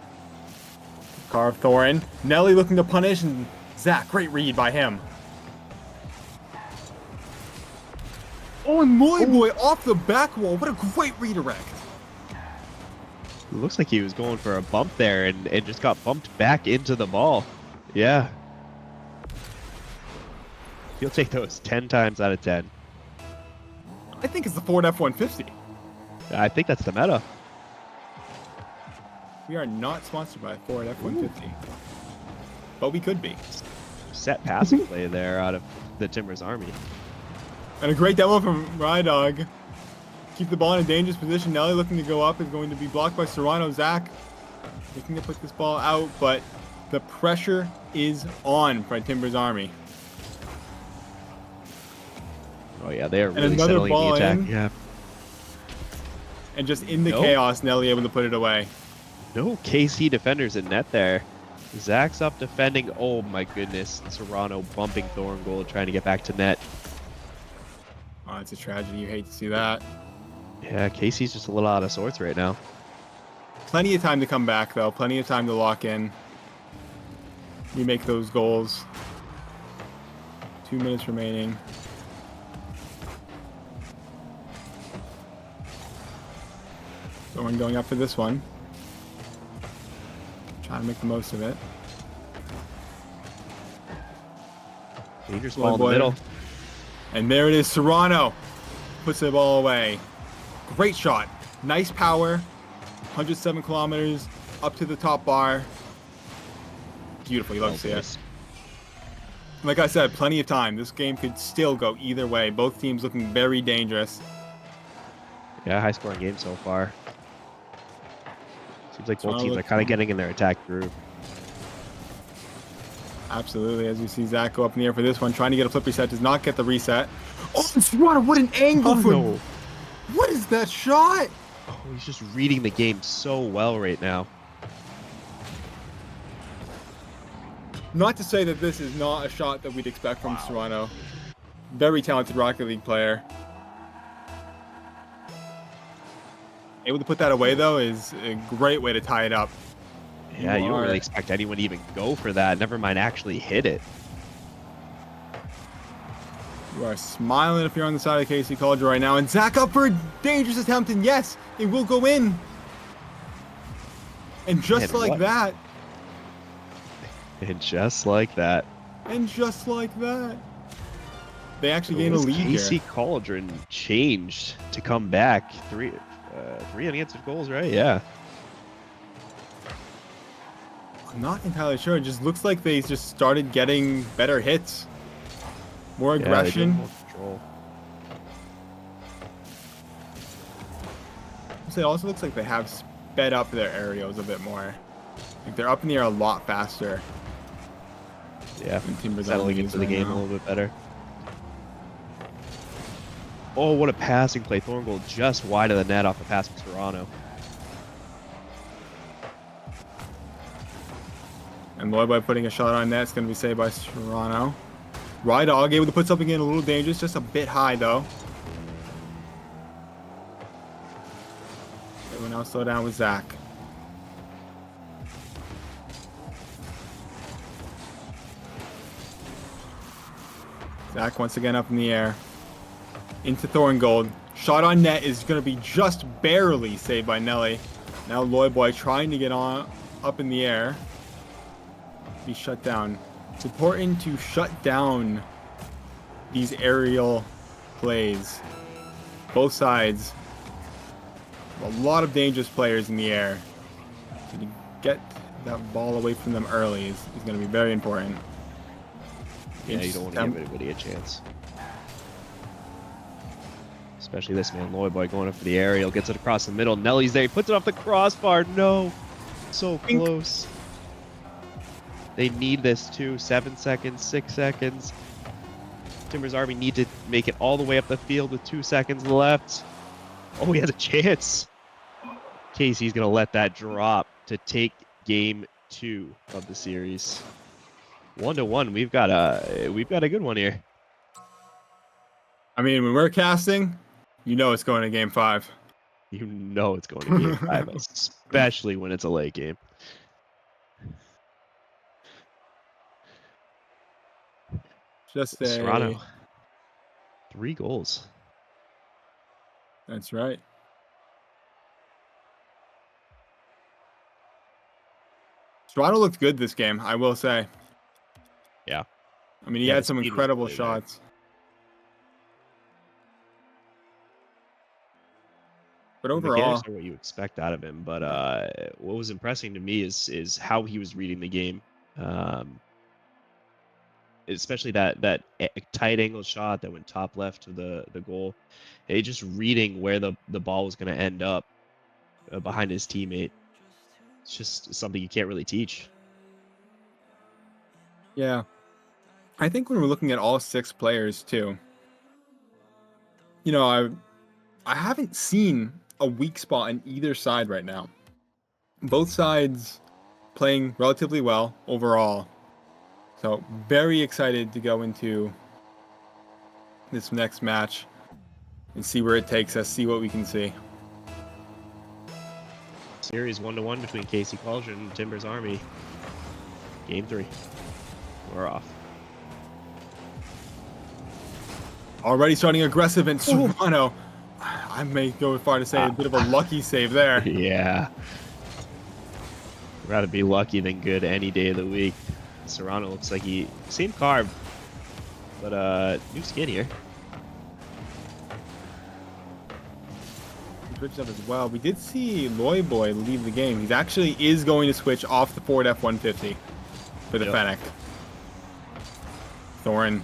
Car of Thorin. Nelly looking to punish, and Zach, great read by him. Oh, and Loyboy off the back wall. What a great redirect. It looks like he was going for a bump there and just got bumped back into the ball. Yeah. He'll take those 10 times out of 10. I think it's the Ford F-150. I think that's the meta. We are not sponsored by Ford F-150. But we could be. Set passing play there out of the Timbers Army. And a great demo from Rydog. Keep the ball in a dangerous position. Nelly looking to go up is going to be blocked by Serrano. Zach looking to put this ball out, but the pressure is on by Timbers Army. Oh yeah, they are And really another settling ball the attack. in. Yeah. And just in the Nope. chaos, Nelly able to put it away. No KC defenders in net there. Zach's up defending. Oh my goodness. Serrano bumping Thorngold, trying to get back to net. Oh, it's a tragedy. You hate to see that. Yeah, Casey's just a little out of sorts right now. Plenty of time to come back, though. Plenty of time to lock in. Remake those goals. 2 minutes remaining. Someone going up for this one. Trying to make the most of it. Dangerous Boy, ball in the boy. middle. And there it is. Serrano puts the ball away. Great shot. Nice power. 107 kilometers up to the top bar. Beautiful. You love to see it. Like I said, plenty of time. This game could still go either way. Both teams looking very dangerous. Yeah, high scoring game so far. Seems like both Toronto teams are look- kind of getting in their attack groove. Absolutely. As we see Zach go up in the air for this one, trying to get a flip reset, does not get the reset. Oh, Serrano, what an angle for... no. What is that shot? Oh, he's just reading the game so well right now. Not to say that this is not a shot that we'd expect from Serrano. Very talented Rocket League player. Able to put that away, though, is a great way to tie it up. Yeah, you don't are- really expect anyone to even go for that. Never mind actually hit it. You are smiling if you're on the side of Casey Cauldron right now. And Zach up for a dangerous attempt, and yes, it will go in. And just Man, like what? that, And just like that. and just like that, they actually What gain a has lead Casey here. Cauldron changed to come back? Three unanswered goals, right? Yeah. I'm not entirely sure. It just looks like they just started getting better hits. More Yeah, they do aggression. have more control. It also looks like they have sped up their aerials a bit more. Like they're up in the air a lot faster. Yeah, than Timbers settling Island into is the right game now. a little bit better. Oh, what a passing play. Thorngold just wide of the net off a pass from Serrano. And Loyboy putting a shot on net. It's going to be saved by Serrano. Rydog able to put something in a little dangerous. Just a bit high, though. Everyone else slow down with Zach. Zach once again up in the air. Into Thorngold. Shot on net is going to be just barely saved by Nelly. Now Loyboy trying to get on up in the air. Be shut down. It's important to shut down these aerial plays. Both sides. A lot of dangerous players in the air. So to get that ball away from them early is going to be very important. Yeah, you don't want to give anybody a chance. Especially this man, Loyboy, going up for the aerial, gets it across the middle. Nelly's there, he puts it off the crossbar. No, so close. They need this too. 7 seconds, 6 seconds. Timbers Army need to make it all the way up the field with 2 seconds left. Oh, he has a chance. Casey's gonna let that drop to take game 2 of the series. 1-1. We've got a good one here. I mean, when we're casting, you know it's going to game 5. You know it's going to game 5, especially when it's a late game. Just a... Serrano, 3 goals. That's right. Serrano looked good this game, I will say. Yeah. I mean, he Yeah, had the some speed was incredible really there. shots. But The overall, mechanics are what you expect out of him, but what was impressing to me is how he was reading the game. Especially that tight angle shot that went top left of the goal. Just reading where the ball was going to end up behind his teammate. It's just something you can't really teach. yeah. I think when we're looking at all 6 players too, you know, I haven't seen a weak spot on either side right now. Both sides playing relatively well overall. So very excited to go into this next match and see where it takes us, see what we can see. Series 1-1 between KC Cauldron and Timbers Army. Game 3. We're off. Already starting aggressive, and Serrano, I may go as far to say a bit of a lucky save there. Yeah. Rather be lucky than good any day of the week. Serrano looks like he same carb, but new skin here. Switched up as well. We did see Loy Boy leave the game. He actually is going to switch off the Ford F-150 for the Fennec. Thorin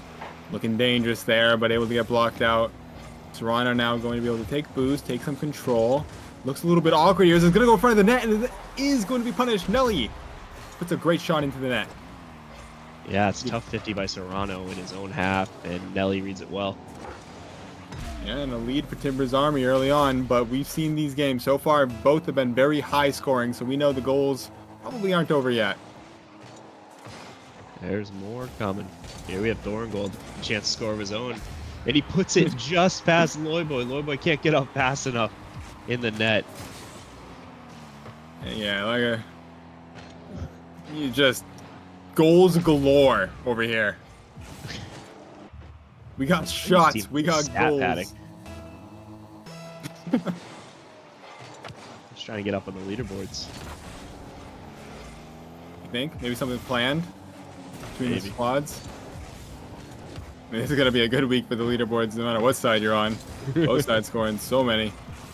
looking dangerous there, but able to get blocked out. Serrano now going to be able to take boost, take some control. Looks a little bit awkward here. He's going to go in front of the net, and it is going to be punished. Nelly puts a great shot into the net. Yeah, it's tough 50 by Serrano in his own half, and Nelly reads it well. Yeah, and a lead for Timbers Army early on, but we've seen these games so far. Both have been very high scoring, so we know the goals probably aren't over yet. There's more coming. Here we have Thorngold, a chance to score of his own. And he puts it just past Loyboy. Loyboy can't get up fast enough in the net. Yeah, you just goals galore over here. We got shots, we got goals. Just trying to get up on the leaderboards. You think? Maybe something planned between the squads? I mean, this is going to be a good week for the leaderboards no matter what side you're on. Both sides scoring so many.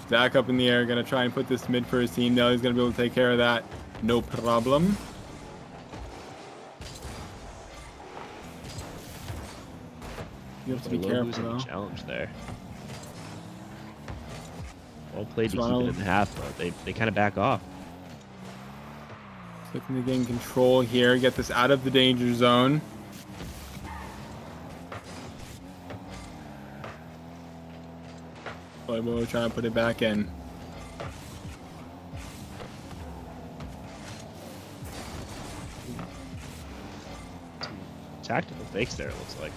Zach up in the air, going to try and put this mid for his team. Nelly's going to be able to take care of that. No problem. You have to be careful, though. Challenge there. Well played to keep it in half, but they kind of back off. Looking to gain control here, get this out of the danger zone. We're trying to put it back in. Tactical fakes there, it looks like.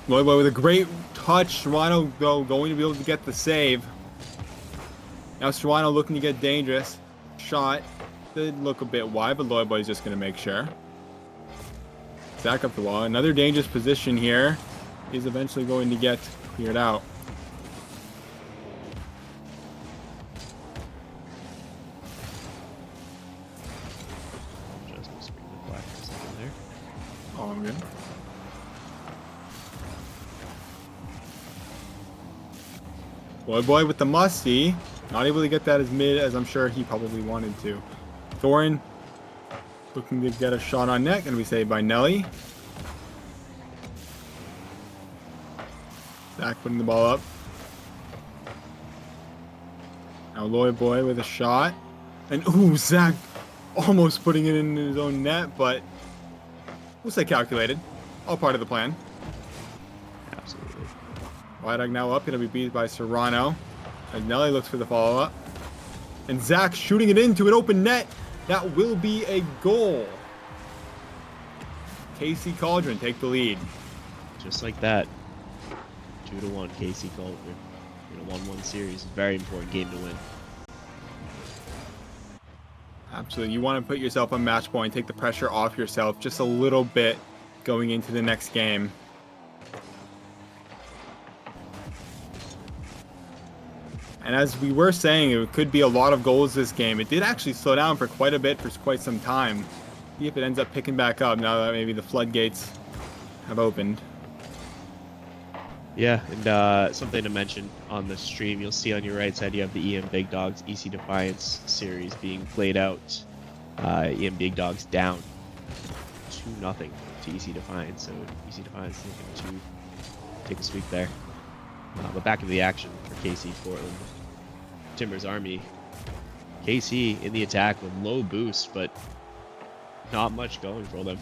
Loyboy with a great touch. Serrano going to be able to get the save. Now Serrano looking to get dangerous. Shot. Did look a bit wide, but Loyboy's just going to make sure. Back up the wall. Another dangerous position here. Is eventually going to get cleared out. Just gonna spring the black for a second there. All good. Loyboy with the musty. Not able to get that as mid as I'm sure he probably wanted to. Thorin looking to get a shot on net, and we saved by Nelly. Zach putting the ball up. Now Loyboy with a shot. And ooh, Zach almost putting it in his own net, but we'll say calculated. All part of the plan. Absolutely. Wydog now up, going to be beat by Serrano. As Nelly looks for the follow-up. And Zach shooting it into an open net. That will be a goal. KC Cauldron take the lead. Just like that. 2-1 KC Cauldron in a 1-1 series. Very important game to win. Absolutely. You want to put yourself on match point, take the pressure off yourself just a little bit going into the next game. And as we were saying, it could be a lot of goals this game. It did actually slow down for quite a bit for quite some time. See if it ends up picking back up now that maybe the floodgates have opened. Yeah, and something to mention on the stream, you'll see on your right side you have the EM Big Dogs EC Defiance series being played out. EM Big Dogs down 2-0 to EC Defiance, so EC Defiance looking to take a sweep there. But back into the action for KC Portland. Timbers Army. KC in the attack with low boost, but not much going for them.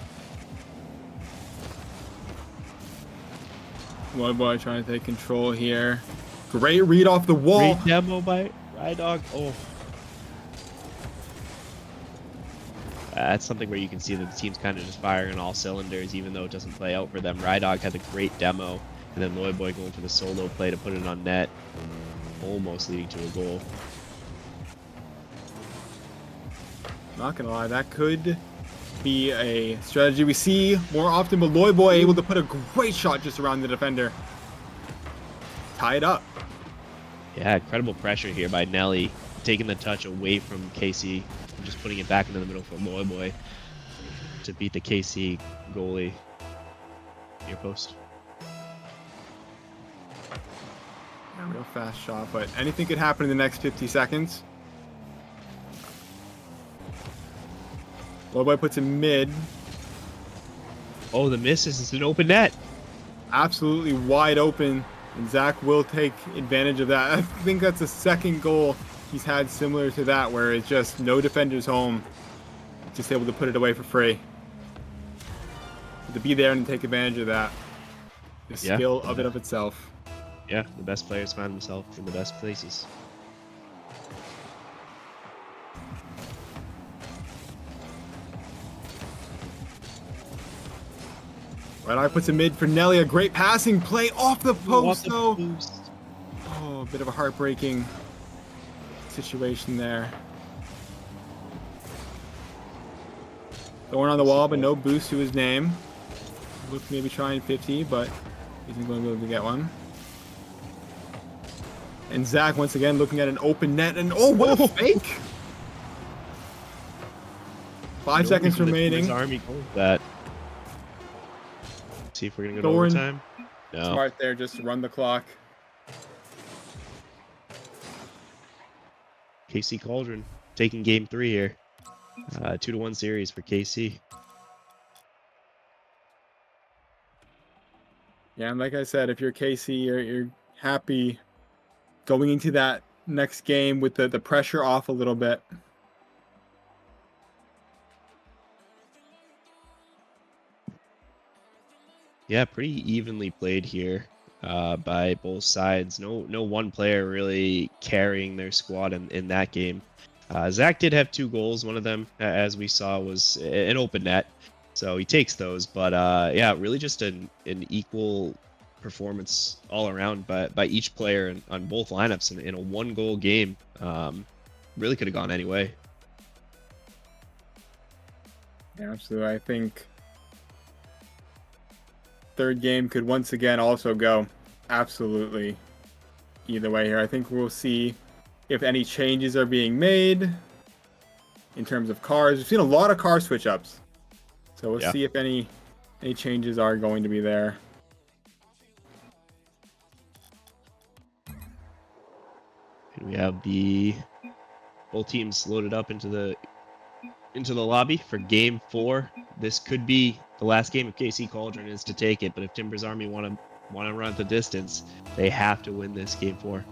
Loyboy trying to take control here. Great read off the wall. Great demo by Rydog. Oh. That's something where you can see that the team's kind of just firing on all cylinders, even though it doesn't play out for them. Rydog had a great demo, and then Loyboy going for the solo play to put it on net, almost leading to a goal. Not gonna lie, that could be a strategy we see more often, but Loyboy able to put a great shot just around the defender. Tie it up. Yeah, incredible pressure here by Nelly, taking the touch away from KC and just putting it back into the middle for Loyboy to beat the KC goalie near post. Yeah, real fast shot, but anything could happen in the next 50 seconds. Loyboy puts him mid. Oh, the miss is an open net. Absolutely wide open, and Zach will take advantage of that. I think that's the second goal he's had similar to that, where it's just no defenders home, just able to put it away for free. But to be there and take advantage of that, the skill of it of itself. Yeah, the best players find themselves in the best places. Rydog puts a mid for Nelly. A great passing play off the post, though. Oh, a bit of a heartbreaking situation there. Thorn on the wall, but no boost to his name. Look, maybe trying 50, but isn't going to be able to get one. And Zach once again looking at an open net, and oh, what a fake! 5 seconds remaining. Army goal that. See if we're gonna go to Thorn. overtime. No. Smart there, just to run the clock. KC Cauldron taking game 3 here. 2-1 series for KC. Yeah, and like I said, if you're KC, you're happy going into that next game with the pressure off a little bit. Yeah, pretty evenly played here by both sides. No one player really carrying their squad in that game. Zach did have 2 goals. One of them, as we saw, was an open net. So he takes those. But yeah, really just an equal performance all around by each player on both lineups in a 1-goal game. Really could have gone any way. Yeah, absolutely. I think third game could once again also go absolutely either way here. I think we'll see if any changes are being made in terms of cars. We've seen a lot of car switch ups, so we'll see if any changes are going to be there. And we have both teams loaded up into the lobby for game 4. This could be the last game if KC Cauldron is to take it, but if Timbers Army want to run the distance, they have to win this game 4.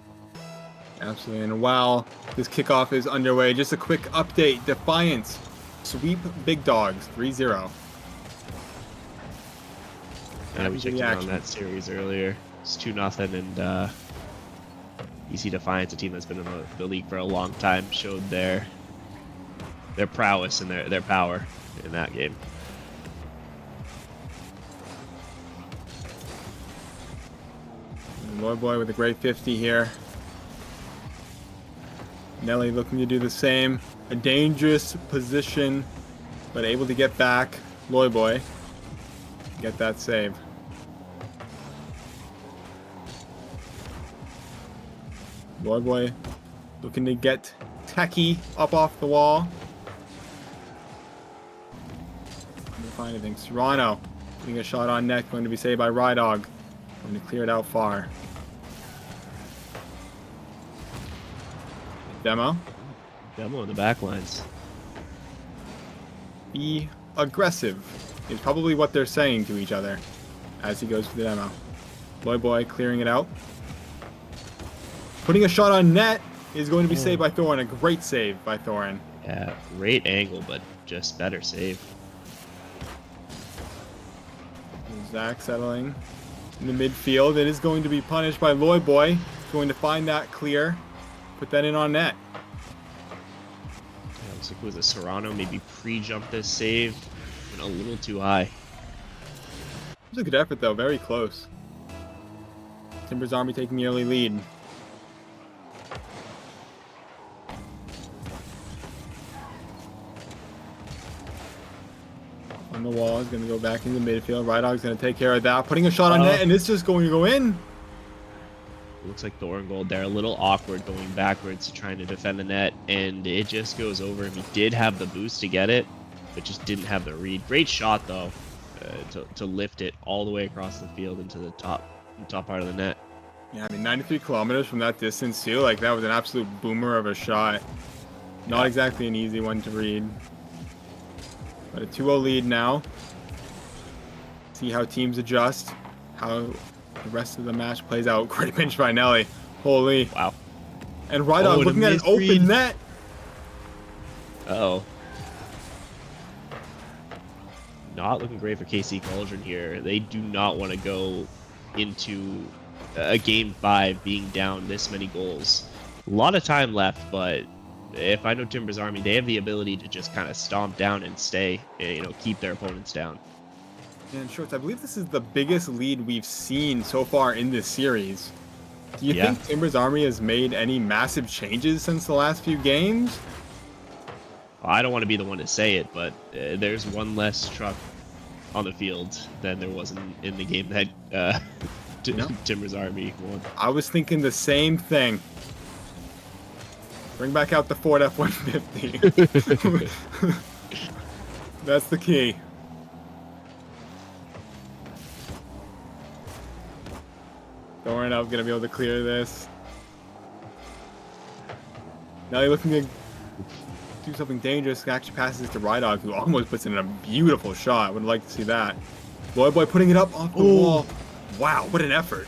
Absolutely. And while this kickoff is underway, just a quick update. Defiance sweep Big Dogs 3-0. We checked in on that series earlier. It's 2-0, and you see Defiance, a team that's been in the league for a long time, showed their prowess and their power in that game. Loyboy with a great 50 here. Nelly looking to do the same. A dangerous position, but able to get back. Loyboy get that save. Loyboy looking to get Techie up off the wall. Couldn't find anything. Serrano getting a shot on net, going to be saved by Rydog. Going to clear it out far. Demo in the back lines. Be aggressive is probably what they're saying to each other as he goes for the demo. Loyboy clearing it out. Putting a shot on net is going to be saved by Thorn. A great save by Thorn. Yeah, great angle, but just better save. Zach settling in the midfield. It is going to be punished by Loyboy. going to find that clear, put that in on net. Yeah, looks like it was a Serrano, maybe pre-jump this save. Went a little too high. It was a good effort though, very close. Timbers Army taking the early lead. On the wall, is going to go back into midfield. Rydog's going to take care of that, putting a shot on net, and it's just going to go in. Looks like Thorengold there, a little awkward going backwards, trying to defend the net, and it just goes over him. He did have the boost to get it, but just didn't have the read. Great shot though, to lift it all the way across the field into the top part of the net. Yeah, I mean, 93 kilometers from that distance too. Like, that was an absolute boomer of a shot. Not exactly an easy one to read. But a 2-0 lead now. See how teams adjust, how the rest of the match plays out. Great pinch by Nelly. Holy. Wow. And Rydog looking at an open net. Uh-oh. Not looking great for KC Cauldron here. They do not want to go into a game 5 being down this many goals. A lot of time left, but if I know Timbers Army, they have the ability to just kind of stomp down and stay, keep their opponents down. And Shorts, I believe this is the biggest lead we've seen so far in this series. Do you think Timbers Army has made any massive changes since the last few games? I don't want to be the one to say it, but there's one less truck on the field than there was in the game that Timbers Army won. I was thinking the same thing. Bring back out the Ford F-150. That's the key. Thorin up, gonna be able to clear this. Now you're looking to do something dangerous. Actually passes it to Rydog, who almost puts in a beautiful shot. Would like to see that. Boy putting it up off the wall. Wow, what an effort.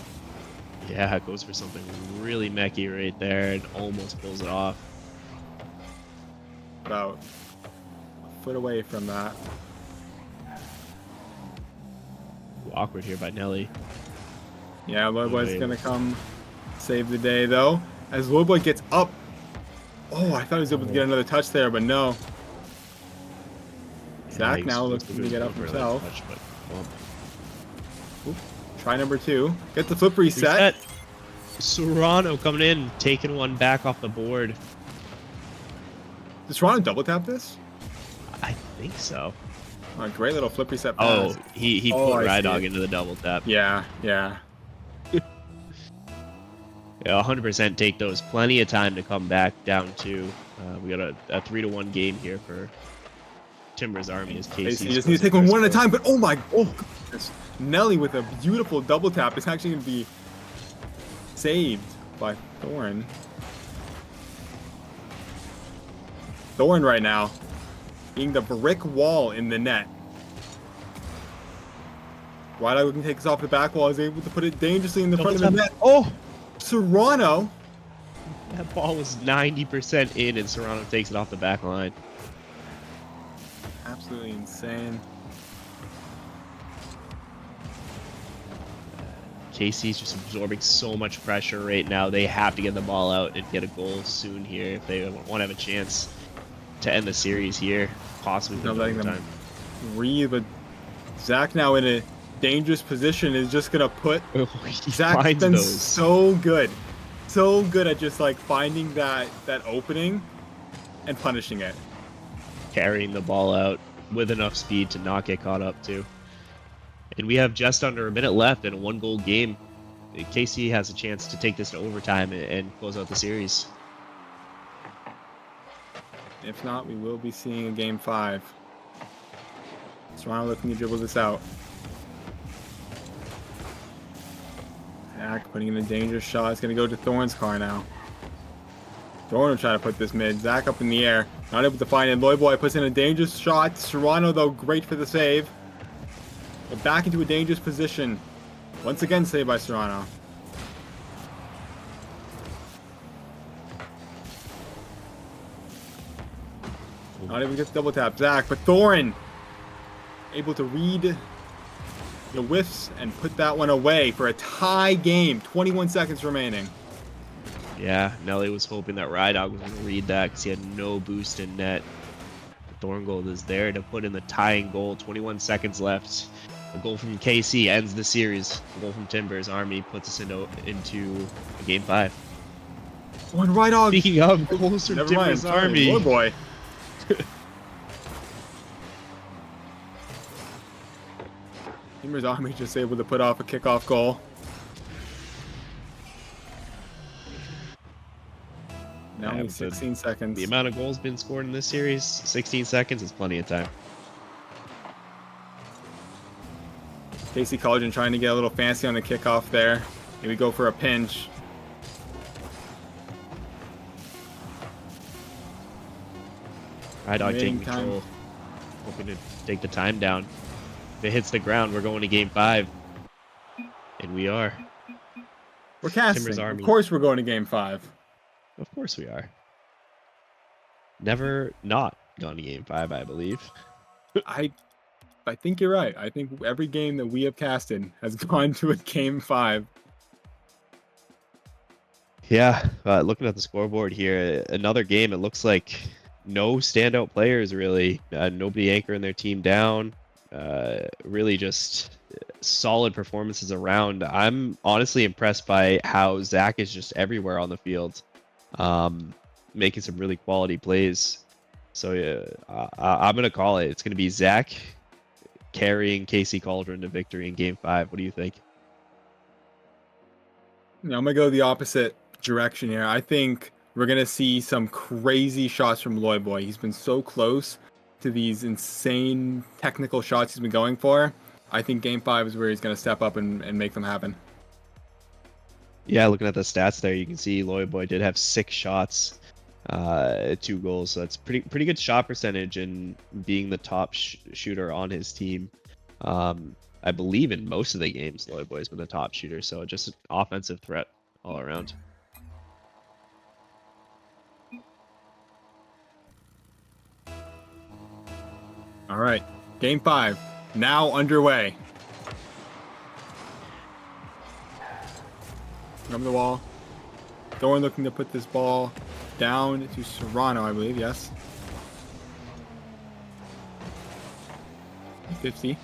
Yeah, it goes for something really mechy right there and almost pulls it off. About a foot away from that. Awkward here by Nelly. Yeah, Lloydboy's gonna come save the day though. As Lloydboy gets up. Oh, I thought he was able to get another touch there, but no. Zach now looking to get up himself. Try number 2. Get the flip reset. Serrano coming in, taking one back off the board. Did Serrano double tap this? I think so. Oh, great little flip reset pass. Oh, he put Rydog into the double tap. Yeah. Yeah, 100% take those. Plenty of time to come back down to. We got a 3-1 game here for Timbers Army as KC. You just need to take one at a time, but oh goodness. Nelly with a beautiful double tap is actually going to be saved by Thorin. Thorin right now being the brick wall in the net. Rydog can take this off the back wall, is able to put it dangerously in the front of the net. Oh! Serrano! That ball was 90% in and Serrano takes it off the back line. Absolutely insane. KC's just absorbing so much pressure right now. They have to get the ball out and get a goal soon here if they want to have a chance to end the series here. Possibly not letting them breathe, but Zach now in a dangerous position is just gonna put Zach's been so good at just like finding that opening and punishing it, carrying the ball out with enough speed to not get caught up too. And we have just under a minute left in a 1-goal game. KC has a chance to take this to overtime and close out the series. If not, we will be seeing a game 5. Serrano looking to dribble this out. Zach putting in a dangerous shot. It's going to go to Thorn's car now. Thorn will try to put this mid. Zach up in the air. Not able to find it. Lloydboy puts in a dangerous shot. Serrano, though, great for the save. But back into a dangerous position. Once again, saved by Serrano. Not able to get the double tap. Zach, but Thorin able to read the whiffs and put that one away for a tie game. 21 seconds remaining. Yeah, Nelly was hoping that Rydog was going to read that because he had no boost in net. Thorngold is there to put in the tying goal. 21 seconds left. A goal from KC ends the series. A goal from Timbers Army puts us into game 5. One right on. Speaking of goals from Never mind. Timbers Sorry. Army. Boy, boy. Timbers Army just able to put off a kickoff goal. Now Yeah, only but 16 seconds. The amount of goals been scored in this series, 16 seconds is plenty of time. Casey Cauldron trying to get a little fancy on the kickoff there. Here we go for a pinch. Rydog Remaining taking control. Hoping to take the time down. If it hits the ground, we're going to game 5. And we are. We're casting. Timbers Of Army. course we're going to game 5. Of course we are. Never not gone to game 5, I believe. I think you're right. I think every game that we have casted has gone to a game 5. Yeah, looking at the scoreboard here, another game, it looks like no standout players really. Nobody anchoring their team down. Really just solid performances around. I'm honestly impressed by how Zach is just everywhere on the field, making some really quality plays. So yeah, I'm going to call it. It's going to be Zach carrying Casey Cauldron to victory in game 5. What do you think? I'm going to go the opposite direction here. I think we're going to see some crazy shots from Loy Boy. He's been so close to these insane technical shots he's been going for. I think game 5 is where he's going to step up and make them happen. Yeah, looking at the stats there, you can see Loy Boy did have 6 shots, 2 goals. So that's pretty good shot percentage and being the top shooter on his team. I believe in most of the games, Loy Boy's been the top shooter. So just an offensive threat all around. All right, game 5 now underway. From the wall. Thorn looking to put this ball down to Serrano, I believe, yes. 50.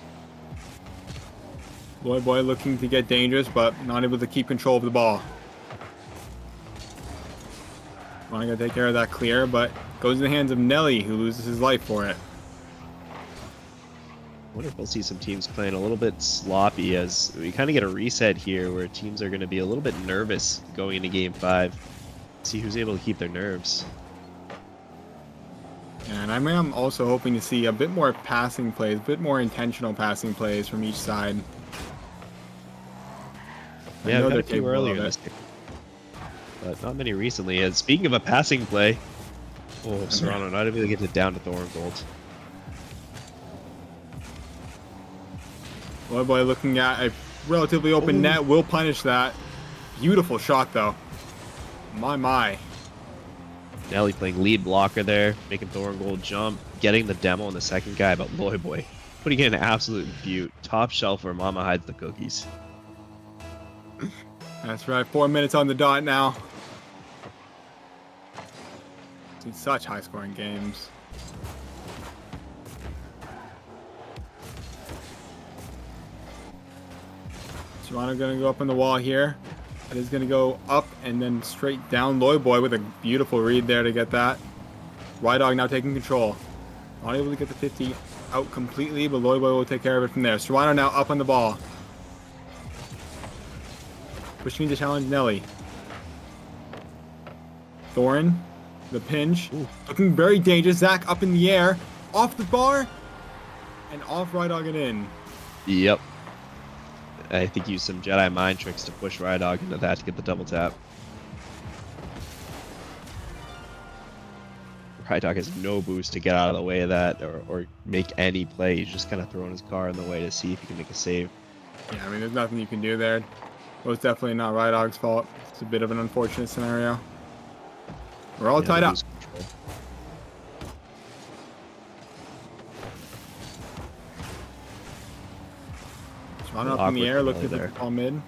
Loy Boy looking to get dangerous, but not able to keep control of the ball. Want to take care of that clear, but goes in the hands of Nelly, who loses his life for it. I wonder if we'll see some teams playing a little bit sloppy as we kind of get a reset here where teams are going to be a little bit nervous going into game 5. See who's able to keep their nerves. And I am also hoping to see a bit more passing plays, a bit more intentional passing plays from each side. I Yeah, know we got they're a few capable earlier of in it. this game, but not many recently. And speaking of a passing play, oh, Serrano not able to get it down to Thorngold. Loy Boy looking at a relatively open net, will punish that. Beautiful shot, though. My. Nelly playing lead blocker there, making Thorngold jump, getting the demo on the second guy, but Loy Boy putting in an absolute beaut. Top shelf where Mama hides the cookies. That's right, 4 minutes on the dot now. Seen such high-scoring games. Serrano gonna go up on the wall here. That is gonna go up and then straight down. Loy Boy with a beautiful read there to get that. Rydog now taking control. Not able to get the 50 out completely, but Loy Boy will take care of it from there. Serrano now up on the ball. Pushing to challenge Nelly. Thorin, the pinch. Ooh. Looking very dangerous. Zach up in the air. Off the bar. And off Rydog and in. Yep. I think he used some Jedi mind tricks to push Rydog into that to get the double tap. Rydog has no boost to get out of the way of that or make any play. He's just kind of throwing his car in the way to see if he can make a save. Yeah, I mean, there's nothing you can do there. Most definitely not Rydog's fault. It's a bit of an unfortunate scenario. We're all Yeah, tied the up. boost control. Serrano up in the Awkward air, for looking Nelly at the ball mid.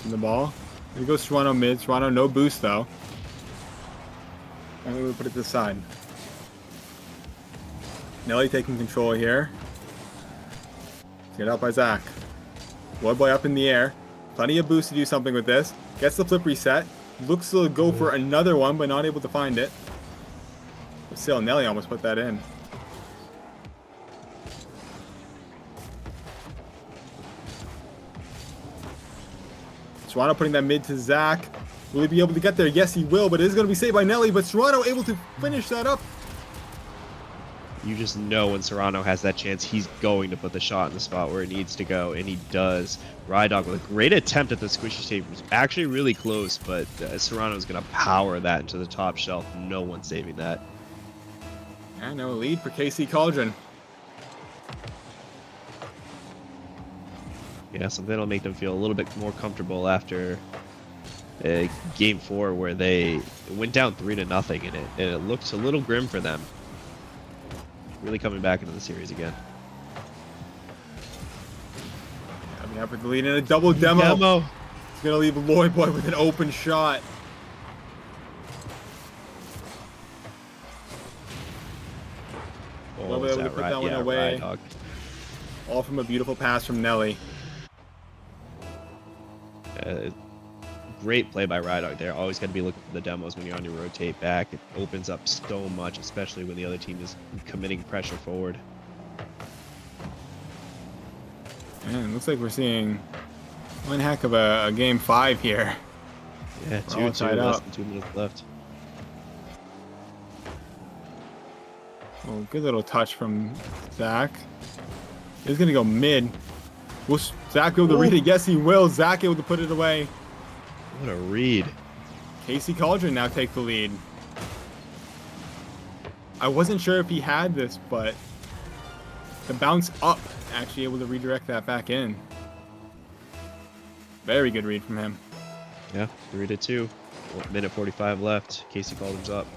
In the ball. Here goes Serrano mid. Serrano no boost though. And we would put it to the side. Nelly taking control here. Get out by Zach. Boy up in the air. Plenty of boost to do something with this. Gets the flip reset. Looks to go for another one, but not able to find it. But still, Nelly almost put that in. Serrano putting that mid to Zach. Will he be able to get there? Yes, he will, but it is going to be saved by Nelly. But Serrano able to finish that up. You just know when Serrano has that chance, he's going to put the shot in the spot where it needs to go, and he does. Rydog with a great attempt at the squishy save. It was actually really close, but Serrano's going to power that into the top shelf. No one's saving that. And no lead for KC Cauldron. Yeah, something that'll make them feel a little bit more comfortable after game 4 where they went down 3-0 in it, and it looked a little grim for them. Really coming back into the series again. Coming up with the lead in a double demo. It's going to leave Lloyd Boy with an open shot. Oh, Well, is able to that put right? that one Yeah, away. Rydog. All from a beautiful pass from Nelly. Great play by Rydog there. Always got to be looking for the demos when you're on your rotate back. It opens up so much, especially when the other team is committing pressure forward. Man, looks like we're seeing one heck of a game 5 here. Yeah, We're all 2-2, tied less up. than 2 minutes left. Oh, good little touch from Zach. He's going to go mid. Will Zach be able to read it? Yes, he will. Zach able to put it away. What a read. KC Cauldron now take the lead. I wasn't sure if he had this, but the bounce up actually able to redirect that back in. Very good read from him. Yeah, 3-2. 1:45 left. KC Cauldron's up.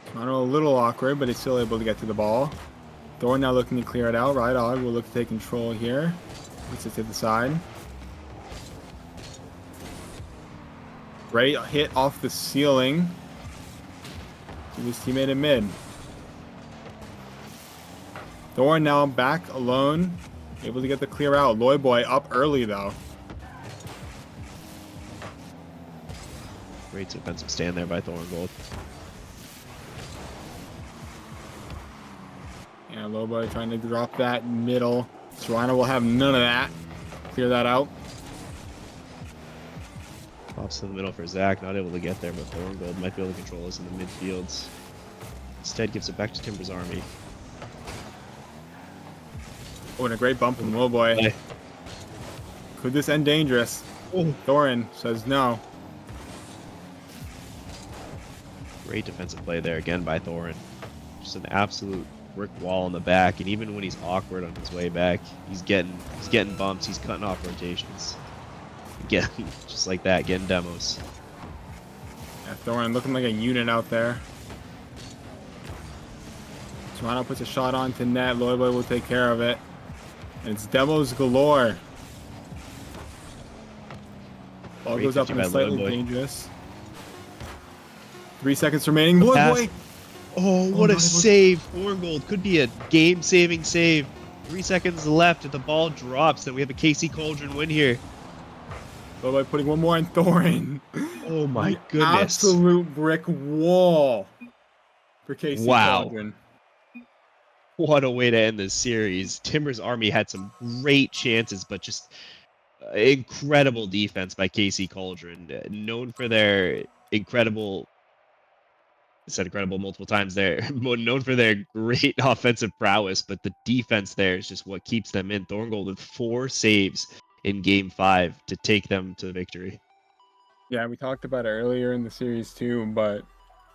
Toronto a little awkward, but he's still able to get to the ball. Thorn now looking to clear it out. Rydog will look to take control here. Puts it to the side. Great hit off the ceiling to his teammate in mid. Thorn now back alone. Able to get the clear out. Loy Boy up early though. Great defensive stand there by Thorngold. Yeah, Loy Boy trying to drop that middle. Serrano will have none of that. Clear that out. Pops to the middle for Zach, not able to get there, but Thorngold might be able to control this in the midfields. Instead gives it back to Timber's Army. Oh, and a great bump from Loy Boy. Hey. Could this end dangerous? Oh. Thorin says no. Great defensive play there again by Thorin. Just an absolute brick wall in the back, and even when he's awkward on his way back, he's getting bumps, he's cutting off rotations. Again, just like that, getting demos. Yeah, Thorin looking like a unit out there. Toronto puts a shot onto net. Loy Boy will take care of it. And it's demos galore. Ball Great goes up 50 and by it's slightly Loy Boy. dangerous. 3 seconds remaining. Loy pass. Boy! Oh, what a save! Thorngold could be a game-saving save. 3 seconds left, and the ball drops, and we have a KC Cauldron win here. Loy Boy putting one more on Thorin. Oh my The goodness! Absolute brick wall for KC Wow. Cauldron. What a way to end this series. Timber's Army had some great chances, but just incredible defense by KC Cauldron. Known for their incredible, I said incredible multiple times there, known for their great offensive prowess, but the defense there is just what keeps them in. Thorngold with 4 saves in game 5 to take them to victory. Yeah, we talked about it earlier in the series too, but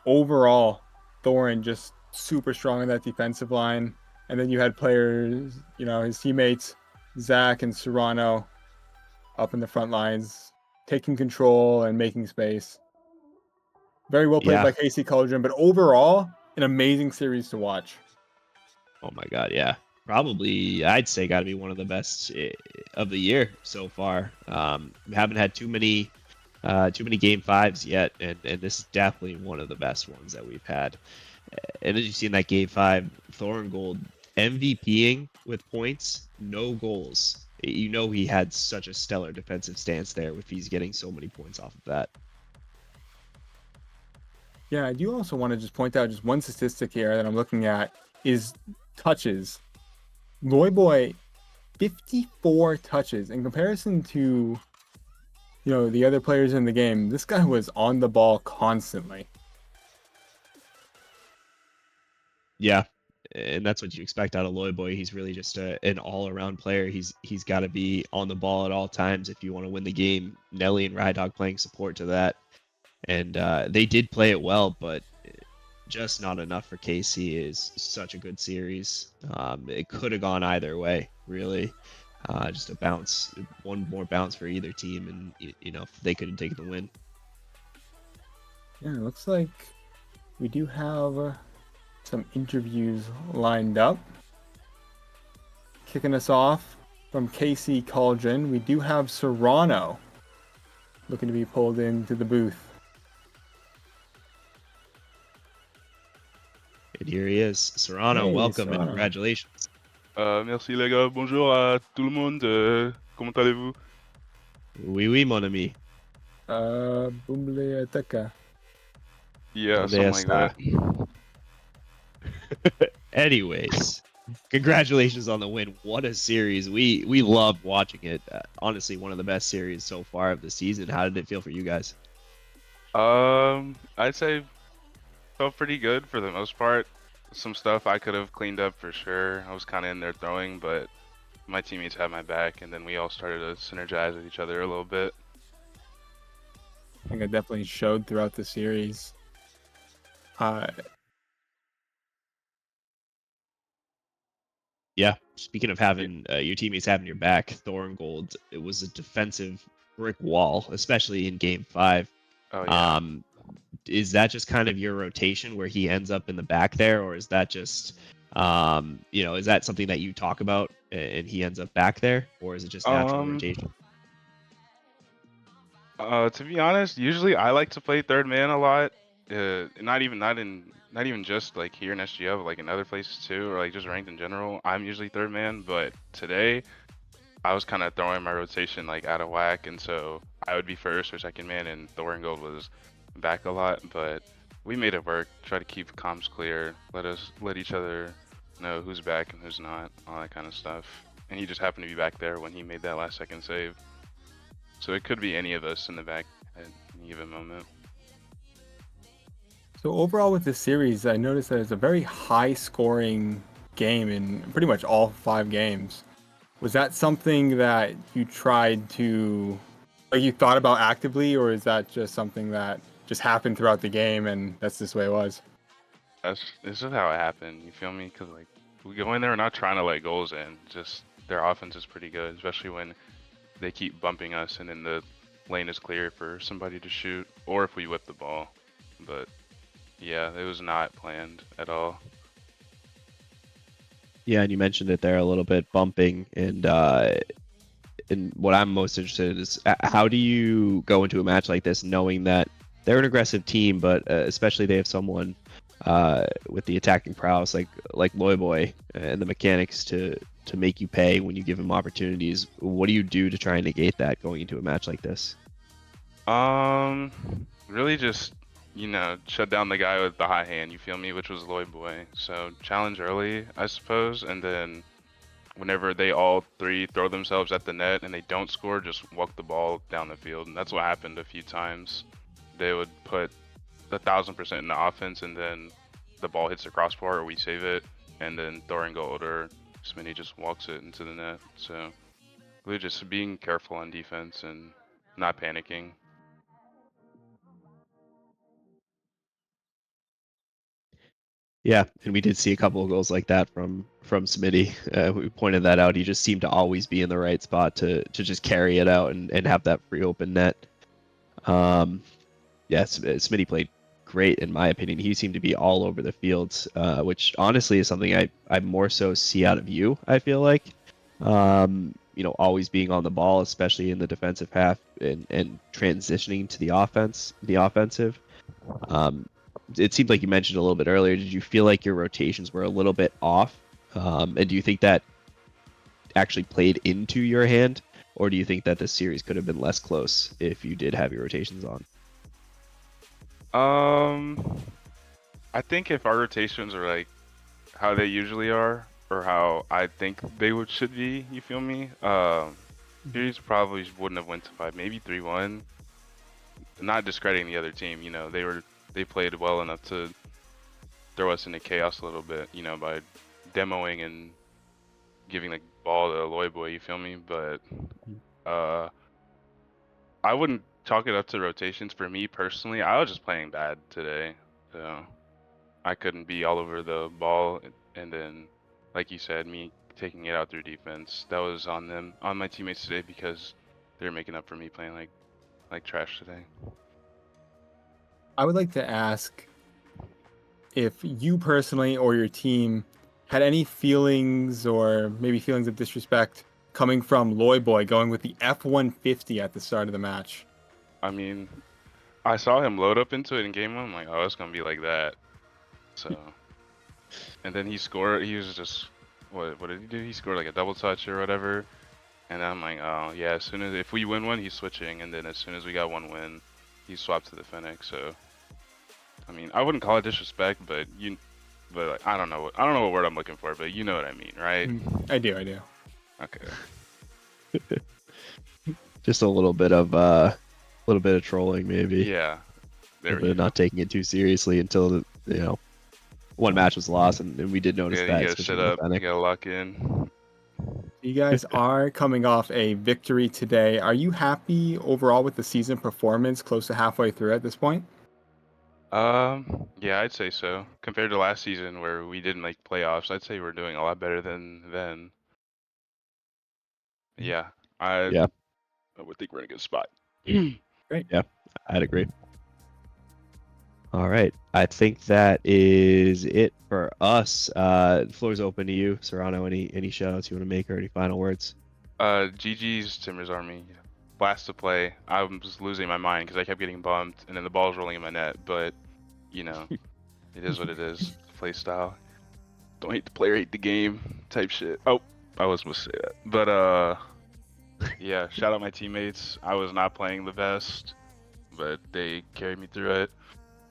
overall, Thorin just super strong in that defensive line. And then you had players, you know, his teammates, Zach and Serrano, up in the front lines, taking control and making space. Very well played Yeah. by KC Cauldron, but overall, an amazing series to watch. Oh my god, yeah. probably, I'd say, got to be one of the best of the year so far. We haven't had too many game fives yet, and this is definitely one of the best ones that we've had. And as you see in that game five, Thorngold MVPing with points, no goals. You know he had such a stellar defensive stance there if he's getting so many points off of that. Yeah, I do also want to just point out just one statistic here that I'm looking at is touches. Loyboy, 54 touches. In comparison to, the other players in the game, this guy was on the ball constantly. Yeah, and that's what you expect out of Loyboy. He's really just an all-around player. He's got to be on the ball at all times if you want to win the game. Nelly and Rydog playing support to that, and they did play it well, but just not enough for KC. Is such a good series. It could have gone either way, really. Just a bounce, one more bounce for either team, and they could have taken the win. Yeah, it looks like we do have some interviews lined up. Kicking us off from KC Cauldron, we do have Serrano looking to be pulled into the booth. And here he is, Serrano. Hey, Welcome Serrano. and congratulations. Merci les gars, bonjour à tout le monde, comment allez-vous? Oui, oui, mon ami. Bumble Ataka. Yeah, something like that. Anyways, congratulations on the win. What a series. We loved watching it. Honestly, one of the best series so far of the season. How did it feel for you guys? I'd say felt pretty good for the most part. Some stuff I could have cleaned up for sure. I was kind of in there throwing, but my teammates had my back, and then we all started to synergize with each other a little bit. I think it definitely showed throughout the series. Yeah, speaking of having your teammates having your back, Thorngold, it was a defensive brick wall, especially in game 5. Oh yeah. Is that just kind of your rotation where he ends up in the back there, or is that just is that something that you talk about and he ends up back there, or is it just natural rotation? To be honest, usually I like to play third man a lot. Not even just like here in SGL, but like in other places too, or like just ranked in general. I'm usually third man, but today I was kind of throwing my rotation like out of whack, and so I would be first or second man, and Thorngold was back a lot. But we made it work. Try to keep comms clear. Let each other know who's back and who's not, all that kind of stuff. And he just happened to be back there when he made that last second save. So it could be any of us in the back at any given moment. So overall with this series, I noticed that it's a very high-scoring game in pretty much all 5 games. Was that something that you tried to, you thought about actively, or is that just something that just happened throughout the game and that's just the way it was? This is how it happened. You feel me? Because like we go in there, we're not trying to let goals in. Just their offense is pretty good, especially when they keep bumping us and then the lane is clear for somebody to shoot, or if we whip the ball. But yeah, it was not planned at all. Yeah, and you mentioned it there a little bit, bumping, and what I'm most interested in is how do you go into a match like this knowing that they're an aggressive team, but especially they have someone with the attacking prowess like Loyboy and the mechanics to make you pay when you give him opportunities. What do you do to try and negate that going into a match like this? Really just, shut down the guy with the high hand, you feel me, which was Loyboy. So challenge early, I suppose, and then whenever they all three throw themselves at the net and they don't score, just walk the ball down the field. And that's what happened a few times. They would put 1,000% in the offense, and then the ball hits the crossbar or we save it, and then Thorngold or Smitty just walks it into the net. So really just being careful on defense and not panicking. Yeah, and we did see a couple of goals like that from Smitty. We pointed that out. He just seemed to always be in the right spot to just carry it out and have that free open net. Yeah, Smitty played great in my opinion. He seemed to be all over the field, which honestly is something I more so see out of you. I feel like, always being on the ball, especially in the defensive half and transitioning to the offensive. It seemed like you mentioned a little bit earlier. Did you feel like your rotations were a little bit off? And do you think that actually played into your hand, or do you think that this series could have been less close if you did have your rotations on? I think if our rotations are like how they usually are, or how I think they should be, you feel me? Series probably wouldn't have went to 5, maybe 3-1. Not discrediting the other team, they played well enough to throw us into chaos a little bit, by demoing and giving the ball to Aloy Boy, you feel me? But I wouldn't chalk it up to rotations. For me personally, I was just playing bad today, so I couldn't be all over the ball. And then, like you said, me taking it out through defense, that was on them, on my teammates today, because they're making up for me playing like trash today. I would like to ask if you personally or your team had any feelings or maybe feelings of disrespect coming from Loy Boy going with the F-150 at the start of the match. I mean, I saw him load up into it in game 1. I'm like, oh, it's going to be like that. So, and then he scored. He was just, what did he do? He scored like a double touch or whatever. And I'm like, oh, yeah, if we win one, he's switching. And then as soon as we got one win, he swapped to the Fennec. So, I mean, I wouldn't call it disrespect, but like, I don't know what word I'm looking for, but you know what I mean, right? I do. Okay. Just a little bit of trolling, maybe. Yeah. There we go. Not taking it too seriously until one match was lost, and we did notice that. You gotta shut up. You gotta lock in. You guys are coming off a victory today. Are you happy overall with the season performance, close to halfway through at this point? Yeah, I'd say so. Compared to last season where we didn't make playoffs, I'd say we're doing a lot better than then. Yeah, I would think we're in a good spot. Great. Yeah, I'd agree. All right, I think that is it for us. The floor's open to you, Serrano. Any shout outs you want to make or any final words? GG's Timbers Army. Blast to play. I was losing my mind because I kept getting bumped and then the ball was rolling in my net, but it is what it is. Play style. Don't hate the player, hate the game type shit. Oh, I was supposed to say that. But yeah, shout out my teammates. I was not playing the best, but they carried me through it.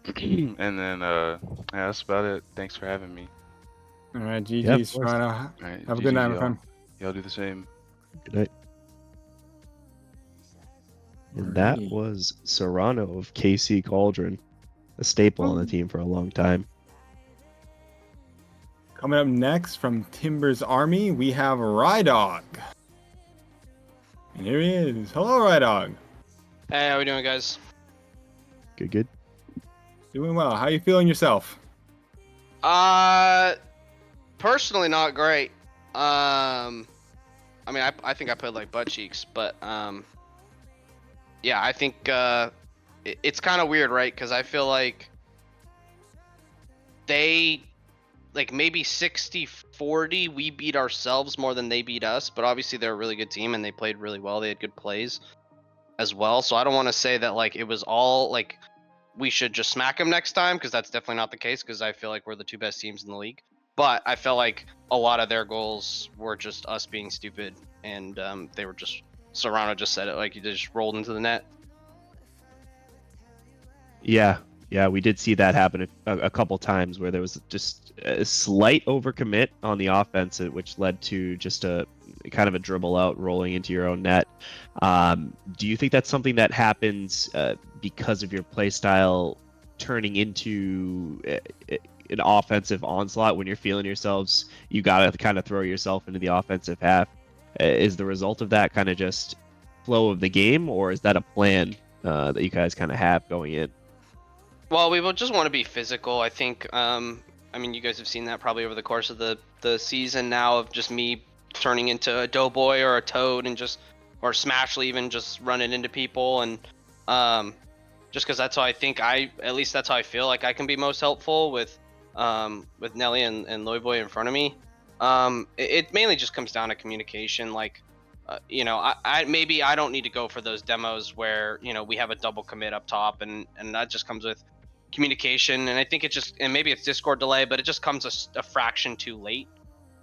And then yeah, that's about it. Thanks for having me. All right, GG's, Serrano. All right, Have a good night, my y'all. friend. Y'all do the same. Good night. And that was Serrano of KC Cauldron, a staple on the team for a long time. Coming up next from Timbers Army, we have Rydog. And here he is. Hello, Rydog. Hey, how we doing, guys? Good. Doing well. How you feeling yourself? Personally, not great. I mean, I think I played like butt cheeks, but yeah, I think it's kind of weird, right? Because I feel like they, like maybe 60-40, we beat ourselves more than they beat us, but obviously they're a really good team and they played really well. They had good plays as well. So I don't want to say that like it was all like we should just smack them next time, because that's definitely not the case, because I feel like we're the two best teams in the league. But I felt like a lot of their goals were just us being stupid, and they were just, Serrano just said it, like they just rolled into the net. Yeah, we did see that happen a couple times where there was just a slight overcommit on the offense, which led to just a kind of a dribble out rolling into your own net. Do you think that's something that happens because of your play style turning into an offensive onslaught? When you're feeling yourselves, you got to kind of throw yourself into the offensive half. Is the result of that kind of just flow of the game, or is that a plan that you guys kind of have going in? Well, we will just want to be physical. I think, I mean, you guys have seen that probably over the course of the season now, of just me turning into a Doughboy or a Toad and or Smashly even, just running into people and just because that's how I think at least that's how I feel like I can be most helpful with Nelly and Loyboy in front of me. It mainly just comes down to communication. Like, you know, maybe I don't need to go for those demos where, you know, we have a double commit up top, and that just comes with communication. And I think and maybe it's Discord delay, but it just comes a fraction too late.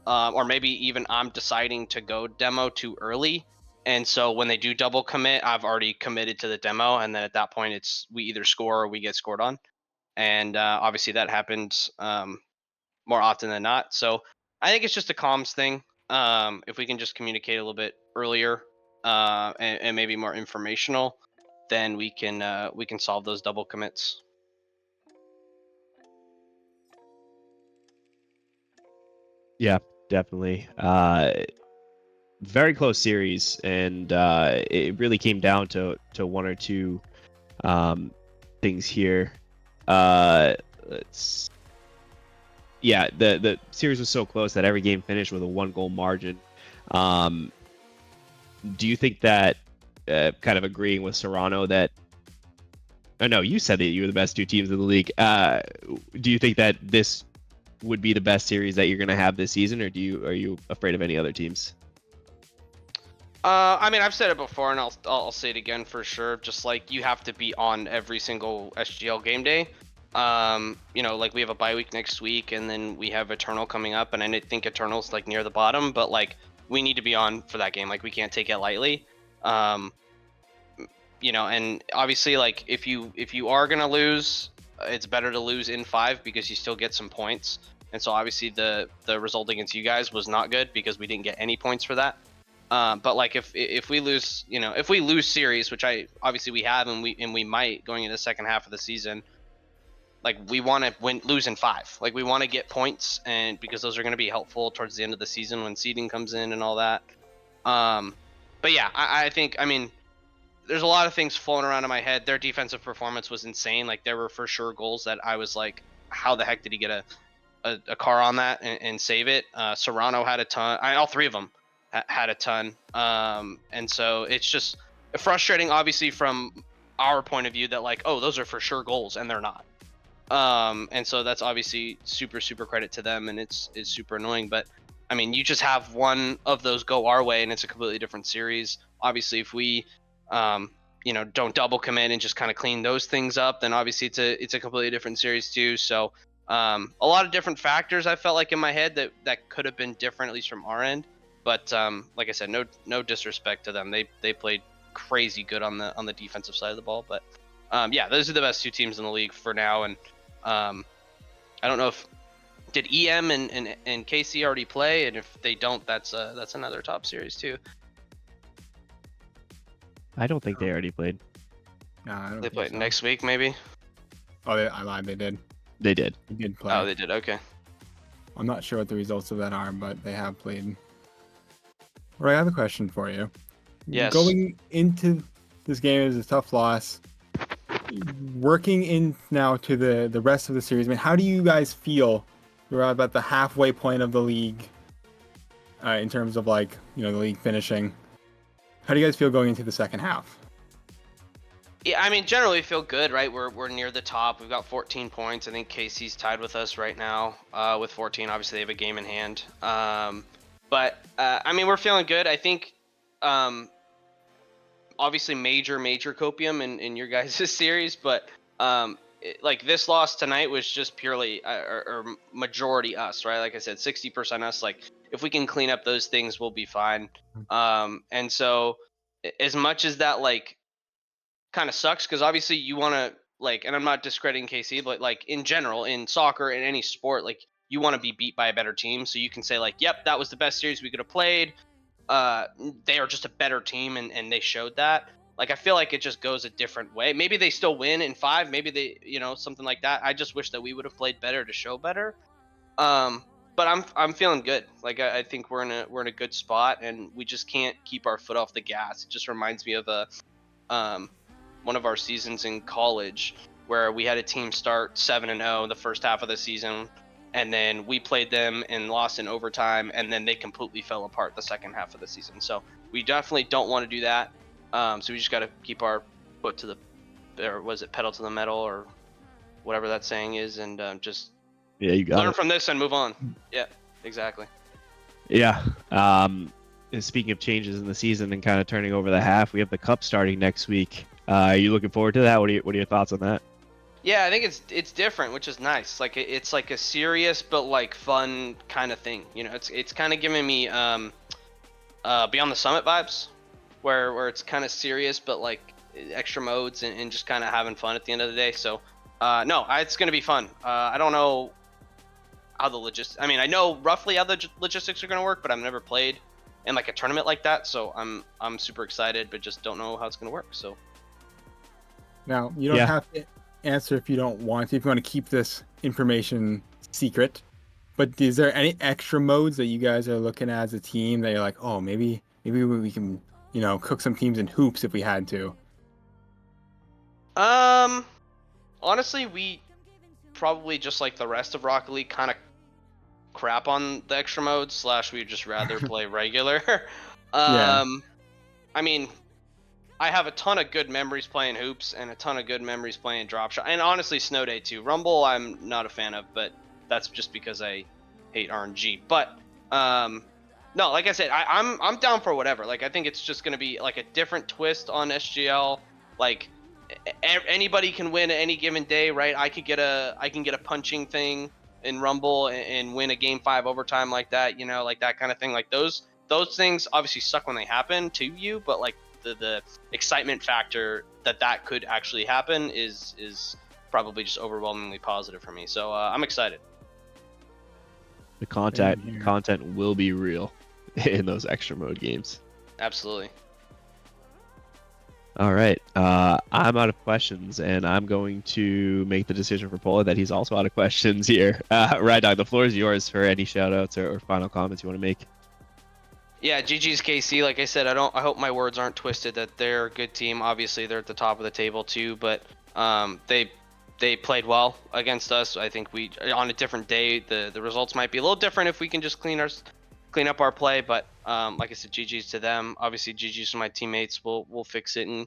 Or maybe even I'm deciding to go demo too early. And so when they do double commit, I've already committed to the demo. And then at that point, we either score or we get scored on. And obviously that happens more often than not. So I think it's just a comms thing. If we can just communicate a little bit earlier and maybe more informational, then we can solve those double commits. Yeah, definitely. Very close series, and it really came down to one or two things here. Let's. Yeah, the series was so close that every game finished with a 1-goal margin. Do you think that, kind of agreeing with Serrano that? Oh no, you said that you were the best two teams in the league. Do you think that this would be the best series that you're going to have this season, or are you afraid of any other teams? I mean, I've said it before, and I'll say it again for sure. Just like you have to be on every single SGL game day. You know, like we have a bye week next week, and then we have Eternal coming up, and I think Eternal's like near the bottom, but like we need to be on for that game. Like we can't take it lightly. You know, and obviously, like if you are gonna lose, it's better to lose in 5 because you still get some points. And so obviously the result against you guys was not good because we didn't get any points for that. But like if we lose, you know, if we lose series, which obviously we have, and we might going into the second half of the season, like we want to lose in 5. Like we want to get points, and because those are going to be helpful towards the end of the season when seeding comes in and all that. But yeah, I think, I mean, there's a lot of things floating around in my head. Their defensive performance was insane. Like there were for sure goals that I was like, how the heck did he get a car on that and save it? Serrano had a ton. All three of them had a ton. And so it's just frustrating, obviously, from our point of view that like, oh, those are for sure goals, and they're not. And so that's obviously super credit to them, and it's super annoying. But I mean, you just have one of those go our way, and it's a completely different series. Obviously, if we you know, don't double commit and just kind of clean those things up, then obviously it's a completely different series too. So a lot of different factors I felt like in my head that could have been different, at least from our end. But like I said, no disrespect to them. They played crazy good on the defensive side of the ball. But yeah, those are the best two teams in the league for now. And I don't know if did EM and KC already play, and if they don't, that's another top series too. I don't think they already played. No, I don't They think play so. next week, maybe. Oh, I lied. They did. They did. They did play. Oh, they did. Okay. I'm not sure what the results of that are, but they have played. Roy, I have a question for you. Yes. Going into this game is a tough loss. Working in now to the rest of the series, I mean, how do you guys feel? We're about the halfway point of the league in terms of like, you know, the league finishing. How do you guys feel going into the second half? Yeah, I mean, generally feel good, right? We're near the top. We've got 14 points. I think KC's tied with us right now with 14. Obviously, they have a game in hand. But I mean, we're feeling good. I think, obviously, major copium in your guys' series, but like this loss tonight was just purely or majority us, right? Like I said, 60% us. Like if we can clean up those things, we'll be fine. And so as much as that like kind of sucks, because obviously you want to like, and I'm not discrediting KC, but like in general in soccer, in any sport, like you want to be beat by a better team, so you can say like, yep, that was the best series we could have played. They are just a better team, and they showed that. Like I feel like it just goes a different way. Maybe they still win in 5, maybe they, you know, something like that. I just wish that we would have played better to show better. But I'm feeling good. Like I think we're in a good spot, and we just can't keep our foot off the gas. It just reminds me of one of our seasons in college where we had a team start 7-0 the first half of the season, and then we played them and lost in overtime, and then they completely fell apart the second half of the season. So we definitely don't want to do that. So we just got to keep our foot to or was it pedal to the metal or whatever that saying is, and just Yeah, you got learn it. from this and move on. Yeah, exactly. Yeah. Speaking of changes in the season and kind of turning over the half, we have the cup starting next week. Are you looking forward to that? What are your thoughts on that? Yeah, I think it's different, which is nice. Like it's like a serious but like fun kind of thing. You know, it's kind of giving me Beyond the Summit vibes, where it's kind of serious but like extra modes and just kind of having fun at the end of the day. So no, it's gonna be fun. I don't know how the logistics. I mean, I know roughly how the logistics are gonna work, but I've never played in like a tournament like that, so I'm super excited, but just don't know how it's gonna work. So Now, you don't Yeah. have to answer if you don't want to, if you want to keep this information secret. But is there any extra modes that you guys are looking at as a team that you're like, oh, maybe we can, cook some teams in hoops if we had to? honestly, we probably just like the rest of Rocket League kind of crap on the extra mode / we'd just rather play regular. Yeah. I mean, I have a ton of good memories playing hoops and a ton of good memories playing drop shot, and honestly Snow Day too. Rumble I'm not a fan of, but that's just because I hate RNG. But no, like I said, I'm down for whatever. Like I think it's just gonna be like a different twist on SGL. Like anybody can win at any given day, right? I can get a punching thing in Rumble and win a game 5 overtime like that, you know, like that kind of thing. Like those things obviously suck when they happen to you, but like the excitement factor that could actually happen is probably just overwhelmingly positive for me. So I'm excited. The Same here. content will be real in those extra mode games. Absolutely. All right. I'm out of questions, and I'm going to make the decision for Pola that he's also out of questions here. Ride Dog, the floor is yours for any shout outs or final comments you want to make. Yeah, GG's KC. Like I said, I hope my words aren't twisted. That they're a good team. Obviously, they're at the top of the table too. But they played well against us. I think we on a different day the results might be a little different if we can just clean up our play. But like I said, GG's to them. Obviously, GG's to my teammates. We'll fix it and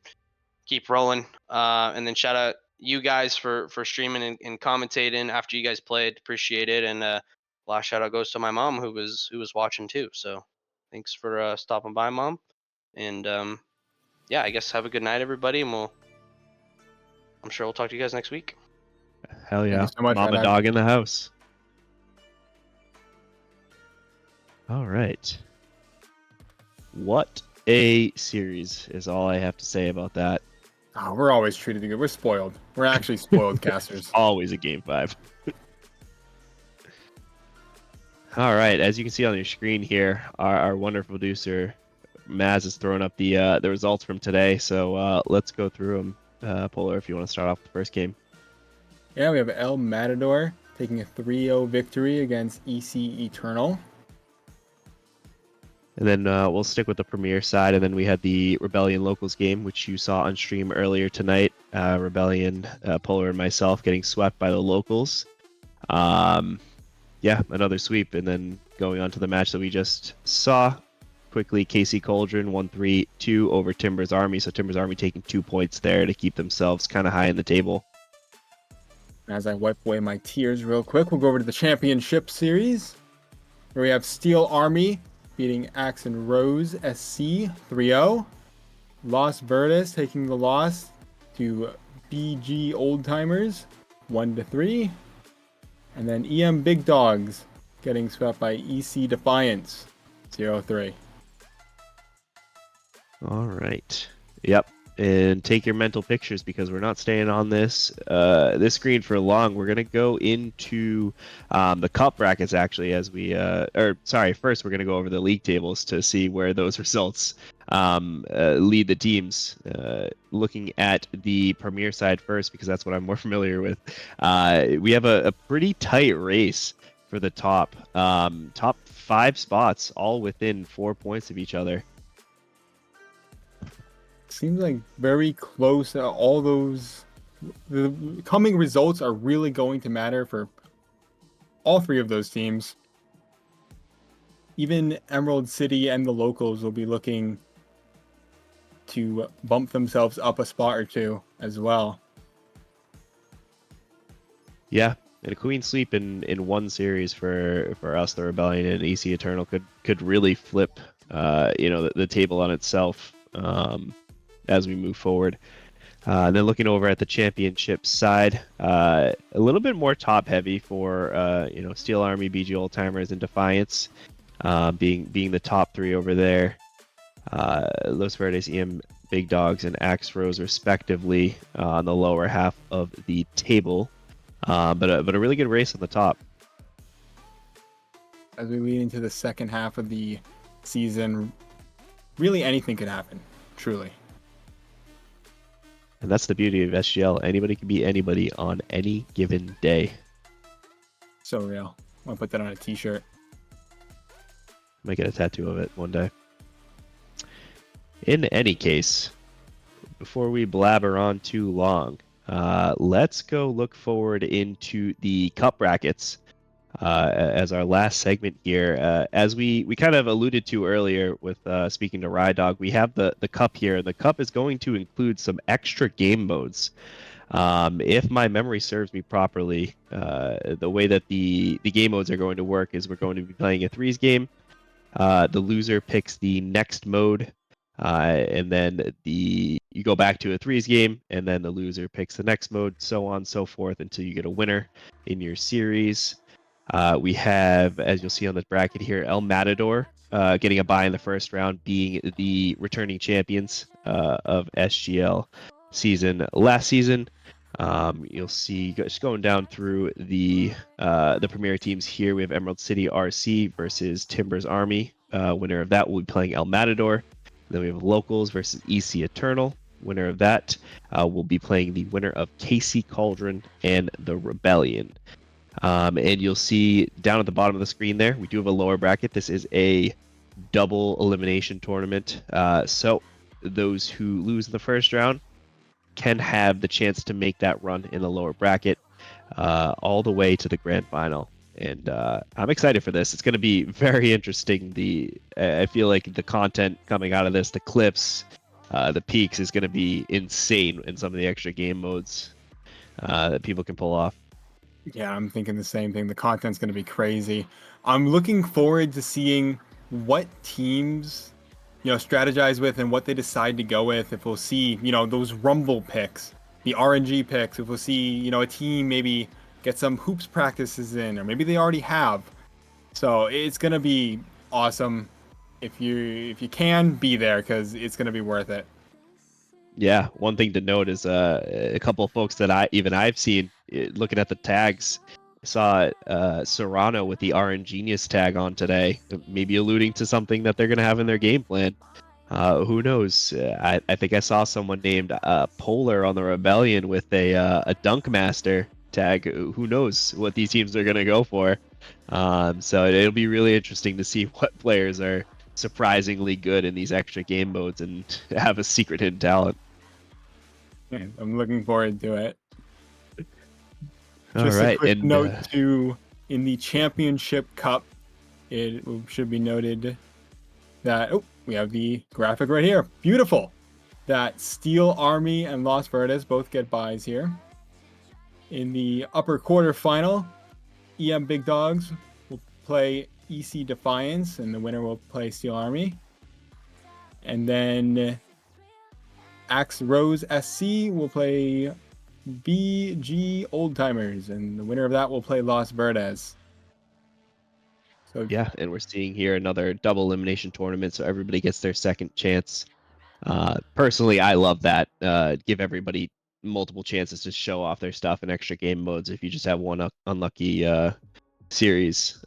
keep rolling. And then shout out you guys for streaming and commentating after you guys played. Appreciate it. And last shout out goes to my mom who was watching too. So. Thanks for stopping by, Mom. And yeah, I guess have a good night, everybody. And I'm sure we'll talk to you guys next week. Hell Thank yeah. you so much, Mama Ride Dog. Dog in the house. All right. What a series is all I have to say about that. Oh, we're always treated good. We're spoiled. We're actually spoiled casters. Always a game 5. All right, as you can see on your screen here, our wonderful producer Maz has thrown up the results from today. So let's go through them. Polar, if you want to start off with the first game. Yeah, we have El Matador taking a 3-0 victory against EC Eternal. And then we'll stick with the Premier side, and then we had the Rebellion Locals game, which you saw on stream earlier tonight. Rebellion, Polar, and myself getting swept by the Locals. Yeah, another sweep, and then going on to the match that we just saw quickly. KC Cauldron 1-3-2 over Timber's Army, so Timber's Army taking 2 points there to keep themselves kind of high in the table. As I wipe away my tears real quick, we'll go over to the Championship Series, where we have Steel Army beating Axe and Rose SC 3-0. Los Verdes taking the loss to BG Old Timers 1-3. And then EM Big Dogs getting swept by EC Defiance 0-3. All right. Yep. And take your mental pictures because we're not staying on this screen for long. We're gonna go into the cup brackets actually, as we first we're gonna go over the league tables to see where those results lead the teams. Looking at the Premier side first because that's what I'm more familiar with. We have a pretty tight race for the top 5 spots, all within 4 points of each other. Seems like very close. All those the coming results are really going to matter for all 3 of those teams. Even Emerald City and the Locals will be looking to bump themselves up a spot or two as well. Yeah, and a clean sweep in one series for us, the Rebellion and EC Eternal could really flip, the table on itself as we move forward. And then looking over at the championship side, a little bit more top heavy for Steel Army, BG Oldtimers, and Defiance, being the top three over there. Los Verdes, EM Big Dogs, and Axe Rose respectively on the lower half of the table. But a really good race on the top. As we lead into the second half of the season, really anything could happen, truly. And that's the beauty of SGL. Anybody can beat anybody on any given day. So real. I want to put that on a t-shirt. Might get a tattoo of it one day. In any case, before we blabber on too long, let's go look forward into the cup brackets as our last segment here. As we kind of alluded to earlier with speaking to Rydog, we have the cup here. The cup is going to include some extra game modes. If my memory serves me properly, the way that the game modes are going to work is we're going to be playing a threes game. The loser picks the next mode. And then you go back to a threes game, and then the loser picks the next mode, so on and so forth until you get a winner in your series. We have, as you'll see on the bracket here, El Matador getting a bye in the first round, being the returning champions of SGL last season. You'll see just going down through the premier teams here. We have Emerald City RC versus Timbers Army. Winner of that will be playing El Matador. Then we have Locals versus EC Eternal. Winner of that will be playing the winner of KC Cauldron and the Rebellion. And you'll see down at the bottom of the screen there, we do have a lower bracket. This is a double elimination tournament. So those who lose in the first round can have the chance to make that run in the lower bracket all the way to the grand final. And I'm excited for this. It's going to be very interesting. I feel like the content coming out of this, the clips, the peaks, is going to be insane in some of the extra game modes that people can pull off. Yeah, I'm thinking the same thing. The content's going to be crazy. I'm looking forward to seeing what teams, strategize with and what they decide to go with. If we'll see, those Rumble picks, the RNG picks, if we'll see, a team maybe get some hoops practices in, or maybe they already have. So it's going to be awesome. If you can be there, because it's going to be worth it. Yeah, one thing to note is a couple of folks that I've seen looking at the tags. I saw Serrano with the RNGenius tag on today, maybe alluding to something that they're going to have in their game plan. Who knows? I think I saw someone named Polar on the Rebellion with a Dunk Master tag. Who knows what these teams are going to go for? So it'll be really interesting to see what players are surprisingly good in these extra game modes and have a secret hidden talent. I'm looking forward to it. All Just right, a quick and note too, in the Championship Cup, it should be noted that we have the graphic right here. Beautiful. That Steel Army and Los Verdes both get buys here. In the upper quarterfinal, EM Big Dogs will play EC Defiance, and the winner will play Steel Army. And then Axe Rose SC will play BG Oldtimers, and the winner of that will play Los Verdes. So yeah, and we're seeing here another double elimination tournament, so everybody gets their second chance. Personally, I love that. Give everybody multiple chances to show off their stuff in extra game modes. If you just have one unlucky series,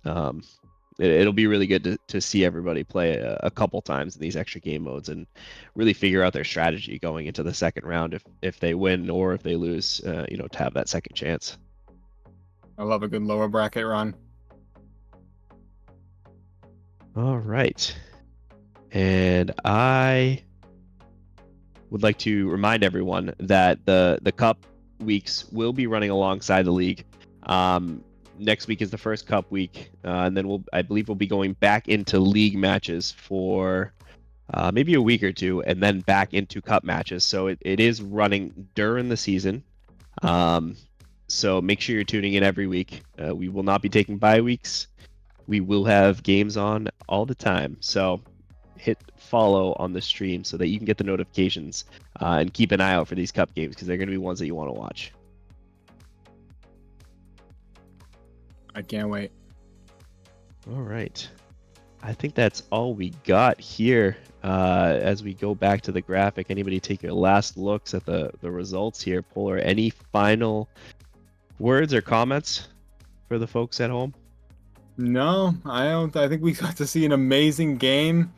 it'll be really good to see everybody play a couple times in these extra game modes and really figure out their strategy going into the second round if they win or if they lose, to have that second chance. I love a good lower bracket run. All right. And I would like to remind everyone that the Cup weeks will be running alongside the league. Next week is the first Cup week, and then I believe we'll be going back into league matches for maybe a week or two, and then back into cup matches. So it is running during the season. So make sure you're tuning in every week. We will not be taking bye weeks. We will have games on all the time. So hit follow on the stream so that you can get the notifications and keep an eye out for these cup games because they're going to be ones that you want to watch. I can't wait. All right. I think that's all we got here. As we go back to the graphic, anybody take your last looks at the results here? Polar, any final words or comments for the folks at home? No, I don't. I think we got to see an amazing game.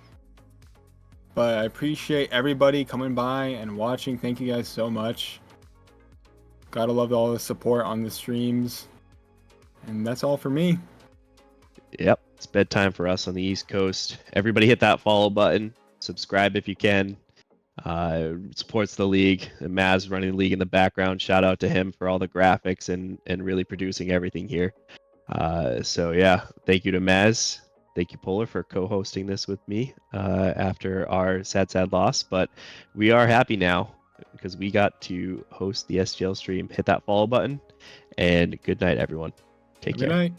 But I appreciate everybody coming by and watching. Thank you guys so much. Gotta love all the support on the streams. And that's all for me. Yep, it's bedtime for us on the East Coast. Everybody hit that follow button. Subscribe if you can. Supports the league. And Maz running the league in the background. Shout out to him for all the graphics and really producing everything here. So yeah, thank you to Maz. Thank you, Polar, for co-hosting this with me after our sad loss. But we are happy now because we got to host the SGL stream. Hit that follow button. And good night, everyone. Take care. Good night.